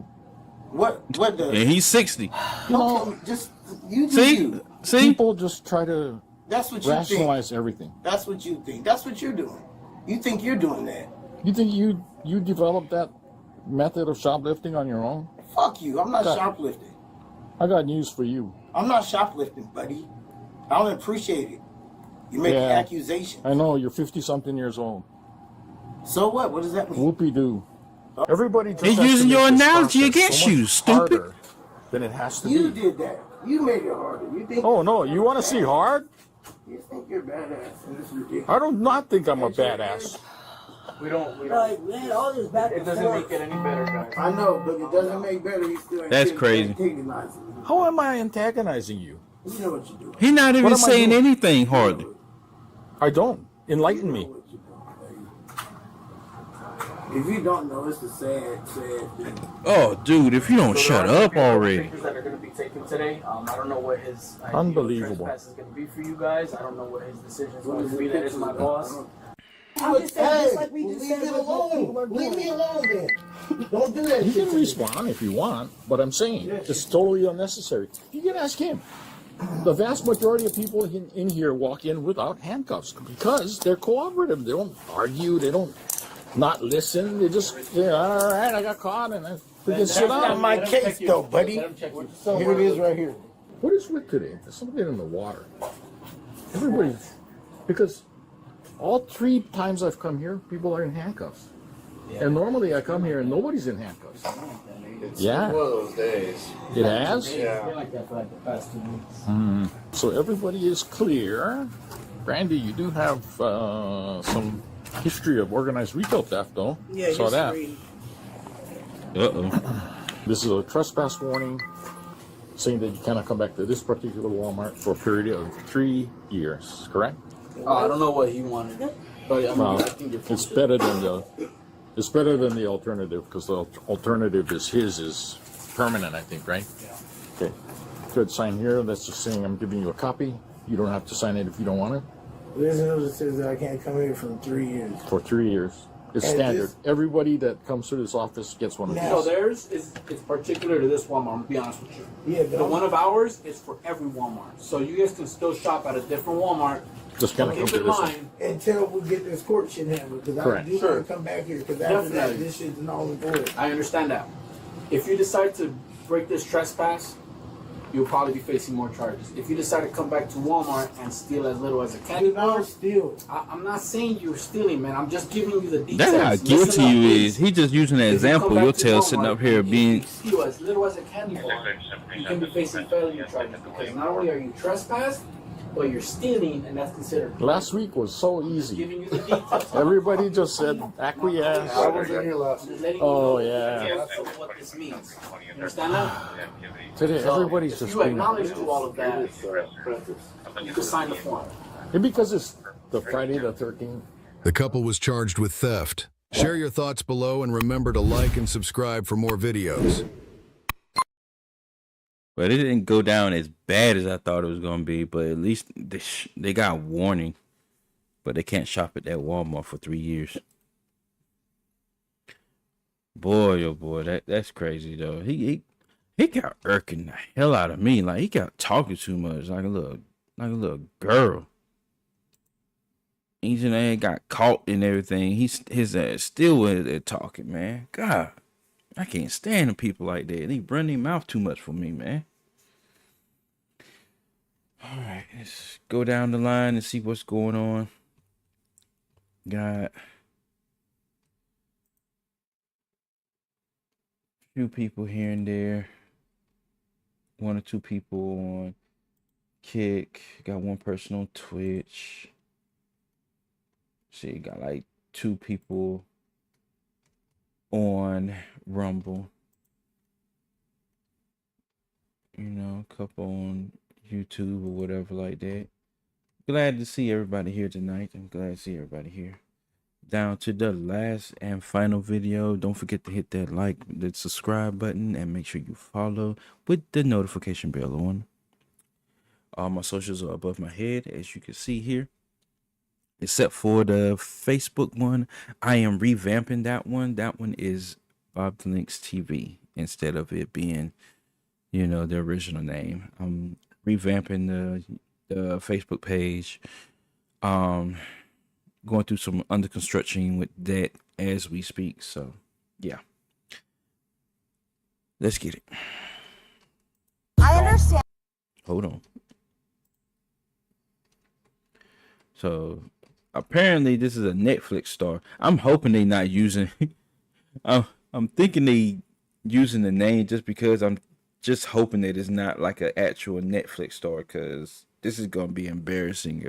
What the? And he's 60. You know, just you do See? you. See? People just try to That's what you rationalize think. everything. That's what you think. That's what you're doing. You think you're doing that. You think you developed that method of shoplifting on your own? Fuck you. I'm not God. shoplifting. I got news for you. I'm not shoplifting, buddy. I don't appreciate it. You make an accusation. I know, you're 50-something years old. So what? What does that mean? Whoopie-doo. Everybody just He's has to using make your this analogy process against so much you, stupid. harder than it has to You be. did that. You made it harder. You think? Oh, no, you want to see hard? You think you're badass, and this is ridiculous. I do not think I'm a badass. We don't. Like, man, all this back It and doesn't forth. make it any better, guys. I know, but it doesn't make better. You still That's crazy. antagonizing me. How am I antagonizing you? You know what you're doing. He's not What even am I saying doing? anything hardly. I don't. Enlighten me. If you don't know, it's a sad thing. Oh, dude, if you don't shut up already. Pictures that are going to be taken today. I don't know what his Unbelievable. trespass is going to be for you guys. I don't know what his decision is going to be. That is my boss. I'm just saying, just like we Leave just me said, what people alone. are Leave me doing. alone, then. Don't do that You shit can to me. respond if you want, but I'm saying it's totally unnecessary. You can ask him. The vast majority of people in here walk in without handcuffs because they're cooperative. They don't argue. They don't not listen. They just, all right, I got caught, and I can sit That's not down. my case, though, buddy. Here it is right here. What is with today? There's something in the water. Everybody, because all 3 times I've come here, people are in handcuffs. And normally I come here and nobody's in handcuffs. It's Yeah. one of those days. It has? Yeah. Like that for like the past 2 weeks. So everybody is clear. Randy, you do have some history of organized retail theft, though. Yeah, Saw that. history. Uh-oh. This is a trespass warning saying that you cannot come back to this particular Walmart for a period of 3 years, correct? I don't know what he wanted. But I mean, Well, I think you're it's better than the alternative because the alternative is permanent, I think, right? Yeah. Okay. Good. Sign here. That's just saying I'm giving you a copy. You don't have to sign it if you don't want it. There's a notice that says that I can't come here for 3 years. For 3 years. It's And standard. this- Everybody that comes to this office gets one of these. So theirs is it's particular to this Walmart. I'm gonna be honest with you. Yeah, but The one of ours is for every Walmart. So you guys can still shop at a different Walmart. Just kind of come Keep to in this one. mind, until we get this court shit handled, because I Correct. do Sure. want to come back here, because after that, Definitely. this shit's null and void. I understand that. If you decide to break this trespass, you'll probably be facing more charges. If you decide to come back to Walmart and steal as little as a candy bar, steal. I'm not saying you're stealing, man. I'm just giving you the details. That's how Listen guilty up, you please. is. He just using an If you come example. back Your to tail sitting Walmart up here and being. you steal as little as a candy bar, you can be facing felony charges because not only are you trespassed, but you're stealing, and that's considered. Last week was so easy. Giving you the details. Everybody just said acquiesce. I wasn't here last Just letting Oh, you know yeah. the details of what this means. You understand that? Today, So, everybody's if just you being. acknowledge to all of that, you can sign the form. And because it's the Friday the 13th. The couple was charged with theft. Share your thoughts below and remember to like and subscribe for more videos. But it didn't go down as bad as I thought it was going to be. But at least they got warning. But they can't shop at that Walmart for 3 years. Boy, oh boy, that's crazy though. He got irking the hell out of me. Like he got talking too much, like a little girl. He's in there, got caught and everything. His ass still in there talking, man. God, I can't stand the people like that. They run their mouth too much for me, man. All right, let's go down the line and see what's going on. Got a few people here and there. 1 or 2 people on Kick. Got 1 person on Twitch. See, got like 2 people on Rumble. You know, a couple on YouTube or whatever like that. Glad to see everybody here tonight. I'm glad to see everybody here. Down to the last and final video. Don't forget to hit that like, the subscribe button, and make sure you follow with the notification bell on. All my socials are above my head, as you can see here. Except for the Facebook one. I am revamping that one. That one is BobTheLynx TV instead of it being, you know, the original name. I'm revamping the Facebook page. Going through some under construction with that as we speak. So yeah, let's get it. I understand. Hold on. So apparently this is a Netflix star. I'm hoping they not using I'm thinking they using the name just because I'm just hoping that it's not like an actual Netflix star, because this is gonna be embarrassing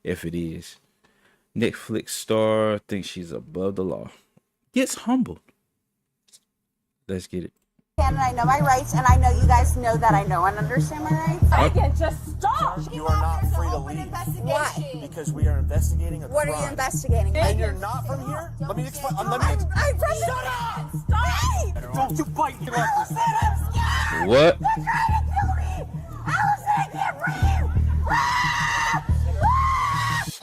if it is. Netflix star thinks she's above the law. Gets humbled. Let's get it. And I know my rights, and I know you guys know that I know and understand my rights. I can just stop. You are not free to leave. Why? Because we are investigating a What crime. are you investigating? And you're not from here? Let me explain. I'm from Shut up! Stop! Don't you bite me like this. I'm scared. What? They're trying to kill me. I was trying to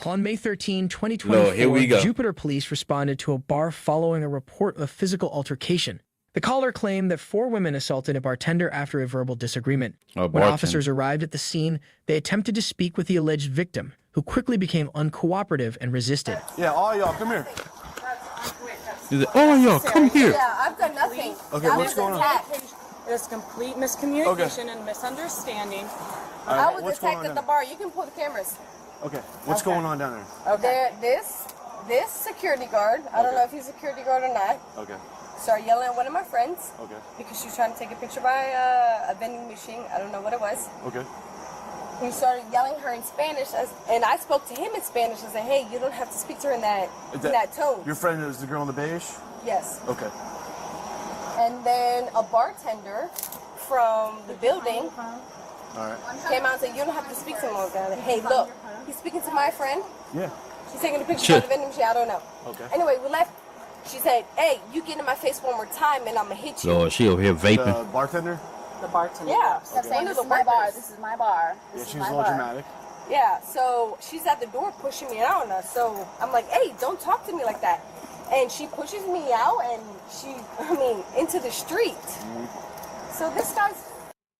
On May 13, 2024, Lord, here we go. Jupiter police responded to a bar following a report of physical altercation. The caller claimed that 4 women assaulted a bartender after a verbal disagreement. When officers arrived at the scene, they attempted to speak with the alleged victim, who quickly became uncooperative and resisted. Yeah, all y'all, come here. Oh, y'all, come here. Yeah, I've done nothing. Okay, what's going on? There's complete miscommunication and misunderstanding. I was attacked at the bar. You can pull the cameras. Okay, what's going on down there? Okay. This security guard, I don't know if he's a security guard or not, Okay, started yelling at one of my friends okay, because she was trying to take a picture by a vending machine. I don't know what it was. okay. He started yelling at her in Spanish, and I spoke to him in Spanish and said, hey, you don't have to speak to her in that tone. Your friend is the girl in the beige? Yes. Okay. And then a bartender from the building All right. came out and said, you don't have to speak to him like that. Hey, look, he's speaking to my friend. Yeah. She's taking a picture of the vending machine. I don't know. Okay. Anyway, we left. She said, hey, you get in my face one more time and I'm going to hit you. Lord, she over here vaping. The bartender? The bartender. Yeah. I'm saying, this is my bar. This is my bar. Yeah, she's a little dramatic. Yeah, so she's at the door pushing me out on us. So I'm like, hey, don't talk to me like that. And she pushes me out and into the street. So this guy's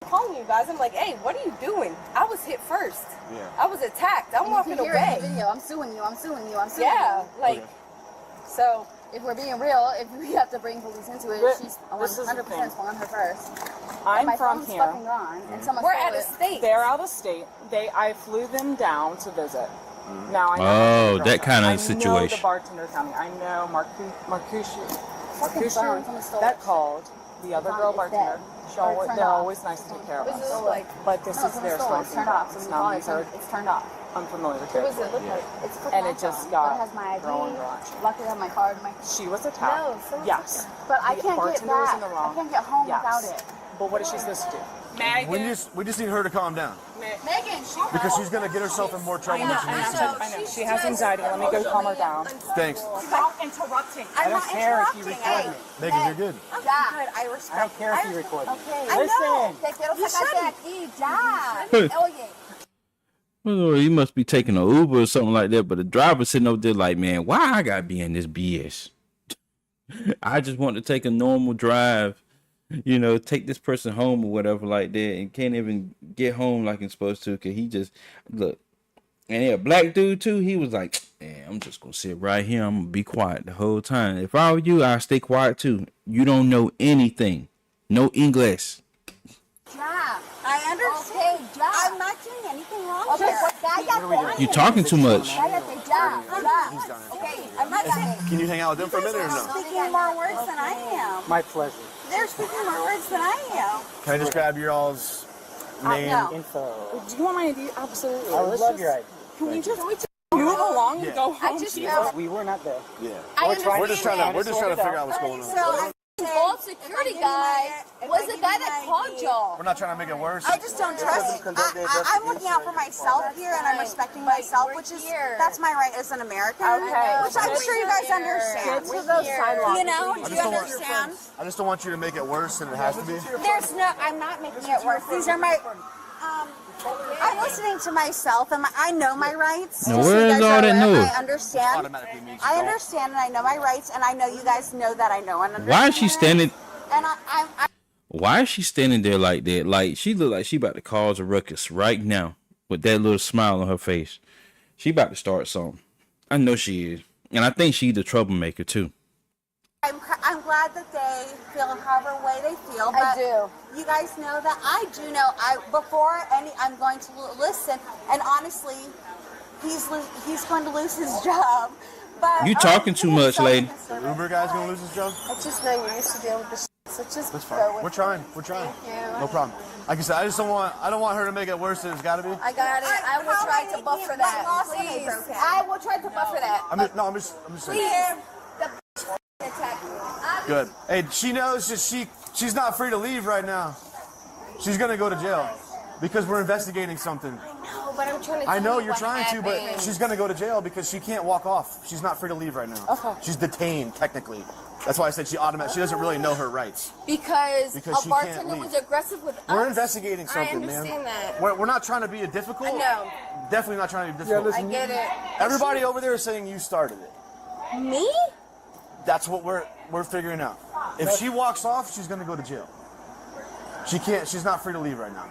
calling you guys. I'm like, hey, what are you doing? I was hit first. Yeah. I was attacked. I'm walking away. Video. I'm suing you. I'm suing you. I'm suing Yeah, you. like, so. If we're being real, if we have to bring police into it, she's 100% on her first. I'm my from phone's here. fucking gone, and someone We're stole out of it. state. They're out of state. I flew them down to visit. Now I know. Oh, that kind of I know situation. the bartender coming. I know Fucking phone. Someone stole that it. called the other girl bartender. They're always nice to take care of This us. is like, But this is their It's turned off. responsibility. So Now we these call are it. It's turned off. unfamiliar what does it look territory. like? It's fucking And it iPhone. just got It has my ID. girl interaction. Luckily, I have my card. She was attacked. No, someone yes. But I The can't get bartender was back. in the wrong. I can't get home Yes. without it. But what is she supposed to do? We just need her to calm down. Megan, Because she's going to get herself in more trouble than she needs to. I know. She has anxiety. Let me go calm her down. Thanks. Stop interrupting. I don't care if you record me. Megan, you're good. I'm good. I respect. I don't care if you record me. Okay. I know. Te quiero You sacarte shouldn't. aquí, ya. Oye. Well, he must be taking an Uber or something like that. But the driver sitting over there like, man, why I gotta be in this BS? I just want to take a normal drive, you know, take this person home or whatever like that, and can't even get home like I'm supposed to. Cause he just look. And a black dude too. He was like, "Man, I'm just gonna sit right here. I'm gonna be quiet the whole time. If I were you, I'd stay quiet too. You don't know anything, no English." Job. I understand. Okay, job. I'm not doing anything wrong. Okay, You talking too much. Okay, I'm not saying. Can you hang out with them for a minute or no? Speaking more words than I am. My pleasure. They're speaking more words than I am. Can I just grab your all's name? No. Info. Do you want my ID? Absolutely. I would love your ID. Can we just move along and go home? I just know. We were not there. Yeah. We're just trying to figure out what's going on. So the old security guy was the guy that called y'all. We're not trying to make it worse. I just don't trust. I'm looking out for myself here, and I'm respecting myself, which is that's my right as an American. Okay. Which I'm sure you guys understand. Get to those sidewalks. You know, do you understand? I just don't want you to make it worse than it has to be. There's no. I'm not making it worse. These are my. I'm listening to myself, and I know my rights. Now, where is all that noise? I understand. I understand, and I know my rights, and I know you guys know that I know and understand. Why is she standing? And Why is she standing there like that? Like she look like she about to cause a ruckus right now with that little smile on her face. She about to start something. I know she is, and I think she's the troublemaker too. I'm glad that they feel however way they feel. But I do. You guys know that I do know. I'm going to listen. And honestly, he's going to lose his job. But You talking too much, lady. The Uber guy's gonna lose his job? I just know you're used to dealing with this. So just That's go fine. with We're trying. We're trying. Thank you. No problem. Like I said, I don't want her to make it worse than it's got to be. I got it. I will try to buffer that. Please. I will try to buffer that. I'm just saying. Please. The attack me. Good. Hey, she knows that she's not free to leave right now. She's gonna go to jail because we're investigating something. No, but I'm trying to. I know tell you you're what trying to, but happened. she's gonna go to jail because she can't walk off. She's not free to leave right now. Okay. She's detained technically. That's why I said she doesn't really know her rights. Because she a can't bartender leave. was aggressive with us. We're investigating something, man. I understand that. We're not trying to be difficult. I know. Definitely not trying to be difficult. I get it. Everybody over there is saying you started it. Me? That's what we're figuring out. If she walks off, she's gonna go to jail. She's not free to leave right now.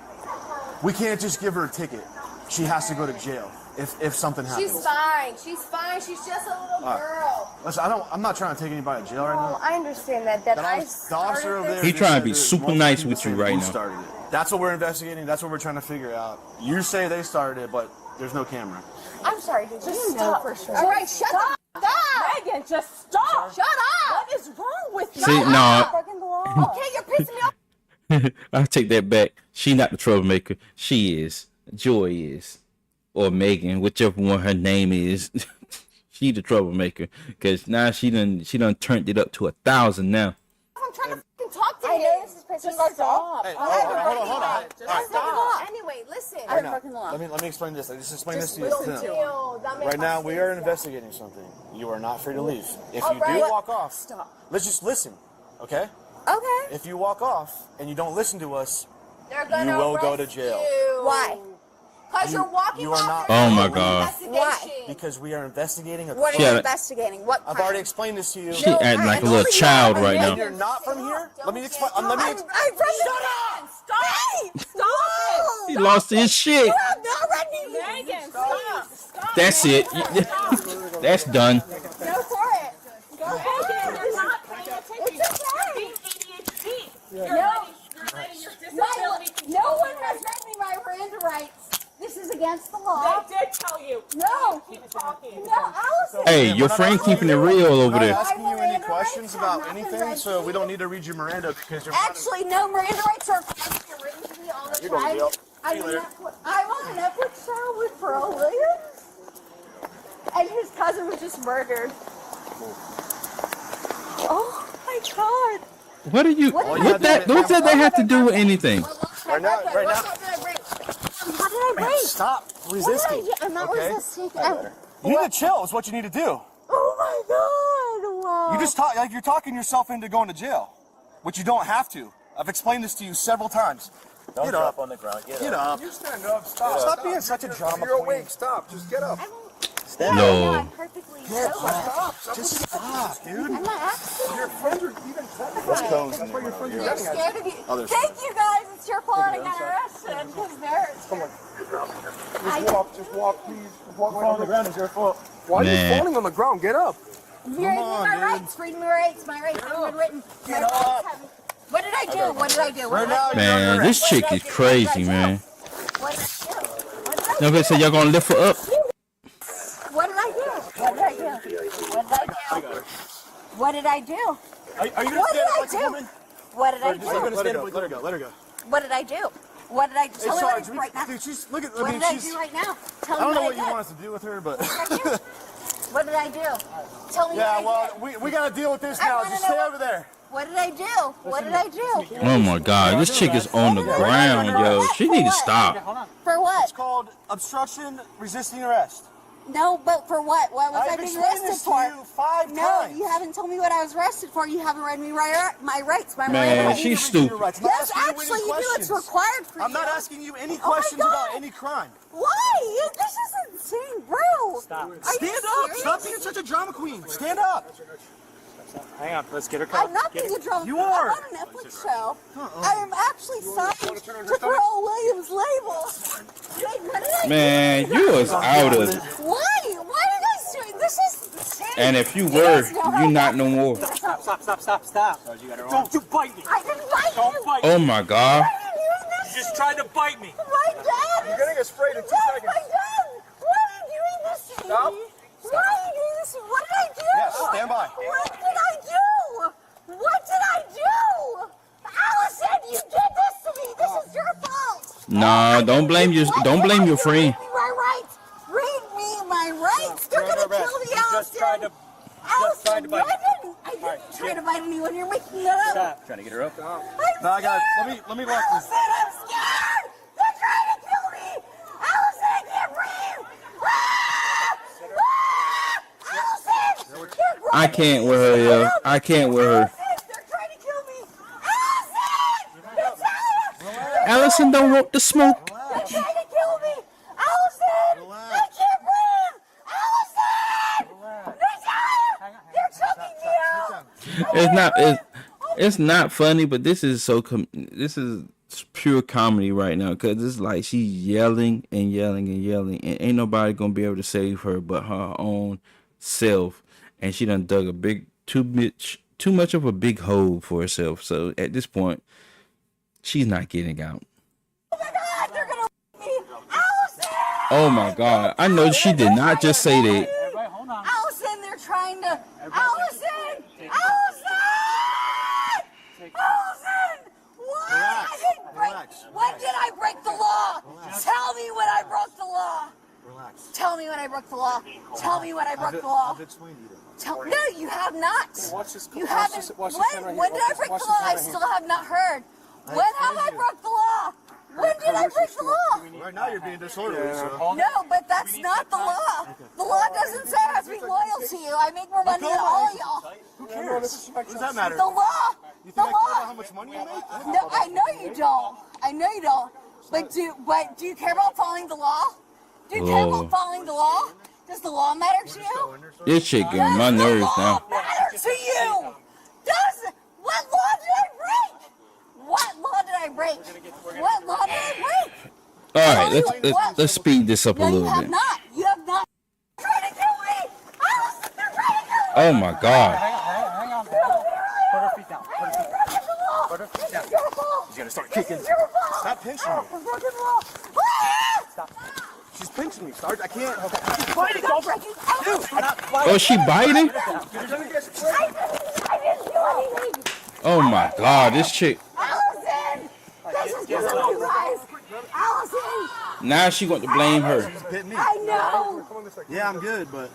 We can't just give her a ticket. She has to go to jail if something happens. She's fine. She's fine. She's just a little girl. Listen, I'm not trying to take anybody to jail right now. I understand that. The officer over there. He trying to be super nice with you right Who now. started it? That's what we're investigating. That's what we're trying to figure out. You say they started it, but there's no camera. I'm sorry. Did you Just know stop. for sure? Just All right, shut stop. the f up. Megan, just stop. Shut up. What is wrong with you? See, no. Breaking the law. Okay, you're pissing me off. I take that back. She not the troublemaker. She is. Joy is, or Megan, whichever one her name is. She the troublemaker because now she done turned it up to 1,000 now. I'm trying to f***ing talk to him. I know this is pissing me off. Hey, hold on. Just stop. Anyway, listen. Right now, let me explain this. Let me just explain this to you. Right now, we are investigating something. You are not free to leave. If you do walk off, let's just listen, okay? Okay. If you walk off and you don't listen to us, They're gonna you will go to arrest jail. you. Why? Because you're walking you are off. not. Oh my God. Why? Because we are investigating a What are crime. you investigating? What I've crime? already explained this to you. She acting like a little child right And now. you're not from here? Let me explain. I'm from Shut up. Stop. Hey! Stop He lost his shit. You have no right to Megan, stop. Stop. That's it. That's done. Go for it. Go ahead. You're not paying attention. It's okay. You're being ADHD. No. You're letting your disability. No one has read me my Miranda rights. This is against the law. They did tell you. No. Keep talking. No, Allison. Hey, your friend keeping it real over I'm there. not asking you any questions about anything, so we don't need to read your Miranda because you're Actually, no, Miranda rights are written to me all the You're going to time. jail. I'm on a Netflix show with Pharrell Williams, and his cousin was just murdered. Oh my God! What are you? What that they have to do with anything? Right now. How did I break? Stop resisting. I'm not okay? resisting. You need to chill. Is what you need to do. Oh my God! Wow. You just talk like you're talking yourself into going to jail, which you don't have to. I've explained this to you several times. Don't drop on the ground. Get up. You stand up. Stop being such a drama You're queen. awake. Stop. Just get up. No. I'm perfectly sober. Stop. Just stop, dude. I'm not actually. Your friends are even What's going That's why your friends are I'm yelling at scared of you. Others. Thank you guys. It's your fault I got arrested because they're. Come on. Just walk, please. Just walk on the ground. It's your fault. Why are you falling on the ground? Get up. You're reading my rights. Reading my rights. My rights. Unwritten. Get up. What did I do? What did I do? Man, this chick is crazy, man. Okay, so y'all gonna lift her up? What did I do? What did I do? What did I do? What did I do? Are you gonna stand up like a woman? What did I do? Let her go. Let her go. What did I do? What did I do? Tell me what I do right now. Dude, she's look at. What did I do right now? Tell me I don't know what what you want us to do with her, but. What did I do? Tell me. Yeah, well, we gotta deal with this now. Just stay over there. What did I do? What did I do? Oh my God, this chick is on the ground, yo. She need to stop. For what? It's called obstruction resisting arrest. No, but for what? What was I being arrested for? You 5 no, times. you haven't told me what I was arrested for. You haven't read me my rights. Man, she's stupid. Yes, actually, you do. It's required for you. I'm not asking you any questions about any crime. Why? This is insane, bro. Stop. Stand up. Stop being such a drama queen. Stand up. Hang on, let's get her I'm not being a drama queen. You are. I'm on a Netflix show. I am actually signed to Pharrell Williams' label. Wait, what did I do? Man, you was out of it. Why? Why are you guys doing this? Is insane. And if you were, you not no more. Stop. Don't you bite me. I didn't bite you. Don't bite me. Oh my God. Why are you doing this? You just tried to bite me. My dad. You're gonna get sprayed in 2 seconds. My dad. Why are you doing this to me? Stop. Why are you doing this to me? What did I do? Yes, stand by. What did I do? What did I do? Allison, you did this to me. This is your fault. Nah, don't blame your friend. Read me my rights. Read me my rights. They're gonna kill me, Allison. Allison, I didn't try to bite anyone. You're making that up. Stop. Trying to get her up. No, I got it. Let me lock this. Allison, I'm scared. They're trying to kill me. Allison, I can't breathe. Allison, I can't with her, yo. I can't with her. they're trying to kill me. Allison, Allison don't want the smoke. they're trying to kill me. Allison, I can't breathe. Allison, they're choking me out. It's not funny, but this is this is pure comedy right now, because it's like she's yelling and yelling and yelling, and ain't nobody gonna be able to save her but her own self, and she done dug a too much of a big hole for herself. So at this point, she's not getting out. Oh my God, they're gonna me. Allison! Oh my God, I know she did not just say that. Allison, they're trying to. Allison! What? I didn't break. When did I break the law? Tell me when I broke the law. Relax. Tell me when I broke the law. Tell me when I broke the law. I've explained to you. No, you have not. You haven't. When When did I break the law? I still have not heard. When have I broke the law? When did I break the law? Right now you're being disorderly, so. No, but that's not the law. The law doesn't say I have to be loyal to you. I make more money than all y'all. Who cares? What does that matter? The law. You The think I care about law. how much money you make? No, I know you don't. I know you don't. But do you care about following the law? Do you care about following the law? Does the law matter to you? This shit getting on my nerves now. Does the law matter to you? What law did I break? What law did I break? What law did I break? All right, let's speed this up a No, you little have bit. not. You have not. They're trying to kill me. Allison, they're trying to kill me. Oh my God. Hang on. Put her feet down. Put her feet down. She's gonna start kicking. Stop pinching me. Stop. She's pinching me. Start. I can't. She's biting. Don't break it. Dude, I'm not biting. Oh, she biting? You're gonna get sprayed. I didn't do anything. Oh my God, this chick. Allison, this is just you guys. Allison, Now she want to blame her. She's bit me. I know. Yeah, I'm good, but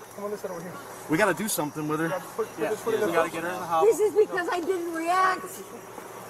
we gotta do something with her. Yeah, we gotta get her in the house. This is because I didn't react.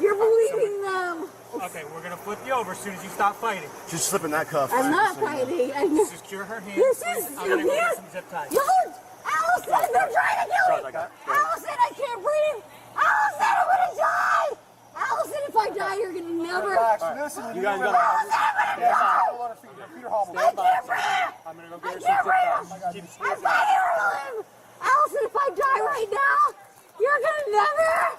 You're believing them. Okay, we're gonna flip you over as soon as you stop fighting. She's slipping that cuff. I'm not fighting. I know. Secure her hands. This is I'm gonna go here. get some zip ties. Allison, they're trying to kill me. Allison, I can't breathe. Allison, I'm gonna die. Allison, if I die, you're gonna never. Listen, you guys gotta. Allison, I'm gonna die. I can't breathe. I'm gonna go I get her can't some breathe. zip ties. I'm fighting for life. Allison, if I die right now, you're gonna never.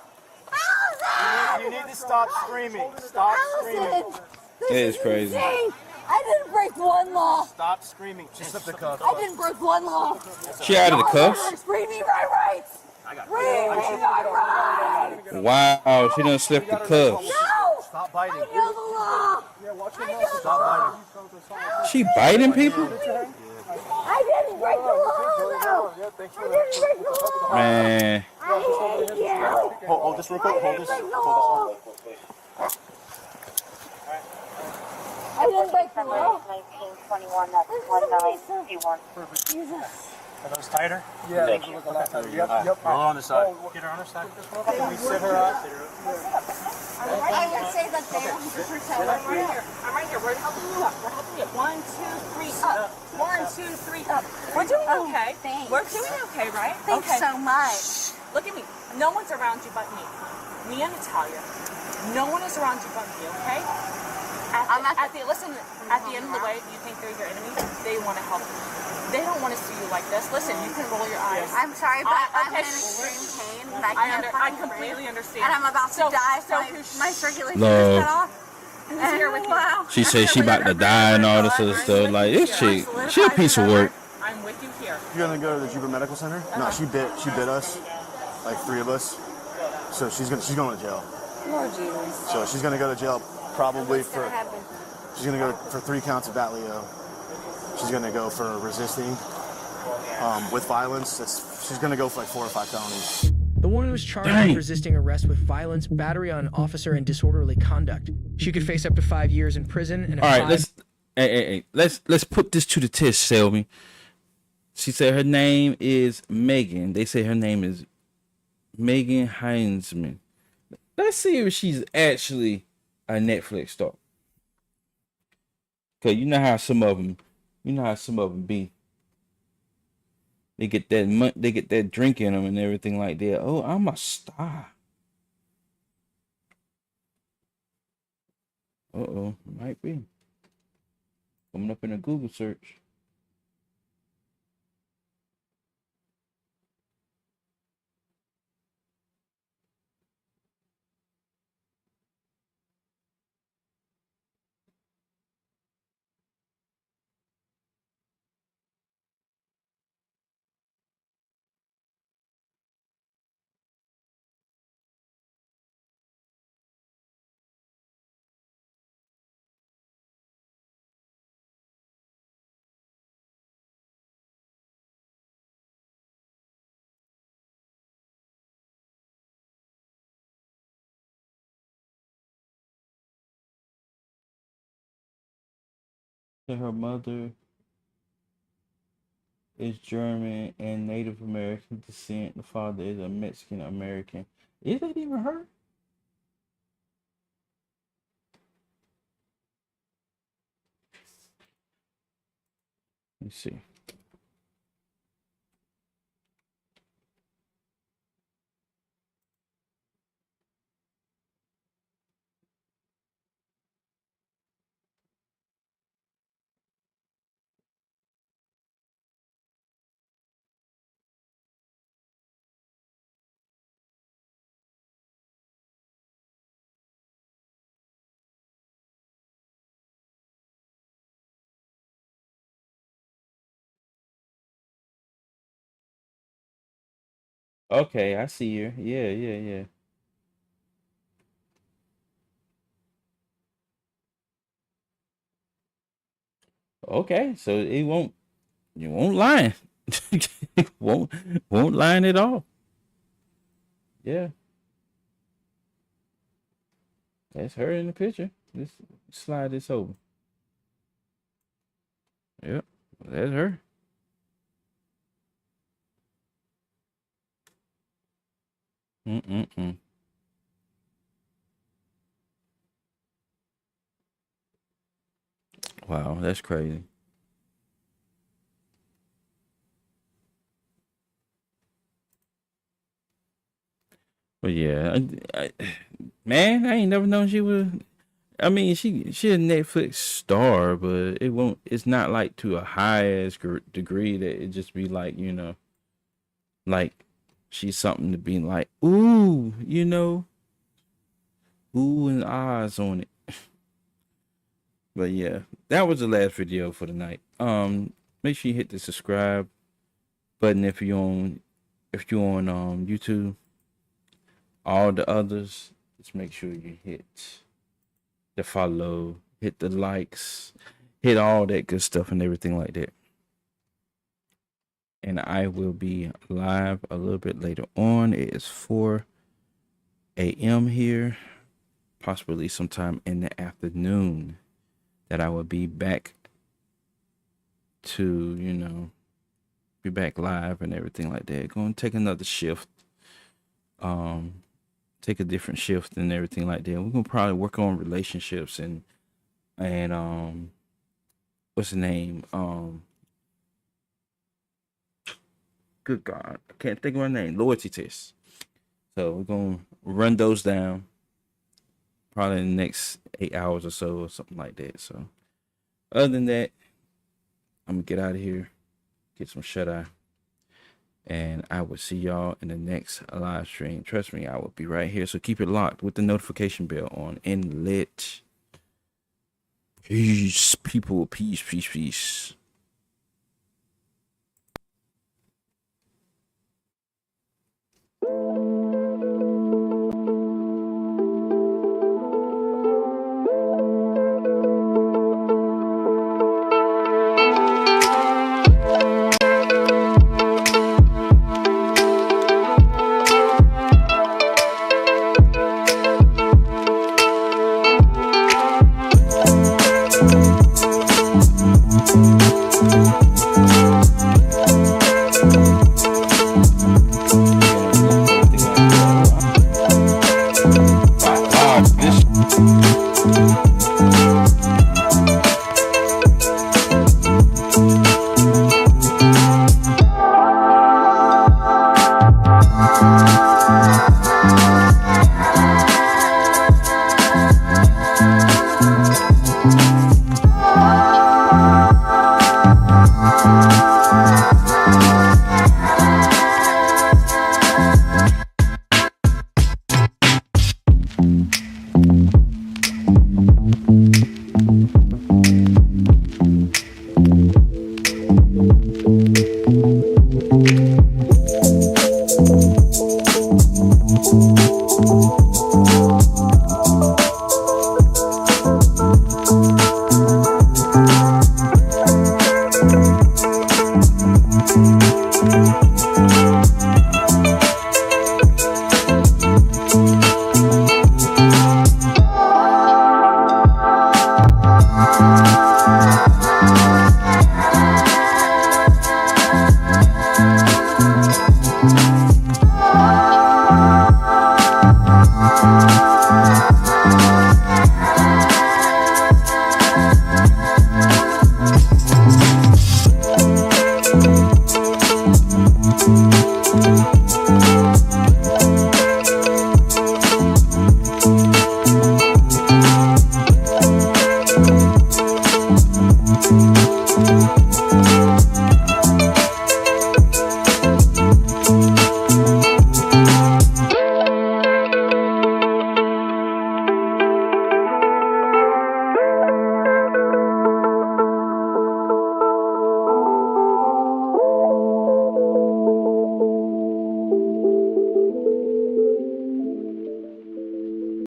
Allison! You need to stop screaming. Stop screaming. Allison, this It is crazy. insane. I didn't break broke one law. Stop screaming. She slipped the cuff. I didn't break one law. She out of the cuffs? Read me my rights. Read me my rights. Wow, she done slipped the cuffs. No. Stop biting. I know the law. Yeah, watch your mouth. Stop biting. She biting people? I didn't break the law. I didn't break the law. Man. I hate you. Hold this real quick. Hold this. Hold this. I didn't break the law. 1921, that's 1921. Jesus. Are those tighter? Yeah, Thank you. Yep. Roll on the side. Get her on her side. Can we sit her up? I would say that they don't protect. I'm right here. I'm right here. We're helping you up. We're helping you up. 1, 2, 3, up. 1, 2, 3, up. We're doing okay. Thanks. We're doing okay, right? Thanks okay. so much. Look at me. No one's around you but me. Me and Natalia. No one is around you but me, okay? Listen, at the end of the way, you think they're your enemy? They want to help you. They don't want to see you like this. Listen, you can roll your eyes. I'm sorry, but I'm in extreme pain. And I completely understand. And I'm about to die, so my circulation Lord. is cut off. Who's here with you? Wow. She said she about to die and all this other stuff. Like, this chick, she a piece of work. I'm with you here. You're gonna go to the Juba Medical Center? No, she bit us, like 3 of us. So she's going to jail. Lord Jesus. So she's gonna go to jail probably for. She's gonna go for 3 counts of Batleo. She's gonna go for resisting with violence. She's gonna go for like 4 or 5 felonies. The woman was charged with resisting arrest with violence, battery on an officer, and disorderly conduct. She could face up to 5 years in prison and All right, let's put this to the test, Selby. She said her name is Megan. They say her name is Megan Heinzman. Let's see if she's actually a Netflix star. Cause you know how some of them be. They get that drink in them and everything like that. Oh, I'm a star. Might be coming up in a Google search. Her mother is German and Native American descent. The father is a Mexican American. Is that even her? Let's see. Okay, I see her. Yeah. Okay, so you won't lie. won't lie at all. Yeah. That's her in the picture. Let's slide this over. Yep, that's her. Wow, that's crazy. But yeah, man, I ain't never known she was. I mean, she a Netflix star, but it's not like to a high ass degree that it just be like, like she's something to be like, ooh, ooh and ahs on it. But yeah, that was the last video for the night. Make sure you hit the subscribe button if you're on YouTube. All the others, just make sure you hit the follow, hit the likes, hit all that good stuff and everything like that. And I will be live a little bit later on. It is 4 a.m. here, possibly sometime in the afternoon, that I will be back to, be back live and everything like that. Going to take another shift. Take a different shift and everything like that. We're gonna probably work on relationships and what's the name? Good God, I can't think of my name. Loyalty tests. So we're gonna run those down probably in the next 8 hours or so or something like that. So other than that, I'm gonna get out of here, get some shut eye. And I will see y'all in the next live stream. Trust me, I will be right here. So keep it locked with the notification bell on and lit. Peace, people. Peace, peace, peace.